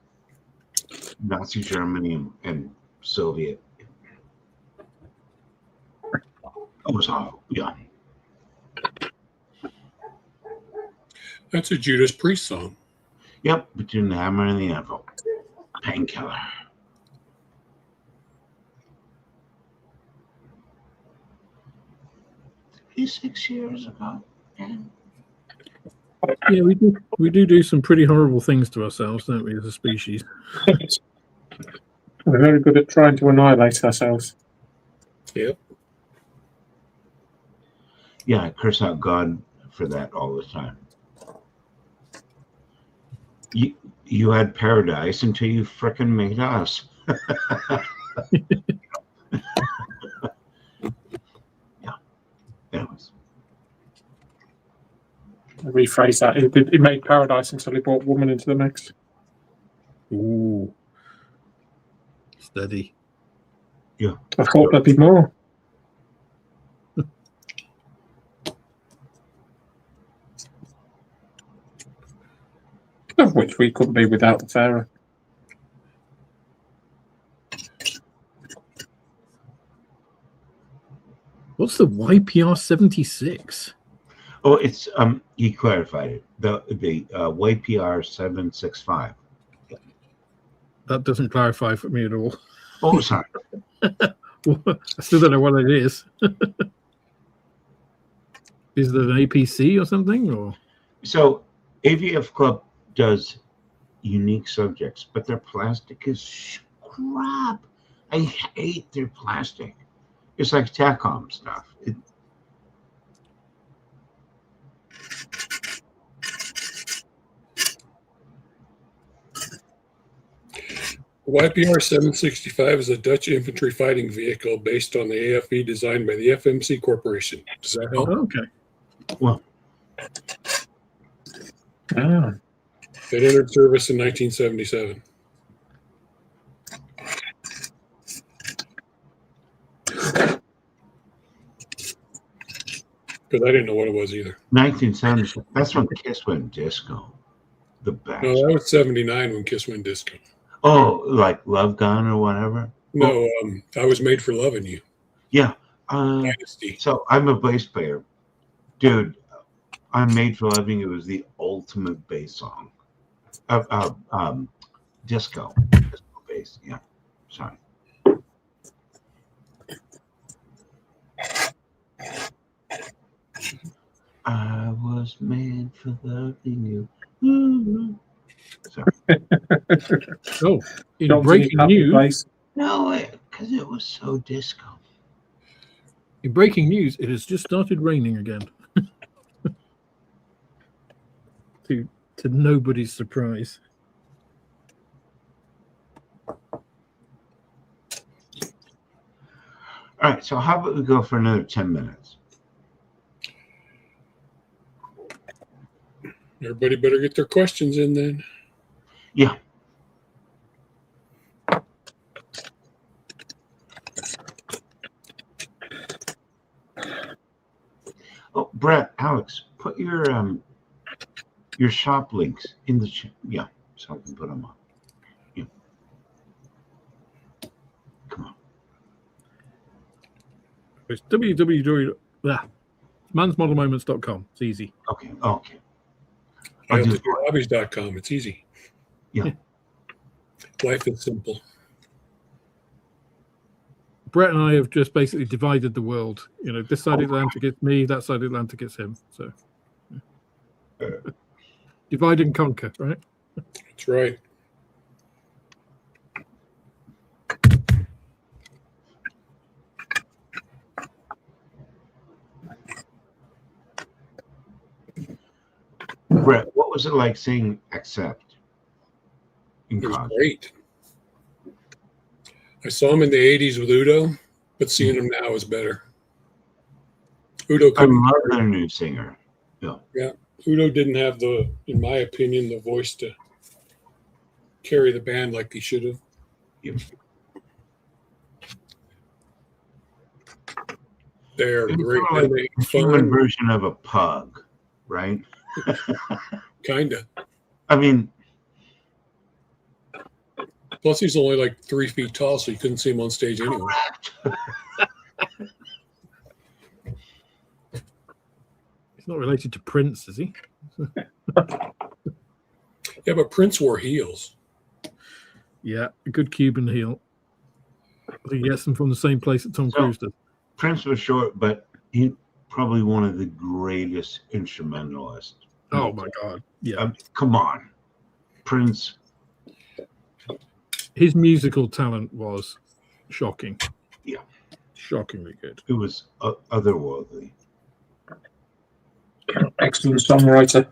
Nazi Germany and Soviet. It was awful. Yeah. That's a Judas Priest song. Yep, between the hammer and the anvil. Painkiller. He's 6 years ago. Yeah, we do some pretty horrible things to ourselves, don't we, as a species? We're very good at trying to annihilate ourselves. Yep. Yeah, I curse out God for that all the time. You had paradise until you frickin' made us. Yeah. Anyways. Rephrase that. He made paradise until he brought woman into the mix. Ooh. Steady. Yeah. I thought there'd be more. Of which we couldn't be without the Pharaoh. What's the YPR 76? Oh, it's he clarified it. The YPR 765. That doesn't clarify for me at all. Oh, sorry. I still don't know what it is. Is it an APC or something? Or So AVF Club does unique subjects, but their plastic is crap. I hate their plastic. It's like TACOM stuff. YPR 765 is a Dutch infantry fighting vehicle based on the AFV designed by the FMC Corporation. Does that help? oh, okay. Well, It entered service in 1977. Because I didn't know what it was either. 1970. That's when Kiss went disco. The best. No, that was 79 when Kiss went disco. Oh, like Love Gun or whatever? No, I Was Made for Loving You. Yeah. Dynasty. So I'm a bass player. Dude, I'm Made for Loving You was the ultimate bass song. Disco bass. Yeah. Sorry. I was made for loving you. Mhm. Sorry. Oh, in John's in his breaking happy news, place. No, because it was so disco. it has just started raining again. to nobody's surprise. All right, so how about we go for another 10 minutes? Everybody better get their questions in then. Yeah. Oh, Brett, Alex, put your shop links in the chat. Yeah, so I can put them on. Yeah. Come on. It's www.mansmodelmoments.com. It's easy. Okay. Okay. I'll do it. Hobbies.com. It's easy. Yeah. Life is simple. Brett and I have just basically divided the world. You know, this side of the Atlantic gets me, that side of the Atlantic gets him. So divide and conquer, right? That's right. Brett, what was it like saying accept in It was college? great. I saw him in the 80s with Udo, but seeing him now is better. Udo I couldn't. love their new singer. Yeah, Udo didn't have the, in my opinion, the voice to carry the band like he should have. Yep. They're It's great. sort of And like they a human fun, version of a pug, right? kinda. I mean, Plus, he's only like 3 feet tall, so you couldn't see him on stage anyway. correct. He's not related to Prince, is he? Yeah, but Prince wore heels. Yeah, a good Cuban heel. I think he gets them from the same place that Tom So- Cruise did. Prince was short, but he probably one of the greatest instrumentalists. Oh my God! Yeah, Come on, Prince. his musical talent was shocking. Yeah. Shockingly good. It was otherworldly. Excellent songwriter.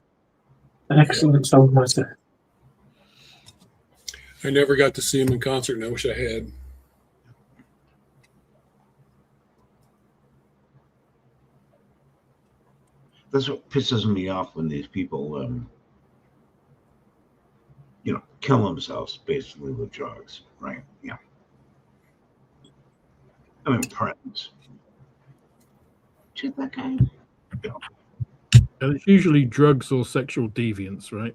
Excellent songwriter. I never got to see him in concert, and I wish I had. That's what pisses me off when these people, kill themselves basically with drugs, right? Yeah. I mean, Prince. Did that guy? And it's usually drugs or sexual deviance, right?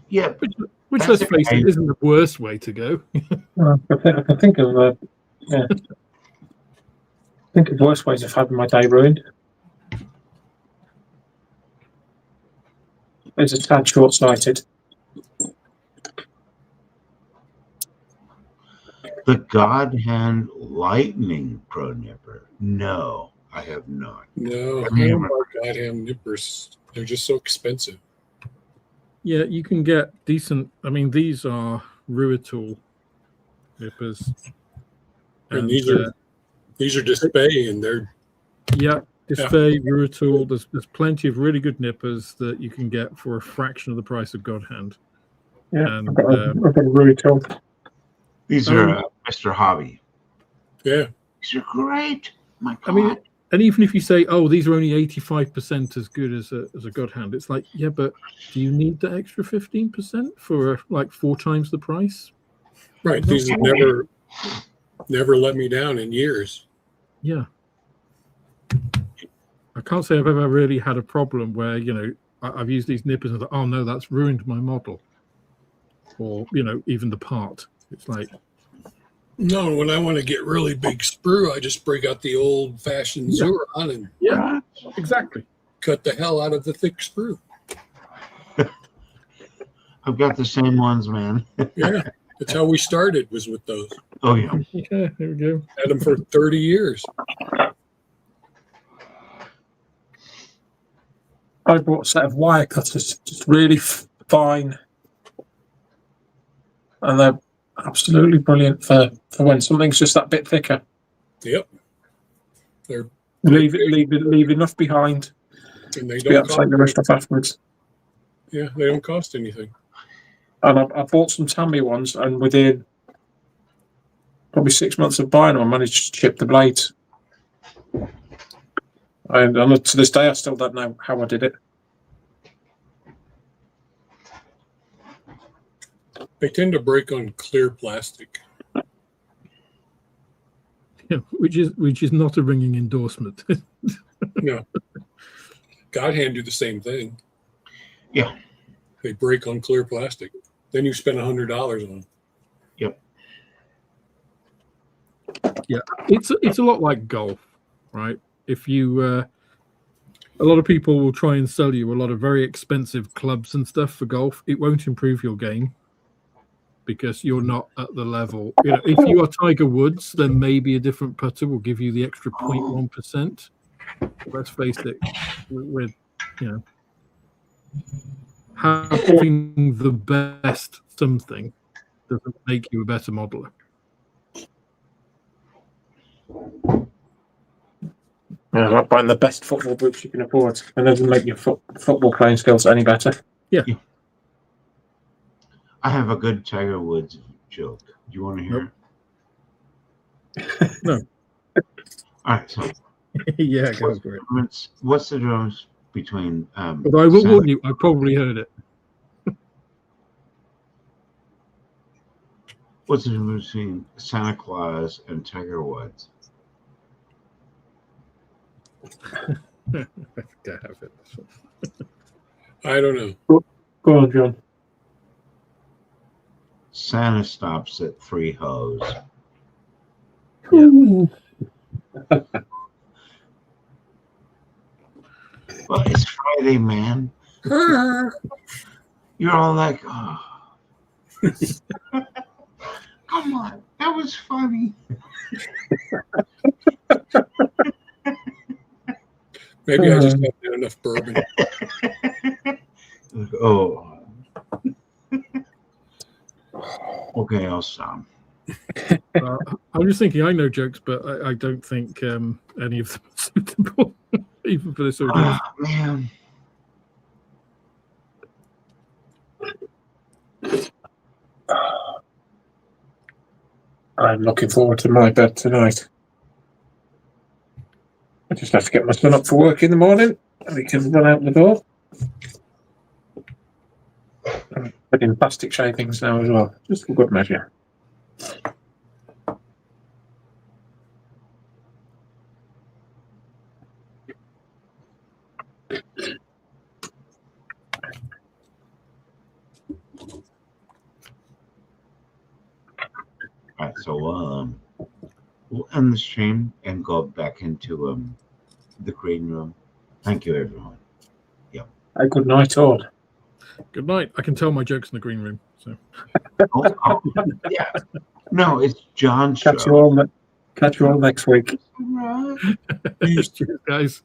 Yeah, Which That's let's face okay. it, isn't the worst way to go. I can think of worse ways of having my day ruined. It's a tad short-sighted. the God Hand Lightning Pro Nipper. No, I have not. No, I mean, goddamn nippers. They're just so expensive. Yeah, you can get decent. I mean, these are Ruital nippers. And these are Display, and they're Display, Ruital. There's plenty of really good nippers that you can get for a fraction of the price of God Hand. Yeah, And I've got a really cool. These are Mr. Hobby. yeah. These are great. My God. I mean, and even if you say, "Oh, these are only 85% as good as a God Hand," it's like, yeah, but do you need the extra 15% for like 4 times the price? Right. These have never let me down in years. Yeah. I can't say I've ever really had a problem where, I've used these nippers and thought, oh no, that's ruined my model. Or, even the part. It's like, No, when I want to get really big sprue, I just break out the old-fashioned Yeah. Zuron and yeah, exactly. cut the hell out of the thick sprue. I've got the same ones, man. Yeah. That's how we started, was with those. Oh yeah. Yeah, there we go. Had them for 30 years. I bought a set of wire cutters, just really fine, and they're absolutely brilliant for when something's just that bit thicker. Yep. They're Leave enough behind and they to be able don't to take the rest off afterwards. yeah, they don't cost anything. And I bought some Tammy ones, and within probably 6 months of buying them, I managed to chip the blades. And to this day, I still don't know how I did it. They tend to break on clear plastic. Yeah, which is not a ringing endorsement. No. God hand do the same thing. Yeah. They break on clear plastic. Then you spend $100 on them. Yep. Yeah, it's a lot like golf, right? If you a lot of people will try and sell you a lot of very expensive clubs and stuff for golf. It won't improve your game because you're not at the level. You know, if you are Tiger Woods, then maybe a different putter will give you the extra 0.1%. Let's face it, with you know, having the best something doesn't make you a better modeler. Yeah, like buying the best football boots you can afford, and doesn't make your football playing skills any better. Yeah. I have a good Tiger Woods joke. Do you want to hear it? No. All right. So Yeah, go for it. what's the difference between But I will warn you, I probably heard it. what's the difference between Santa Claus and Tiger Woods? I have it. I don't know. Go on, John. Santa stops at 3 hoes. Yeah. Well, it's Friday, man. You're all like, oh. Come on, that was funny. Maybe I just haven't had enough bourbon. Oh. Okay, I'll stop. I'm just thinking I know jokes, but I don't think any of them are suitable, even for this audience. Oh, man. I'm looking forward to my bed tonight. I just have to get my son up for work in the morning, and we can run out the door. I'm putting plastic shavings now as well, just for good measure. All right, so we'll end the stream and go back into the green room. Thank you, everyone. A good night, all. Good night. I can tell my jokes in the green room. So Yeah. No, it's John's Catch you show. all next week. cheers, guys.